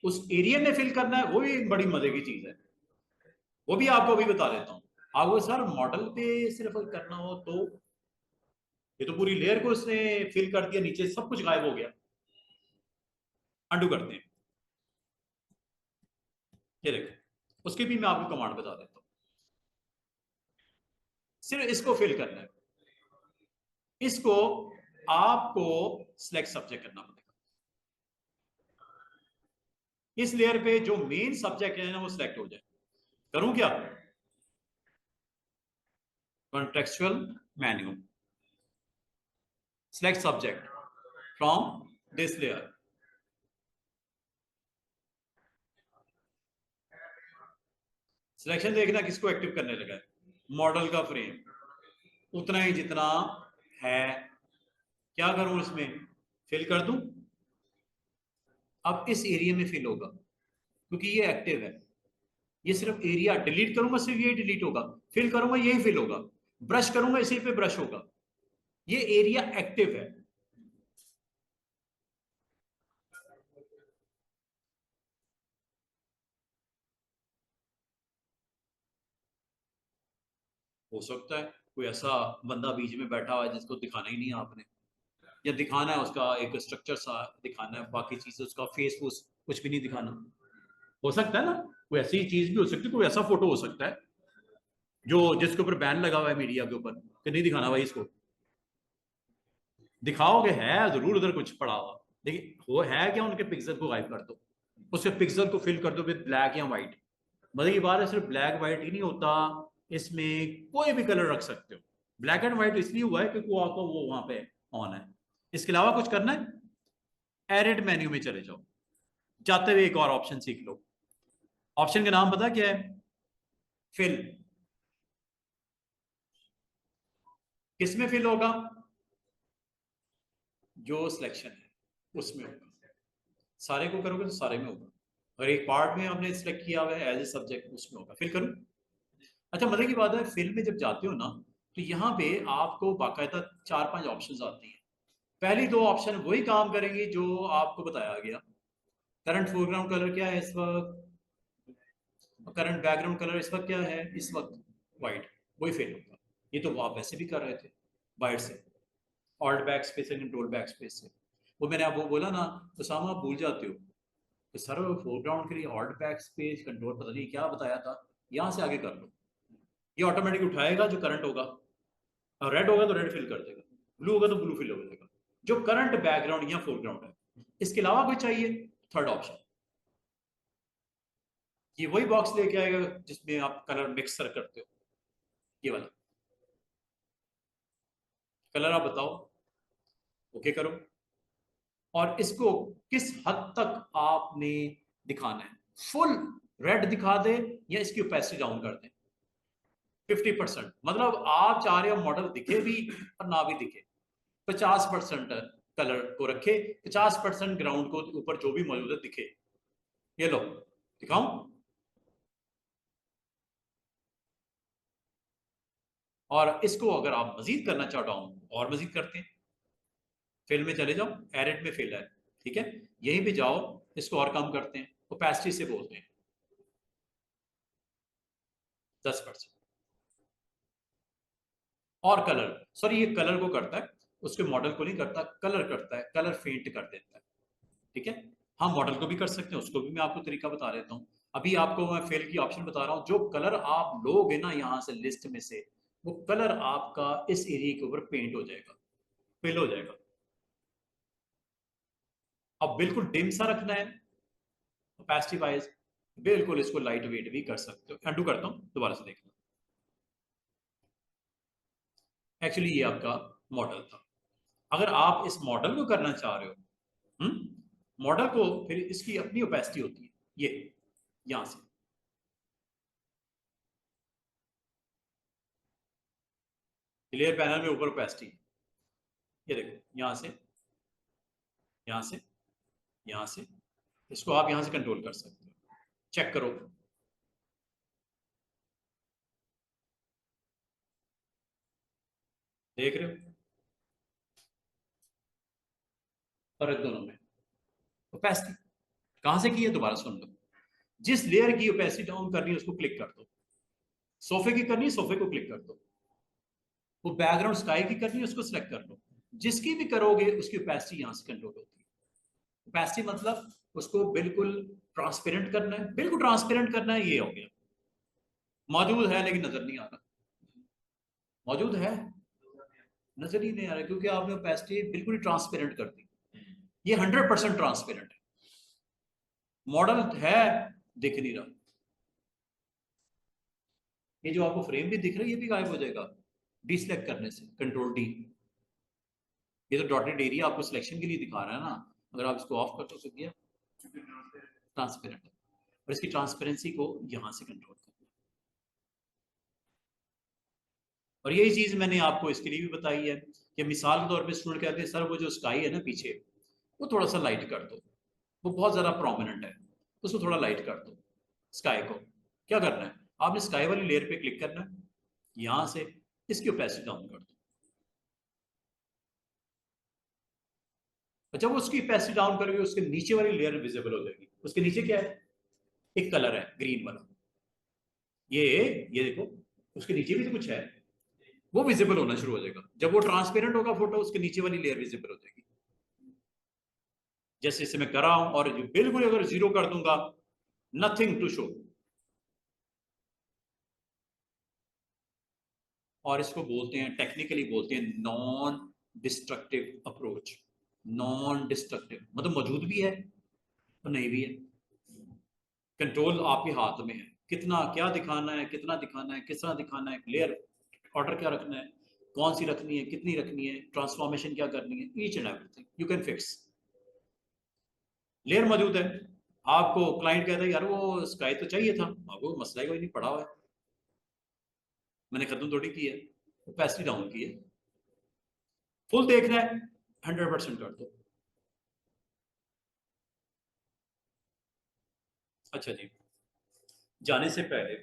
Speaker 1: उस एरिया में फिल करना है, वो भी एक बड़ी मजे की चीज है, वो भी आपको अभी बता देता हूँ। आपको सर मॉडल पे सिर्फ करना हो तो ये तो पूरी लेयर को उसने फिल कर दिया, नीचे सब कुछ गायब हो गया, अंडू करते हैं, ये देखो उसके भी मैं आपको कमांड बता देता हूँ। सिर्फ इसको फिल करना है। इसको आपको सिलेक्ट सब्जेक्ट करना पड़ेगा। इस लेयर पे जो मेन सब्जेक्ट है ना वो सिलेक्ट हो जाए। करूं क्या? Contextual menu, select subject from this layer. Selection देखना किसको एक्टिव करने लगा है, मॉडल का फ्रेम उतना ही जितना है। क्या करूं इसमें, फिल कर दूं। अब इस एरिया में फिल होगा क्योंकि ये एक्टिव है। ये सिर्फ एरिया डिलीट करूंगा, सिर्फ ये डिलीट होगा। फिल करूंगा यही फिल होगा। ब्रश करूंगा इसी पे ब्रश होगा। ये एरिया एक्टिव है। हो सकता है कोई ऐसा बंदा बीच में बैठा हुआ है जिसको दिखाना ही नहीं है आपने, या दिखाना है उसका एक स्ट्रक्चर सा दिखाना है, बाकी चीजें उसका फेस फूस कुछ भी नहीं दिखाना। हो सकता है ना, कोई ऐसी चीज भी हो सकती है, कोई ऐसा फोटो हो सकता है जो जिसके ऊपर बैन लगा हुआ है मीडिया के ऊपर कि नहीं दिखाना भाई इसको। दिखाओगे है जरूर उधर कुछ पड़ा हुआ, लेकिन वो है क्या, उनके पिक्सल को गायब कर दो, उसके पिक्सल को फिल कर दो विद ब्लैक या व्हाइट। मतलब की बात है, सिर्फ ब्लैक व्हाइट ही नहीं होता, इसमें कोई भी कलर रख सकते हो। ब्लैक एंड व्हाइट इसलिए हुआ है क्योंकि वो आपका वो वहां पे ऑन है। इसके अलावा कुछ करना है, एडिट मेन्यू में चले जाओ। जाते हुए एक और ऑप्शन सीख लो। ऑप्शन का नाम पता क्या है, फिल। किसमें फिल होगा, जो सिलेक्शन है उसमें होगा। सारे को करोगे तो सारे में होगा, और एक पार्ट में आपने सिलेक्ट किया हुआ है एज ए सब्जेक्ट, उसमें होगा। फिल करूं। अच्छा मजे की बात है, फिल में जब जाते हो ना तो यहाँ पे आपको बाकायदा 4-5 ऑप्शंस आती हैं। पहली 2 ऑप्शन वही काम करेंगे जो आपको बताया गया। करंट फोरग्राउंड कलर क्या है इस वक्त, करंट बैकग्राउंड कलर इस वक्त क्या है, इस वक्त व्हाइट, वही फिल होगा। ये तो आप वैसे भी कर रहे थे बाहर से, ऑल्ट बैक स्पेस से, कंट्रोल बैक स्पेस से। वो मैंने आपको बोला ना, तो सामा आप भूल जाते हो कि सर फोरग्राउंड के लिए ऑल्ट बैक स्पेस कंट्रोल पता नहीं क्या बताया था, यहाँ से आगे कर लो। ये ऑटोमेटिक उठाएगा जो करंट होगा, और रेड होगा तो रेड फिल कर देगा, ब्लू होगा तो ब्लू फिल हो जाएगा, जो करंट बैकग्राउंड या फोरग्राउंड है। इसके अलावा कोई चाहिए, थर्ड ऑप्शन, ये वही बॉक्स लेके आएगा जिसमें आप कलर मिक्सर करते हो। ये वाला कलर आप बताओ, ओके करो। और इसको किस हद तक आपने दिखाना है, फुल रेड दिखा दे या इसकी ओपेसिटी डाउन कर दे 50%। मतलब आप चाह रहे हो मॉडल दिखे भी और ना भी दिखे, 50% कलर को रखे, 50% ग्राउंड को ऊपर जो भी मौजूद है दिखे। ये लो दिखाऊं, और इसको अगर आप मजीद करना चाहो डाउन, और मजीद करते हैं। फिल में चले जाओ, एडिट में फिल है, ठीक है, यहीं पे जाओ, इसको और कम करते हैं, ओपेसिटी से बोलते हैं 10%। और कलर, सॉरी ये कलर को करता है, उसके मॉडल को नहीं करता, कलर करता है, कलर फेंट कर देता है, ठीक है। हाँ मॉडल को भी कर सकते हैं, उसको भी मैं आपको तरीका बता देता हूँ। अभी आपको मैं फिल की ऑप्शन बता रहा हूँ, जो कलर आप लोगे ना यहाँ से लिस्ट में से, वो कलर आपका इस एरिया के ऊपर पेंट हो जाएगा, फिल हो जाएगा। अब बिल्कुल डिम सा रखना है ओपेसिटी वाइज, बिल्कुल इसको लाइट वेट भी कर सकते हो। अंडू करता हूँ, दोबारा से देखना। एक्चुअली ये आपका मॉडल था। अगर आप इस मॉडल को करना चाह रहे हो, मॉडल को, फिर इसकी अपनी ओपेसिटी होती है, ये यहां से लेयर पैनल में ऊपर ओपेसिटी, ये देखो यहां से, यहां से, यहां से, इसको आप यहां से कंट्रोल कर सकते हो। चेक करो, देख रहे हो फर्क दोनों में। ओपेसिटी कहां से की है, दोबारा सुन लो। जिस लेयर की ओपेसिटी डाउन करनी है उसको क्लिक कर दो, सोफे की करनी है सोफे को क्लिक कर दो, वो बैकग्राउंड स्काई की करनी है उसको सिलेक्ट कर लो। जिसकी भी करोगे उसकी ओपेसिटी यहां से कंट्रोल होती है। ओपेसिटी मतलब उसको बिल्कुल ट्रांसपेरेंट करना है, बिल्कुल ट्रांसपेरेंट करना है, ये हो गया। मौजूद है लेकिन नजर नहीं आ रहा, मौजूद है, नजर ही नहीं आ रहा क्योंकि आपने ओपेसिटी बिल्कुल ही ट्रांसपेरेंट कर दी। ये 100% ट्रांसपेरेंट है, मॉडल है, दिख नहीं रहा। ये जो आपको फ्रेम भी दिख रहा है ये भी गायब हो जाएगा डीसेलेक्ट करने से, कंट्रोल डी। ये तो डॉटेड एरिया आपको सिलेक्शन के लिए दिखा रहा है ना, अगर आप इसको ऑफ कर तो गया ट्रांसपेरेंट है, और इसकी ट्रांसपेरेंसी को यहां से कंट्रोल करना। और यही चीज मैंने आपको इसके लिए भी बताई है कि मिसाल के तौर पे स्टूडेंट कहते हैं सर वो जो स्काई है ना पीछे, वो थोड़ा सा लाइट कर दो, वो बहुत ज्यादा प्रोमिनेंट है, उसको थोड़ा लाइट कर दो। स्काई को क्या करना है, आपने स्काई वाली लेयर पे क्लिक करना है, यहां से इसकी ओपेसिटी डाउन कर दो। जब उसकी ओपेसिटी डाउन करोगे उसके नीचे वाली लेयर विजिबल हो जाएगी। उसके नीचे क्या है, एक कलर है ग्रीन वाला, ये देखो उसके नीचे भी तो कुछ है, वो विजिबल होना शुरू हो जाएगा। जब वो ट्रांसपेरेंट होगा फोटो, उसके नीचे वाली लेयर विजिबल हो जाएगी। जैसे इसे मैं कर रहा हूं, और बिल्कुल अगर जीरो कर दूंगा, नथिंग टू शो। और इसको बोलते हैं, टेक्निकली बोलते हैं non destructive approach. Non destructive मतलब मौजूद भी है और नहीं भी है, कंट्रोल आपके हाथ में है, कितना क्या दिखाना है, कितना दिखाना है, किस तरह दिखाना है, लेयर ऑर्डर क्या रखना है, कौन सी रखनी है, कितनी रखनी है, ट्रांसफॉर्मेशन क्या करनी है, each and everything you can fix. Layer मौजूद है, आपको क्लाइंट कहता है यार वो स्काई तो चाहिए था, आपको मसला ही कोई नहीं, पड़ा हुआ है, मैंने खत्म थोड़ी की है, कैपेसिटी डाउन की है। फुल देखना है 100% कर दो। अच्छा जी, जाने से पहले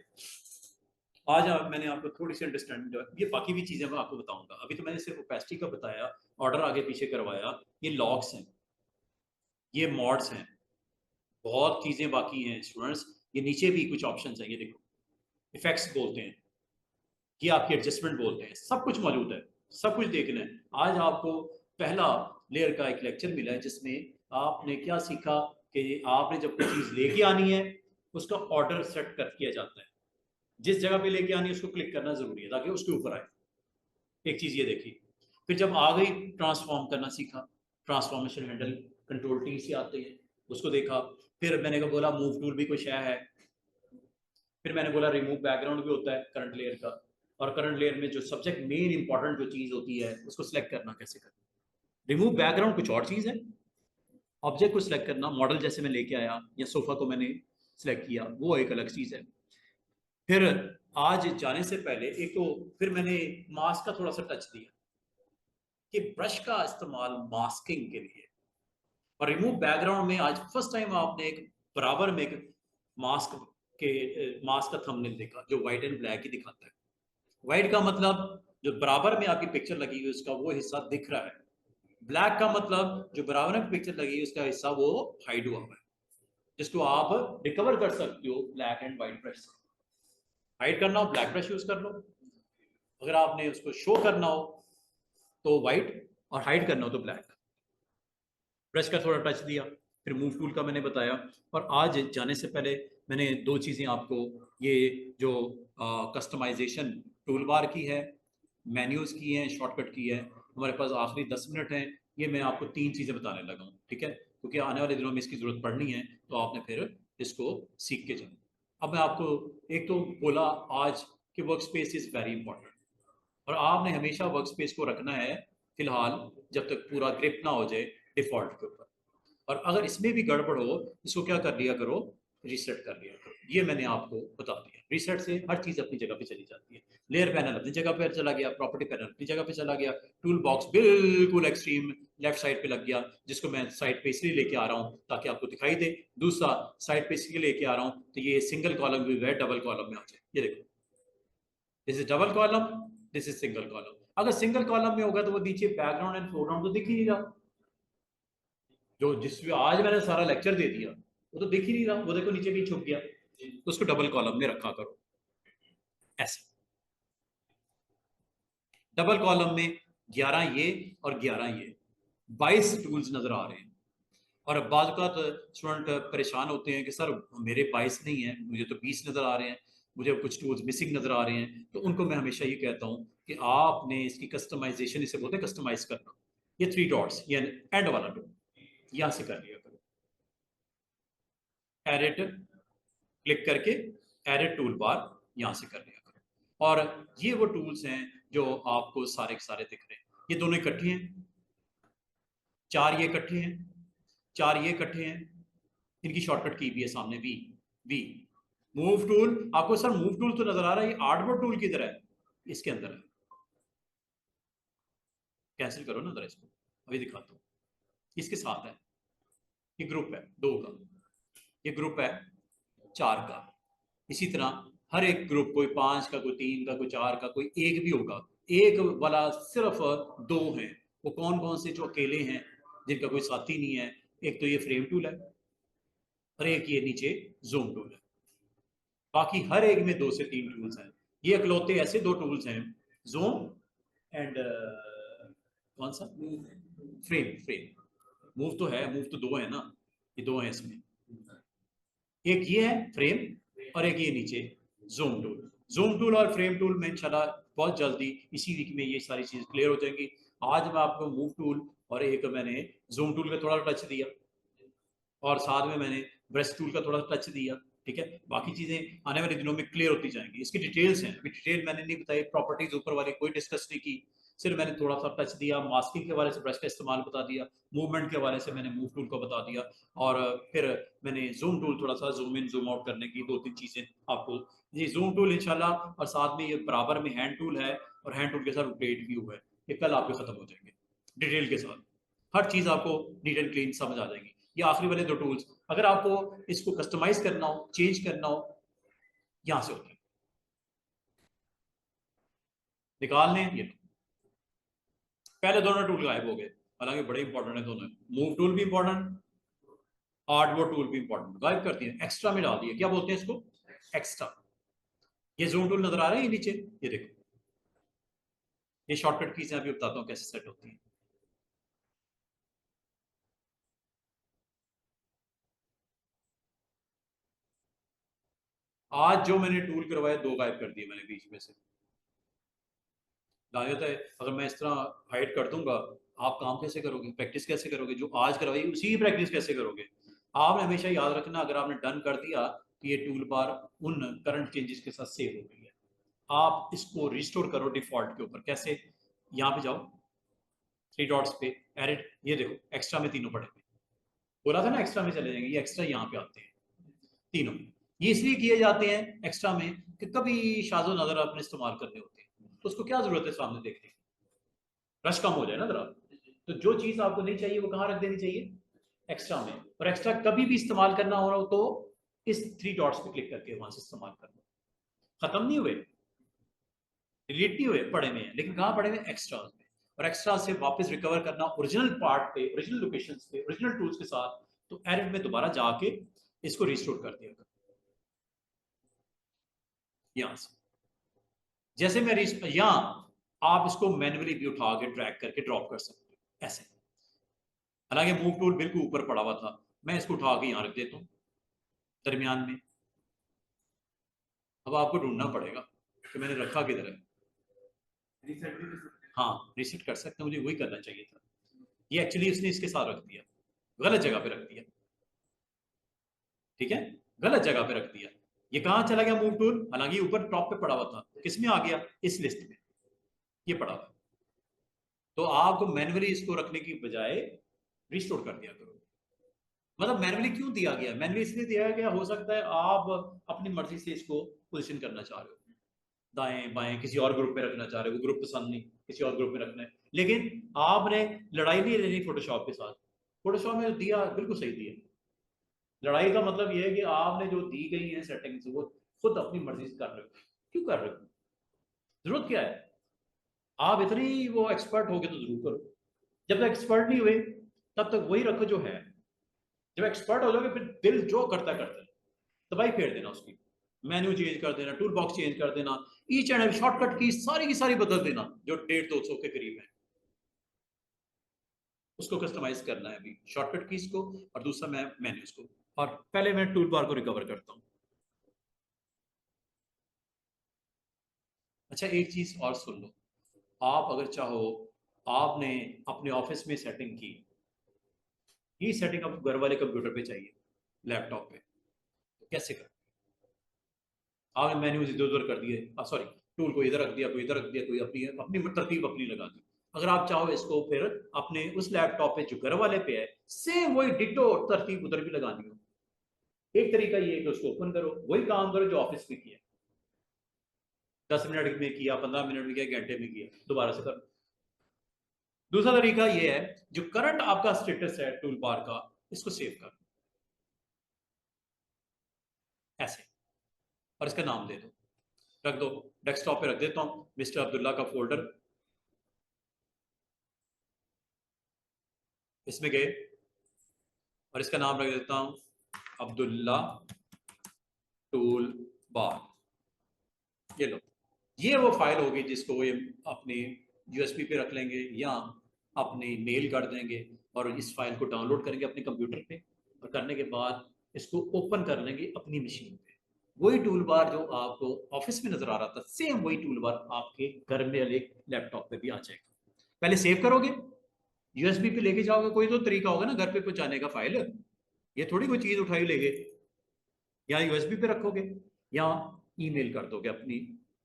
Speaker 1: आज मैंने आपको थोड़ी सी अंडरस्टैंडिंग, ये बाकी भी चीजें मैं आपको बताऊंगा, अभी तो मैंने सिर्फ ओपेसिटी का बताया, ऑर्डर आगे पीछे करवाया, ये लॉग्स हैं, ये मॉड्स हैं, बहुत चीजें बाकी हैं स्टूडेंट्स। ये नीचे भी कुछ ऑप्शन हैं, ये देखो, इफेक्ट्स बोलते हैं, ये आपकी एडजस्टमेंट बोलते हैं, सब कुछ मौजूद है, सब कुछ देखना है। आज आपको पहला लेयर का एक लेक्चर मिला है जिसमें आपने क्या सीखा कि आपने जब कोई चीज लेके आनी है उसका ऑर्डर सेट कर किया जाता है, जिस जगह पे लेके आनी है उसको क्लिक करना जरूरी है ताकि उसके ऊपर आए। एक चीज ये देखी, फिर जब आ गई ट्रांसफॉर्म करना सीखा, ट्रांसफॉर्मेशन हैंडल कंट्रोल टी से आते हैं, उसको देखा। फिर मैंने कहा बोला मूव टूल भी कुछ है, फिर मैंने बोला रिमूव बैकग्राउंड भी होता है करंट लेयर का, और करंट लेयर में जो सब्जेक्ट मेन इंपॉर्टेंट जो चीज होती है उसको सिलेक्ट करना कैसे करना। रिमूव बैकग्राउंड कुछ और चीज है, ऑब्जेक्ट को सिलेक्ट करना, मॉडल जैसे मैं लेके आया या सोफा को मैंने सिलेक्ट किया, वो एक अलग चीज है। फिर आज जाने से पहले एक तो फिर मैंने मास्क का थोड़ा सा टच दिया कि ब्रश का इस्तेमाल मास्किंग के लिए, और रिमूव बैकग्राउंड में आज फर्स्ट टाइम आपने एक बराबर में एक मास्क मास्क का थंबनेल देखा जो व्हाइट एंड ब्लैक ही दिखाता है। व्हाइट का मतलब जो बराबर में आपकी पिक्चर लगी हुई उसका वो हिस्सा दिख रहा है, ब्लैक का मतलब जो बराबर में पिक्चर लगी है उसका हिस्सा वो हाइड हुआ है, जिसको आप रिकवर कर सकते हो ब्लैक एंड व्हाइट ब्रश से। हाइड करना हो ब्लैक ब्रश यूज कर लो, अगर आपने उसको शो करना हो तो व्हाइट, और हाइड करना हो तो ब्लैक। ब्रश का थोड़ा टच दिया, फिर मूव टूल का मैंने बताया, और आज जाने से पहले मैंने दो चीज़ें आपको, ये जो कस्टमाइजेशन टूल बार की है, मेन्यूज की है, शॉर्टकट की है, हमारे पास आखिरी 10 मिनट हैं, ये मैं आपको 3 चीज़ें बताने लगा हूँ, ठीक है, क्योंकि आने वाले दिनों में इसकी ज़रूरत पड़नी है, तो आपने फिर इसको सीख के जाना। अब मैं आपको एक तो बोला आज कि work space is very important, और आपने हमेशा वर्क स्पेस को रखना है फिलहाल जब तक पूरा ग्रिप ना हो जाए डिफॉल्ट के ऊपर, और अगर इसमें भी गड़बड़ हो इसको क्या कर लिया करो, रीसेट कर लिया करो। ये मैंने आपको बता दिया, रीसेट से हर चीज अपनी जगह पे चली जाती है। लेयर पैनल अपनी जगह पे चला गया, प्रॉपर्टी पैनल अपनी जगह पे चला गया, टूल बॉक्स बिल्कुल एक्सट्रीम लेफ्ट साइड पे लग गया, जिसको मैं साइड पे इसलिए लेके आ रहा हूँ ताकि आपको दिखाई दे। दूसरा साइड पे इसलिए लेके आ रहा हूँ तो ये सिंगल कॉलम भी है, डबल कॉलम में आ जाए, ये देखो, this is double column, this is single column. अगर सिंगल कॉलम में होगा तो वो नीचे बैकग्राउंड एंड फोरग्राउंड तो दिख ही नहीं रहा, जो जिस आज मैंने सारा लेक्चर दे दिया वो तो दिख ही नहीं रहा, वो देखो नीचे भी छुप गया, तो उसको डबल कॉलम में रखा करो ऐसे। डबल कॉलम में 11 ये और 11 ये 22 टूल्स नजर आ रहे हैं, और बाद का तो स्टूडेंट परेशान होते हैं कि सर मेरे 22 नहीं है, मुझे तो 20 नजर आ रहे हैं। मुझे कुछ टूल्स मिसिंग नजर आ रहे हैं, तो उनको मैं हमेशा ये कहता हूँ कि आपने इसकी कस्टमाइजेशन, इसे बोलते हैं कस्टमाइज करना। ये 3 डॉट्स, ये एंड वाला टूल यहां से कर लिया करो, एडिट क्लिक करके एडिट टूल बार यहां से कर लिया करो। और ये वो टूल्स हैं जो आपको सारे के सारे दिख रहे हैं। ये दोनों इकट्ठे हैं, 4 ये इकट्ठे हैं, 4 ये इकट्ठे हैं। इनकी शॉर्टकट की भी है सामने, वी वी। मूव टूल, आपको सर मूव टूल तो नजर आ रहा है, ये आर्टबोर्ड टूल किधर है? इसके अंदर है। कैंसिल करो ना जरा इसको, अभी दिखाता हूँ। इसके साथ है, ये ग्रुप है 2 का, ये ग्रुप है 4 का। इसी तरह हर एक ग्रुप, कोई 5 का, कोई 3 का, कोई 4 का, कोई 1 भी होगा। एक वाला सिर्फ 2 हैं, वो कौन कौन से जो अकेले हैं, जिनका कोई साथी नहीं है? एक तो ये फ्रेम टूल है, और एक ये नीचे जूम टूल है। बाकी हर एक में 2 से 3 टूल्स हैं। ये अकलौते ऐसे 2 टूल्स हैं, जूम एंड कौन सा, फ्रेम। फ्रेम मूव तो है, मूव तो 2 है ना, ये 2 है इसमें। एक ये है फ्रेम, और एक ये नीचे जूम टूल। जूम टूल और फ्रेम टूल में इंशाल्लाह बहुत जल्दी इसी वीक में ये सारी चीज़ क्लियर हो जाएंगी। आज मैं आपको मूव टूल और एक मैंने जूम टूल का थोड़ा टच दिया, और साथ में मैंने ब्रश टूल का थोड़ा टच दिया। ठीक है, बाकी चीज़ें आने वाले दिनों में क्लियर होती जाएंगी। इसकी डिटेल्स हैं, अभी डिटेल मैंने नहीं बताई, प्रॉपर्टीज ऊपर वाली कोई डिस्कस नहीं की, सिर्फ मैंने थोड़ा सा टच दिया। मास्किंग के बारे से ब्रश का इस्तेमाल बता दिया, मूवमेंट के बारे से मैंने मूव टूल को बता दिया, और फिर मैंने जूम टूल थोड़ा सा जूम इन जूम आउट करने की 2-3 चीज़ें आपको। ये जूम टूल इंशाल्लाह, और साथ में ये बराबर में हैंड टूल है, और हैंड टूल के साथ रोटेट व्यू है। ये कल आपके खत्म हो जाएंगे डिटेल के साथ, हर चीज़ आपको नीट एंड क्लीन समझ आ जाएगी। ये आखिरी वाले 2 टूल्स, अगर आपको इसको कस्टमाइज करना हो, चेंज करना हो, यहां से होते हैं, निकालने ये। पहले दोनों टूल गायब हो गए, हालांकि बड़े इंपॉर्टेंट है दोनों। मूव टूल भी इंपॉर्टेंट, आर्टबोर्ड टूल भी इंपॉर्टेंट, गायब कर दिए, एक्स्ट्रा में डाल दिए। क्या बोलते हैं इसको? एक्स्ट्रा। ये जूम टूल नजर आ रहा है ये नीचे, ये देखो, ये शॉर्टकट कीज अभी बताता हूँ कैसे सेट होती है। आज जो मैंने टूल करवाए 2 गायब कर दिए मैंने बीच में से। लाजत है, अगर मैं इस तरह हाइड कर दूंगा, आप काम कैसे करोगे, प्रैक्टिस कैसे करोगे? जो आज करवाई उसी की प्रैक्टिस कैसे करोगे? आपने हमेशा याद रखना, अगर आपने डन कर दिया कि ये टूल बार उन करंट चेंजेस के साथ सेव हो गई है, आप इसको रिस्टोर करो डिफॉल्ट के ऊपर। कैसे? यहाँ पे जाओ, 3 डॉट्स पे, एडिट, ये देखो एक्स्ट्रा में तीनों पड़े हुए। बोला था ना एक्स्ट्रा में चले जाएंगे, ये एक्स्ट्रा यहाँ पे आते हैं तीनों। ये इसलिए किए जाते हैं एक्स्ट्रा में कि कभी शाजो नजर अपने इस्तेमाल करने होते हैं, तो उसको क्या जरूरत है सामने देखने की, रश कम हो जाए ना जरा। तो जो चीज आपको नहीं चाहिए वो कहाँ रख देनी चाहिए? एक्स्ट्रा में। और एक्स्ट्रा कभी भी इस्तेमाल करना हो तो इस 3 डॉट्स पे क्लिक करके वहां से इस्तेमाल करना। खत्म नहीं हुए, डिलीट नहीं हुए, पड़े हुए हैं, लेकिन कहाँ पड़े हुए? एक्स्ट्रा में। और एक्स्ट्रा से वापस रिकवर करना ओरिजिनल पार्ट पे, ओरिजिनल लोकेशन पे, ओरिजिनल टूल्स के साथ, तो एडिट में दोबारा जाके इसको रिस्टोर कर दिया यहां से। जैसे मैं यहां, आप इसको मैन्युअली भी उठा के ड्रैग करके ड्रॉप कर सकते हो ऐसे। हालांकि मूव टूल बिल्कुल ऊपर पड़ा हुआ था, मैं इसको उठा के यहां रख देता हूँ दरमियान में। अब आपको ढूंढना पड़ेगा कि मैंने रखा किधर है। हाँ, रीसेट कर सकते हैं, मुझे वही करना चाहिए था। ये एक्चुअली उसने इसके साथ रख दिया, गलत जगह पे रख दिया। ठीक है, गलत जगह पे रख दिया। ये कहाँ चला गया मूव टूल? हालांकि ऊपर टॉप पे पड़ा हुआ था, किसमें आ गया? इस लिस्ट में ये पड़ा हुआ। तो आपको मैन्युअली इसको रखने की बजाय रिस्टोर कर दिया करो। मतलब मैन्युअली क्यों दिया गया? मैन्युअली इसलिए दिया गया, हो सकता है आप अपनी मर्जी से इसको पोजीशन करना चाह रहे हो, दाएं बाएं किसी और ग्रुप में रखना चाह रहे हो, वो ग्रुप पसंद नहीं, किसी और ग्रुप में रखना है। लेकिन आपने लड़ाई नहीं लेनी फोटोशॉप के साथ। फोटोशॉप में जो दिया बिल्कुल सही दिया। लड़ाई का मतलब यह है कि आपने जो दी गई है सेटिंग्स वो खुद अपनी मर्जी से कर रहे हो। क्यों कर रहे हो? जरूरत क्या है? आप इतनी वो एक्सपर्ट हो गए तो जरूर करो। जब तक एक्सपर्ट नहीं हुए तब तक वही रखो जो है। जब एक्सपर्ट हो जाओगे फिर दिल जो करता करता है, दवाई फेर देना उसकी, मेन्यू चेंज कर देना, टूल बॉक्स चेंज कर देना, ईच एंड शॉर्टकट की सारी बदल देना जो 150-200 के करीब है, उसको कस्टमाइज करना है अभी शॉर्टकट कीज को, और दूसरा मैं मेन्यूज को। और पहले मैं टूल बार को रिकवर करता हूँ। अच्छा एक चीज और सुन लो, आप अगर चाहो, आपने अपने ऑफिस में सेटिंग की, ये सेटिंग आपको घर वाले कंप्यूटर पे चाहिए, लैपटॉप पे, तो कैसे कर? आपने मेन्यूज इधर उधर कर दिए, सॉरी, टूल को इधर रख दिया, कोई इधर रख दिया, कोई अपनी अपनी तरतीब अपनी लगा दी। अगर आप चाहो इसको फिर अपने उस लैपटॉप पे जो घर वाले पे है, सेम वही डिटो तरतीब उधर भी लगानी हो, एक तरीका ये है कि उसको ओपन करो, वही काम करो जो ऑफिस में किया, 10 मिनट में किया, 15 मिनट में किया, घंटे में किया, दोबारा से करो। दूसरा तरीका ये है, जो करंट आपका स्टेटस है टूल बार का, इसको सेव कर ऐसे, और इसका नाम दे दो, रख दो, डेस्कटॉप पे रख देता हूं, मिस्टर अब्दुल्ला का फोल्डर, इसमें गए और इसका नाम रख देता हूं अब्दुल्ला टूल बार। ये लो, ये वो फाइल होगी जिसको ये अपने यूएसबी पे रख लेंगे या अपने मेल कर देंगे और इस फाइल को डाउनलोड करेंगे अपने कंप्यूटर पे, और करने के बाद इसको ओपन कर लेंगे अपनी मशीन पे। वही टूल बार जो आपको ऑफिस में नजर आ रहा था, सेम वही टूल बार आपके घर में वाले लैपटॉप पे भी आ जाएगा। पहले सेव करोगे, यूएसबी पे लेके जाओगे, कोई तो तरीका होगा ना घर पे पहुंचाने का फाइल, ये थोड़ी कोई चीज उठाई लेगे, या यूएसबी पे रखोगे या ईमेल कर दोगे अपनी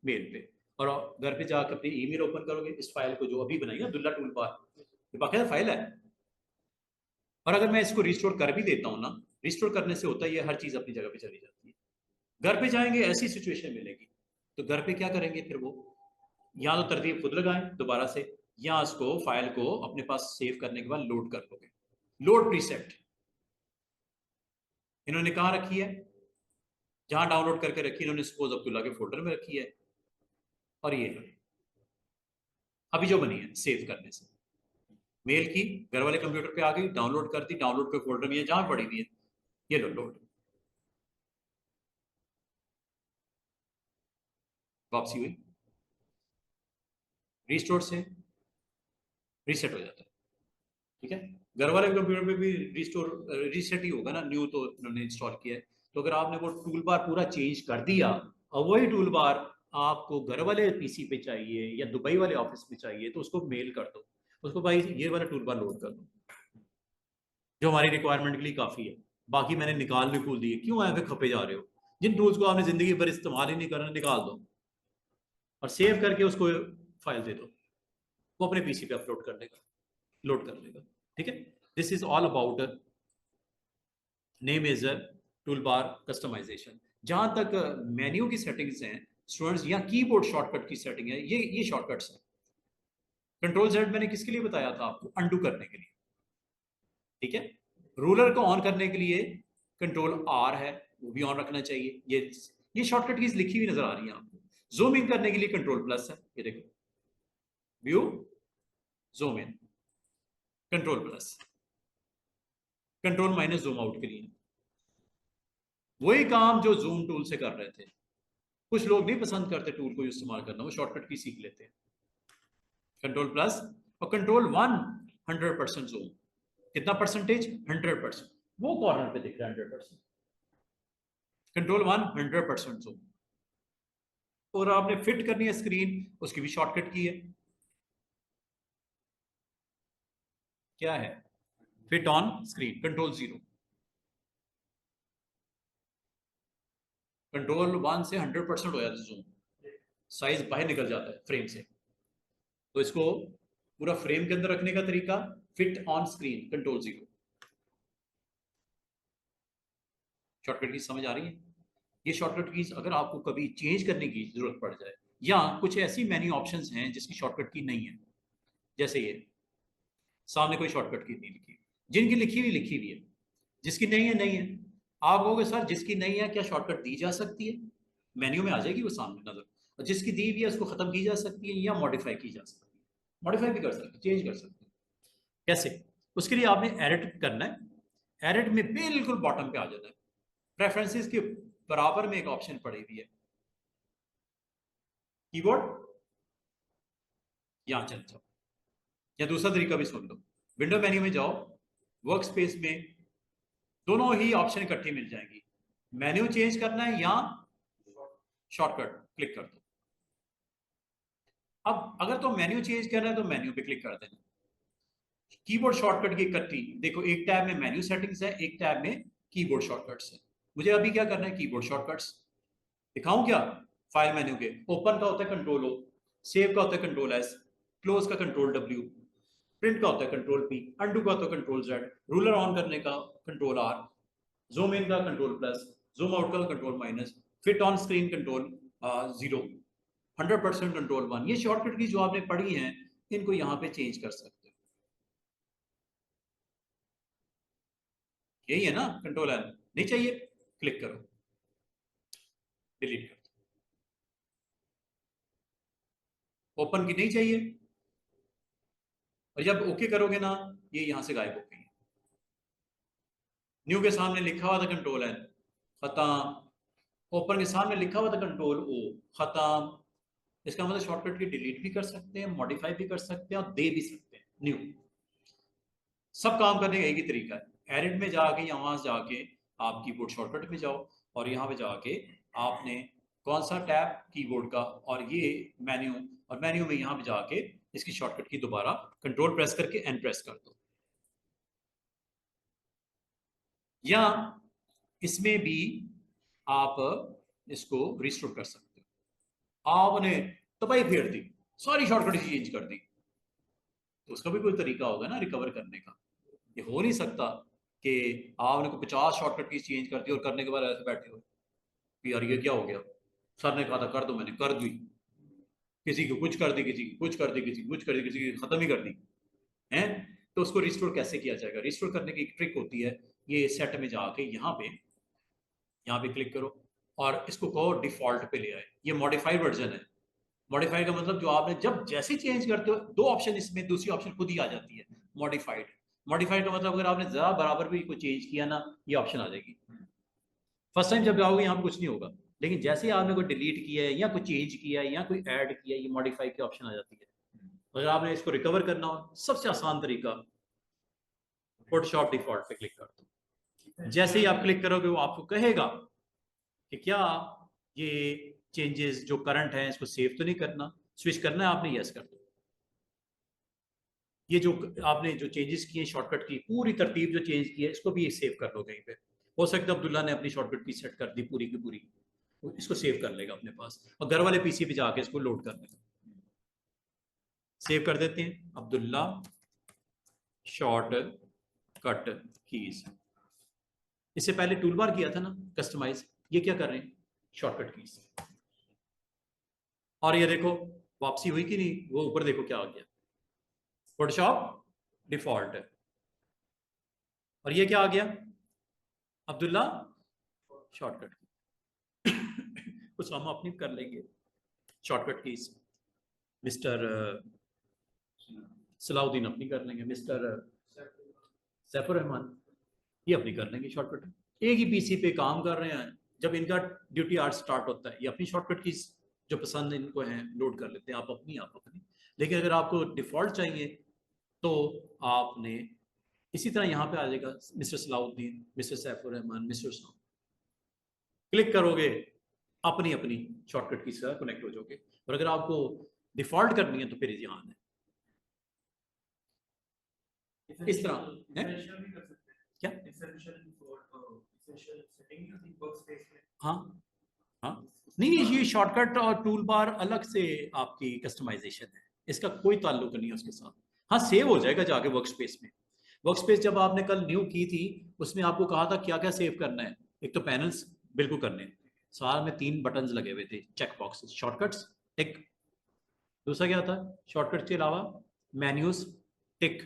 Speaker 1: मेल पे, और घर पे जाकर अपनी ईमेल ओपन करोगे, इस फाइल को जो अभी बनाई है अब्दुल्ला टूल बार, ये बाकायदा फाइल है। और अगर मैं इसको रिस्टोर कर भी देता हूँ ना, रिस्टोर करने से होता है ये हर चीज अपनी जगह पे चली जाती है। घर पे जाएंगे ऐसी सिचुएशन मिलेगी, तो घर पे क्या करेंगे फिर वो, या तो तरतीब खुद लगाएं दोबारा से, या उसको फाइल को अपने पास सेव करने के बाद लोड कर दोगे। लोड प्रीसेट इन्होंने कहाँ रखी है, जहां डाउनलोड करके रखी इन्होंने सपोज अब्दुल्ला के फोल्डर में रखी है, और ये अभी जो बनी है सेव करने से, मेल की, घर वाले कंप्यूटर पे आ गई, डाउनलोड कर दी, डाउनलोड के फोल्डर में जहां पड़ी हुई है, ये लो लोड, वापसी हुई, रिस्टोर से रीसेट हो जाता है। ठीक है, घर वाले कंप्यूटर पे भी रिस्टोर रीसेट ही होगा ना, न्यू तो उन्होंने इंस्टॉल किया है। तो अगर आपने वो टूल बार पूरा चेंज कर दिया और वही टूल बार आपको घर वाले पीसी पे चाहिए या दुबई वाले ऑफिस में चाहिए, तो उसको मेल कर दो, उसको भाई ये वाला टूल बार लोड कर दो जो हमारी रिक्वायरमेंट के लिए काफी है, बाकी मैंने निकाल निकूल दिए, क्यों ऐसे खपे जा रहे हो, जिन टूल्स को आपने जिंदगी भर इस्तेमाल ही नहीं करना निकाल दो और सेव करके उसको फाइल दे दो, वो अपने पीसी पे अपलोड कर देगा, लोड कर लेगा। ठीक है, this is all about name is tool bar customisation. जहां तक मेन्यू की सेटिंग्स हैं स्टूडेंट्स, या कीबोर्ड शॉर्टकट की सेटिंग है, ये शॉर्टकट्स हैं। कंट्रोल जेड मैंने किसके लिए बताया था आपको, अंडू करने के लिए। ठीक है, रूलर को ऑन करने के लिए कंट्रोल आर है, वो भी ऑन रखना चाहिए। ये शॉर्टकट कीज लिखी हुई नजर आ रही है आपको। जूम इन करने के लिए कंट्रोल प्लस है, ये देखो, view, zoom in, control plus, control minus zoom out के लिए। वही काम जो जूम टूल से कर रहे थे। कुछ लोग नहीं पसंद करते टूल को इस्तेमाल करना, वो शॉर्टकट की सीख लेते हैं। कंट्रोल प्लस और कंट्रोल 100% जूम, कितना परसेंटेज, 100%, वो कॉर्नर पे दिख रहा है 100%, कंट्रोल 100% जूम। और आपने फिट करनी है स्क्रीन, उसकी भी शॉर्टकट की है, क्या है, fit on screen, control 0, control 1 से 100% हो जाता है जूम, साइज बाहर निकल जाता है फ्रेम से। तो इसको पूरा फ्रेम के अंदर रखने का तरीका, fit on screen, control 0। Shortcut की समझ आ रही है? ये शॉर्टकट कीज अगर आपको कभी चेंज करने की जरूरत पड़ जाए, या कुछ ऐसी मेन्यू ऑप्शंस हैं जिसकी शॉर्टकट की नहीं है, जैसे ये सामने कोई शॉर्टकट की नहीं लिखी, जिनकी लिखी हुई है, जिसकी नहीं है नहीं है, आप कहोगे सर जिसकी नहीं है क्या शॉर्टकट दी जा सकती है, मेन्यू में आ जाएगी वो सामने नजर, और जिसकी दी हुई है उसको खत्म की जा सकती है या मॉडिफाई की जा सकती है, मॉडिफाई भी कर सकते हैं, चेंज कर सकते हैं। कैसे, उसके लिए आपने एडिट करना है, एडिट में बिल्कुल बॉटम पे आ जाता है, प्रेफरेंसेस के बराबर में एक ऑप्शन पड़ी हुई है, कीबोर्ड, यहां चल जाओ, या दूसरा तरीका भी सुन लो, विंडो मेन्यू में जाओ, वर्क स्पेस में दोनों ही ऑप्शन इकट्ठी मिल जाएंगी, मेन्यू चेंज करना है या शॉर्टकट क्लिक कर दो, अब अगर तो मेन्यू चेंज करना है तो मेन्यू पे क्लिक कर देना। कीबोर्ड शॉर्टकट की इकट्ठी देखो, एक टैब में मेन्यू सेटिंग्स है, एक टैब में कीबोर्ड शॉर्टकट्स है। मुझे अभी क्या करना है, कीबोर्ड शॉर्टकट्स दिखाऊं क्या? फाइल मेन्यू के ओपन का होता है कंट्रोल ओ, सेव का होता है कंट्रोल एस, क्लोज का कंट्रोल डब्ल्यू, प्रिंट का होता है कंट्रोल पी, अंडू का होता है कंट्रोल जेड, रूलर ऑन करने का कंट्रोल आर, जूम इन का कंट्रोल प्लस, जूम आउट का control minus, fit on screen control 0, 100% control 1। ये शॉर्टकट की जो आपने पढ़ी हैं इनको यहाँ पे चेंज कर सकते हो। यही है ना कंट्रोल एन? नहीं चाहिए, क्लिक करो, डिलीट कर दो। ओपन की नहीं चाहिए, और जब ओके करोगे ना ये यहां से गायब हो गई। न्यू के सामने लिखा हुआ था कंट्रोल एन, खत्म। ओपन के सामने लिखा हुआ था कंट्रोल ओ, खत्म। इसका मतलब शॉर्टकट की डिलीट भी कर सकते हैं, मॉडिफाई भी कर सकते हैं और दे भी सकते हैं न्यू। सब काम करने का एक ही तरीका है, एडिट में जाके या वहां जाके आप कीबोर्ड शॉर्टकट में जाओ, और यहाँ पे जाके आपने कौन सा टैब कीबोर्ड का, और ये मेन्यू, और मेन्यू में यहाँ पे जाके इसकी शॉर्टकट की दोबारा कंट्रोल प्रेस करके एन प्रेस कर दो। या इसमें भी आप इसको रिस्टोर कर सकते हो। आपने तबाही फेर दी, सारी शॉर्टकट चेंज कर दी, तो उसका भी कोई तरीका होगा ना रिकवर करने का। ये हो नहीं सकता कि आपने को 50 शॉर्टकट की चेंज कर दी और करने के बाद ऐसे बैठे हो यार ये क्या हो गया, सर ने कहा था कर दो, मैंने कर दी, किसी को कुछ कर दी, किसी की कुछ कर दी, किसी की कुछ कर दी, किसी की खत्म ही कर दी है। तो उसको रिस्टोर कैसे किया जाएगा? रिस्टोर करने की एक ट्रिक होती है, ये सेट में जाके यहाँ पे क्लिक करो और इसको कहो डिफॉल्ट पे ले आए। ये मॉडिफाइड वर्जन है। मॉडिफाइड का मतलब जो आपने जब जैसे चेंज करते हो, दो ऑप्शन इसमें, दूसरी ऑप्शन खुद ही आ जाती है, मॉडिफाइड। मॉडिफाइड का मतलब अगर आपने जरा बराबर भी कोई चेंज किया ना, ये ऑप्शन आ जाएगी। फर्स्ट टाइम जब जाओगे यहाँ पे कुछ नहीं होगा, लेकिन जैसे ही आपने कोई डिलीट किया है या कोई चेंज किया है या कोई ऐड किया है, ये मॉडिफाई की ऑप्शन आ जाती है। अगर आपने इसको रिकवर करना हो, सबसे आसान तरीका फोटोशॉप डिफॉल्ट पे क्लिक कर दो। जैसे ही आप क्लिक करोगे वो आपको कहेगा कि क्या ये चेंजेस जो करंट हैं इसको सेव तो नहीं करना, स्विच करना है आपने, यस कर दो। ये जो आपने जो चेंजेस किए शॉर्टकट की पूरी तरतीब जो चेंज की है इसको भी सेव कर लो कहीं पे। हो सकता है अब्दुल्ला ने अपनी शॉर्टकट की सेट कर दी पूरी की पूरी, इसको सेव कर लेगा अपने पास और घर वाले पीसी पे जाके इसको लोड कर लेगा। सेव कर देते हैं, अब्दुल्ला शॉर्ट कट कीज। इससे पहले टूल बार किया था ना कस्टमाइज, ये क्या कर रहे हैं, शॉर्टकट कीज। और ये देखो वापसी हुई कि नहीं, वो ऊपर देखो क्या आ गया, फोटोशॉप डिफॉल्ट है। और ये क्या आ गया, अब्दुल्ला शॉर्टकट। कुछ हम अपनी कर लेंगे शॉर्टकट कीज, मिस्टर सलाउद्दीन अपनी कर लेंगे, मिस्टर सैफुर रहमान ये अपनी कर लेंगे शॉर्टकट। एक ही पीसी पे काम कर रहे हैं, जब इनका ड्यूटी आवर्स स्टार्ट होता है ये अपनी शॉर्टकट की जो पसंद इनको है लोड कर लेते हैं, आप अपनी। लेकिन अगर आपको डिफॉल्ट चाहिए तो आपने इसी तरह यहाँ पे आ जाएगा mister Salauddin, mister Saifur Rahman, mister Salam, click करोगे अपनी अपनी शॉर्टकट की तरह कनेक्ट हो जाओगे। और अगर आपको डिफॉल्ट करनी है तो फिर यहाँ है इस तरह है? क्या? हाँ हाँ, नहीं नहीं, ये शॉर्टकट और टूल बार अलग से आपकी कस्टमाइजेशन है, इसका कोई ताल्लुक नहीं है उसके साथ। हाँ सेव हो जाएगा जाके वर्क स्पेस में। वर्क स्पेस जब आपने कल न्यू की थी उसमें आपको कहा था क्या क्या सेव करना है। एक तो पैनल्स बिल्कुल करने हैं, साल में 3 बटन्स लगे हुए थे, चेक बॉक्स, शॉर्टकट्स टिक। दूसरा क्या था शॉर्टकट के अलावा, मेन्यूज टिक,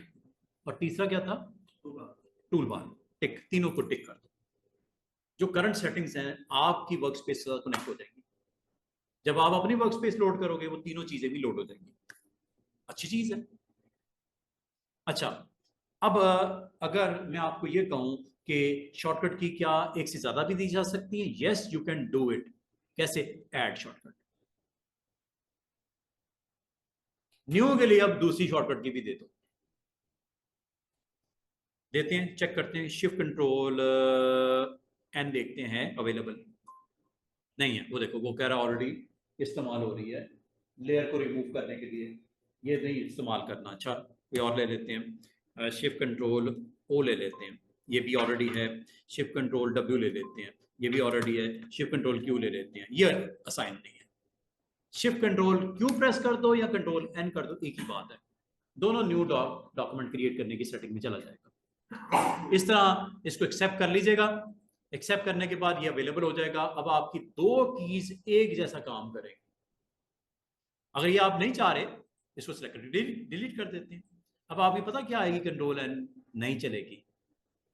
Speaker 1: और तीसरा क्या था, टूल बार टिक। तीनों को टिक कर दो। जो करंट सेटिंग्स हैं आपकी वर्क स्पेस से कनेक्ट हो जाएंगी। जब आप अपनी वर्क स्पेस लोड करोगे वो तीनों चीजें भी लोड हो जाएंगी, अच्छी चीज है। अच्छा, अब अगर मैं आपको ये कहूं कि शॉर्टकट की क्या एक से ज्यादा भी दी जा सकती है, yes you can do it. कैसे? Add shortcut. न्यू के लिए अब दूसरी शॉर्टकट की भी दे दो, देते हैं, चेक करते हैं, शिफ्ट कंट्रोल एन देखते हैं अवेलेबल नहीं है। वो देखो वो कह रहा है ऑलरेडी इस्तेमाल हो रही है, लेयर को रिमूव करने के लिए, ये नहीं इस्तेमाल करना। अच्छा, ये और ले लेते हैं, शिफ्ट कंट्रोल ओ ले लेते हैं, ये भी ऑलरेडी है। शिफ्ट कंट्रोल डब्ल्यू ले लेते हैं, ये भी ऑलरेडी है। शिफ्ट कंट्रोल क्यू ले लेते हैं, ये असाइन नहीं है। शिफ्ट कंट्रोल क्यू प्रेस कर दो या कंट्रोल एन कर दो, एक ही बात है, दोनों न्यू डॉक्यूमेंट क्रिएट करने की सेटिंग में चला जाएगा। इस तरह इसको एक्सेप्ट कर लीजिएगा। एक्सेप्ट करने के बाद ये अवेलेबल हो जाएगा। अब आपकी दो कीज एक जैसा काम करेंगे। अगर ये आप नहीं चाह रहे, इसको सिलेक्ट डिलीट कर देते हैं। अब आपको पता क्या आएगी, कंट्रोल एन नहीं चलेगी,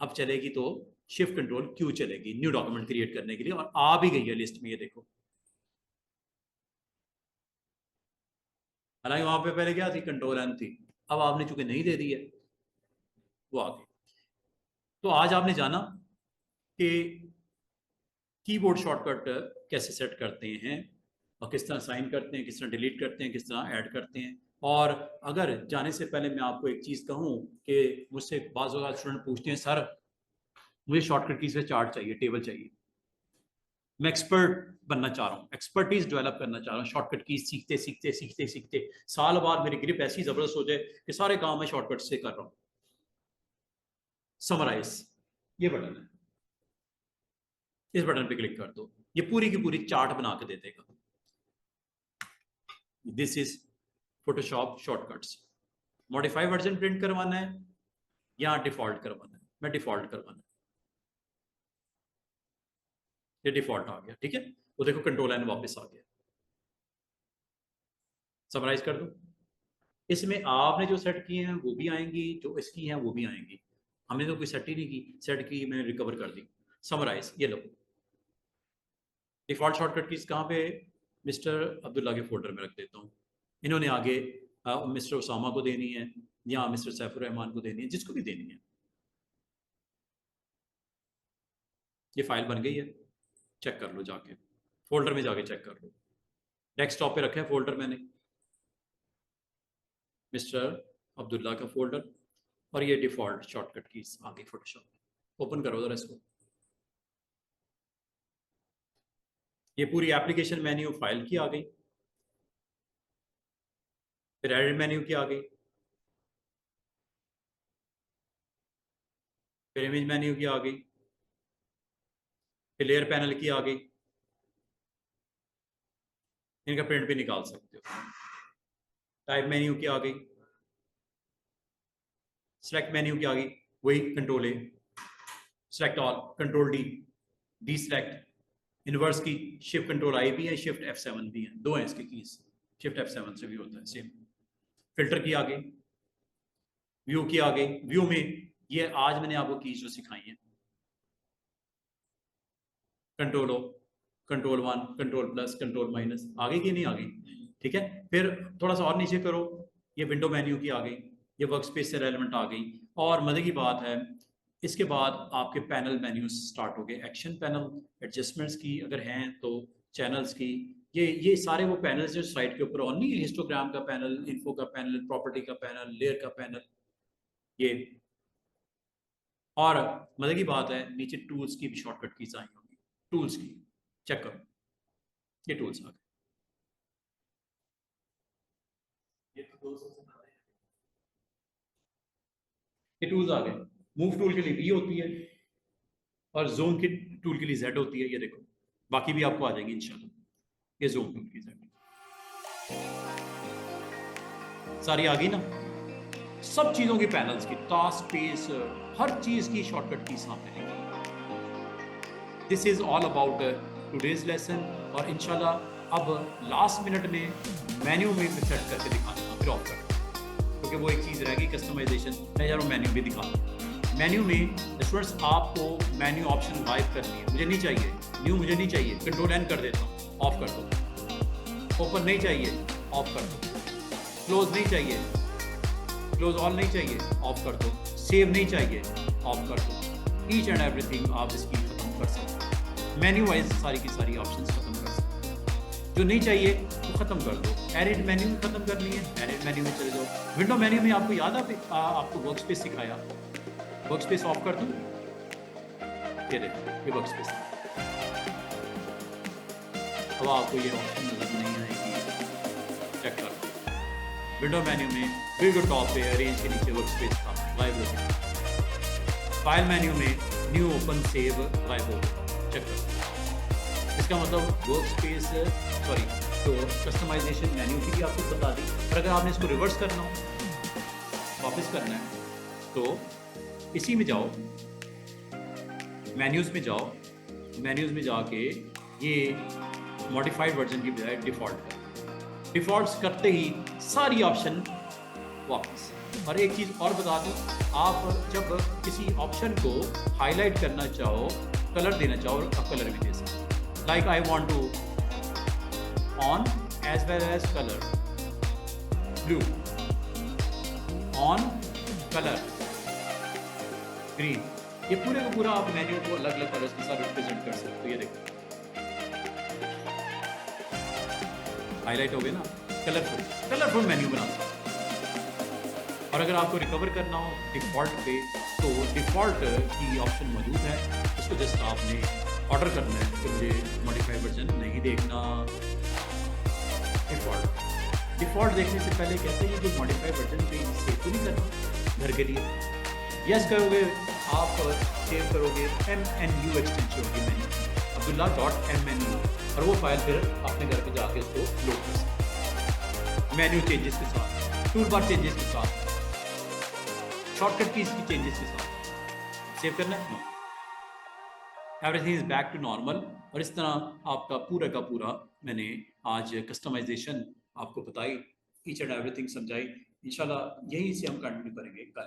Speaker 1: अब चलेगी तो शिफ्ट कंट्रोल क्यू चलेगी न्यू डॉक्यूमेंट क्रिएट करने के लिए, और आ भी गई है लिस्ट में, ये देखो। हालांकि वहां पे पहले क्या थी, कंट्रोल एन थी, अब आपने चूंकि नहीं दे दी है, वो आ गई। तो आज आपने जाना कि कीबोर्ड शॉर्टकट कैसे सेट करते हैं और किस तरह साइन करते हैं, किस तरह डिलीट करते हैं, किस तरह ऐड करते हैं। और अगर जाने से पहले मैं आपको एक चीज़ कहूँ कि मुझसे बाज़ वक़्त स्टूडेंट पूछते हैं, सर मुझे शॉर्टकट की से चार्ट चाहिए, टेबल चाहिए। मैं एक्सपर्ट बनना चाह रहा हूँ, एक्सपर्टीज डेवलप करना चाह रहा हूँ, शॉर्टकट की सीखते सीखते सीखते सीखते साल बाद मेरी ग्रिप ऐसी ज़बरदस्त हो जाए कि सारे काम मैं शॉर्टकट से कर रहा हूँ। समराइज, ये बटन है, इस बटन पे क्लिक कर दो, ये पूरी की पूरी चार्ट बना के दे देगा। This is Photoshop shortcuts. Modify version print करवाना है या डिफॉल्ट करवाना है, मैं डिफॉल्ट करवाना है, ये डिफॉल्ट आ गया, ठीक है। वो देखो कंट्रोल एन वापस आ गया। समराइज कर दो, इसमें आपने जो सेट किए हैं वो भी आएंगी, जो इसकी हैं वो भी आएंगी। हमने तो कोई सेट ही नहीं की, सेट की मैंने रिकवर कर दी। समराइज, ये लो डिफॉल्ट शॉर्टकट कीज कहाँ पे, मिस्टर अब्दुल्ला के फोल्डर में रख देता हूँ। इन्होंने आगे मिस्टर उसामा को देनी है या मिस्टर सैफुर रहमान को देनी है, जिसको भी देनी है। ये फाइल बन गई है, चेक कर लो जाके, फोल्डर में जाके चेक कर लो। डेस्कटॉप पे रखा है फोल्डर मैंने, मिस्टर अब्दुल्ला का फोल्डर, और ये डिफॉल्ट शॉर्टकट कीज आ गई फोटोशॉप में। ओपन करो जरा इसको, ये पूरी एप्लीकेशन मेन्यू फाइल की आ गई, फिर एडिट मेन्यू की आ गई, फिर इमेज मेन्यू की आ गई, फिर लेयर पैनल की आ गई। इनका प्रिंट भी निकाल सकते हो। टाइप मेन्यू की आ गई, सेलेक्ट मेन्यू की आ गई, वही कंट्रोल ए, select all, control D, D select, inverse की शिफ्ट कंट्रोल आई भी है, शिफ्ट F7 भी है, दो हैं इसकी कीज, शिफ्ट F7 से भी होता है सेम। फिल्टर की आ गई, व्यू की आ गई, व्यू में ये आज मैंने आपको कीज जो सिखाई है, control O, control 1, control plus, control minus, आ गई कि नहीं आ गई, ठीक है। फिर थोड़ा सा और नीचे करो, ये विंडो मेन्यू की आ गई, ये वर्क स्पेस से रेलेवेंट आ गई। और मजे की बात है, इसके बाद आपके पैनल मेन्यू स्टार्ट हो गए, एक्शन पैनल, एडजस्टमेंट्स की अगर हैं तो, चैनल्स की, ये सारे वो पैनल्स जो साइट के ऊपर ऑन नहीं है, हिस्टोग्राम का पैनल, इन्फो का पैनल, प्रॉपर्टी का पैनल, लेयर का पैनल, ये। और मजे की बात है, नीचे टूल्स की भी शॉर्टकट कीज आई होंगी, टूल्स की चेक करो, ये टूल्स आ गए, ये टूल्स आ गए। मूव टूल के लिए वी होती है और जूम की टूल के लिए जेड होती है, ये देखो, बाकी भी आपको आ जाएगी इंशाल्लाह। ये जूम टूल की जेड सारी आ गई ना, सब चीजों की पैनल्स की, टास्क पेस, हर चीज की शॉर्टकट की सामने लिखी। This is all about today's lesson. और इंशाल्लाह अब लास्ट मिनट में मेन्यू में सेट करके दिखाऊंगा, फिर ऑफ कर, क्योंकि वो एक चीज़ रहेगी कस्टमाइजेशन, मैं यार मेन्यू भी दिखा दूँ। मेन्यू में स्टूडेंट्स आपको मेन्यू ऑप्शन वाइप करनी है, मुझे नहीं चाहिए न्यू, मुझे नहीं चाहिए, कंट्रोल एन कर देता हूँ, ऑफ कर दो। ओपन नहीं चाहिए, ऑफ कर दो। क्लोज नहीं चाहिए, क्लोज ऑल नहीं चाहिए, ऑफ कर दो। सेव नहीं चाहिए, ऑफ कर दो। ईच एंड एवरीथिंग आप इसकी खत्म कर सकते हो, मेन्यू वाइज सारी की सारी ऑप्शंस खत्म कर सकते हो। जो नहीं चाहिए वो खत्म कर दो। एडिट मेन्यू में खत्म करनी है, एडिट मेन्यू में चले जाओ। विंडो मेन्यू में आपको याद है आपको वर्क स्पेस सिखाया, वर्क स्पेस ऑफ कर दूं, ये देखो ये वर्क स्पेस। अब आपको ये ऑप्शन नजर नहीं आएगी, चेक कर। विंडो मेन्यू में बिल्कुल टॉप पे अरेंज के नीचे वर्क स्पेस था, गायब हो गया। फाइल मेन्यू में न्यू ओपन सेव गायब हो गया, चेक कर। इसका मतलब वर्क स्पेस तो कस्टमाइजेशन मेन्यू की भी आपको बता दी। पर अगर आपने इसको रिवर्स करना हो, वापस करना है, तो इसी में जाओ, मेन्यूज़ में जाओ, मेन्यूज़ में जाके ये मॉडिफाइड वर्जन की बजाय डिफ़ॉल्ट कर। डिफ़ॉल्ट्स करते ही सारी ऑप्शन वापस। और एक चीज़ और बता दूँ, आप जब किसी ऑप्शन को हाईलाइट करना चाहो, कलर देना चाहो, आप कलर भी दे सकते। Like I want to on as well as colour blue, on colour green. ये पूरे का पूरा आप मेन्यू को अलग अलग कलर्स के साथ रिप्रेजेंट कर सकते हो। ये देखो हाईलाइट हो गया ना, कलरफुल मेन्यू बना सकते हो। और अगर आपको रिकवर करना हो डिफ़ॉल्ट पे, तो डिफ़ॉल्ट की ऑप्शन मौजूद है, उसको जस्ट आपने ऑर्डर करना है कि मुझे मॉडिफाइड वर्जन नहीं देखना। डिफ़ॉल्ट देखने से पहले कहते हैं कि मॉडिफाइड वर्जन पे सेव तो नहीं करना घर के लिए। यस करोगे, आप सेव करोगे MNU एक्सटेंशन होगी मेन्यू, abdullah.mnu, और वो फाइल फिर अपने घर पे जाके उसको लोड कर सकते। मेन्यू चेंजेस के साथ, टूल बार चेंजेस के साथ, शॉर्टकट कीज की चेंजेस के साथ सेव करना है। Everything is back to normal. और इस तरह आपका पूरा का पूरा मैंने आज कस्टमाइजेशन आपको बताई, ईच एंड एवरीथिंग समझाई। इंशाल्लाह यहीं से हम कंटिन्यू करेंगे कल।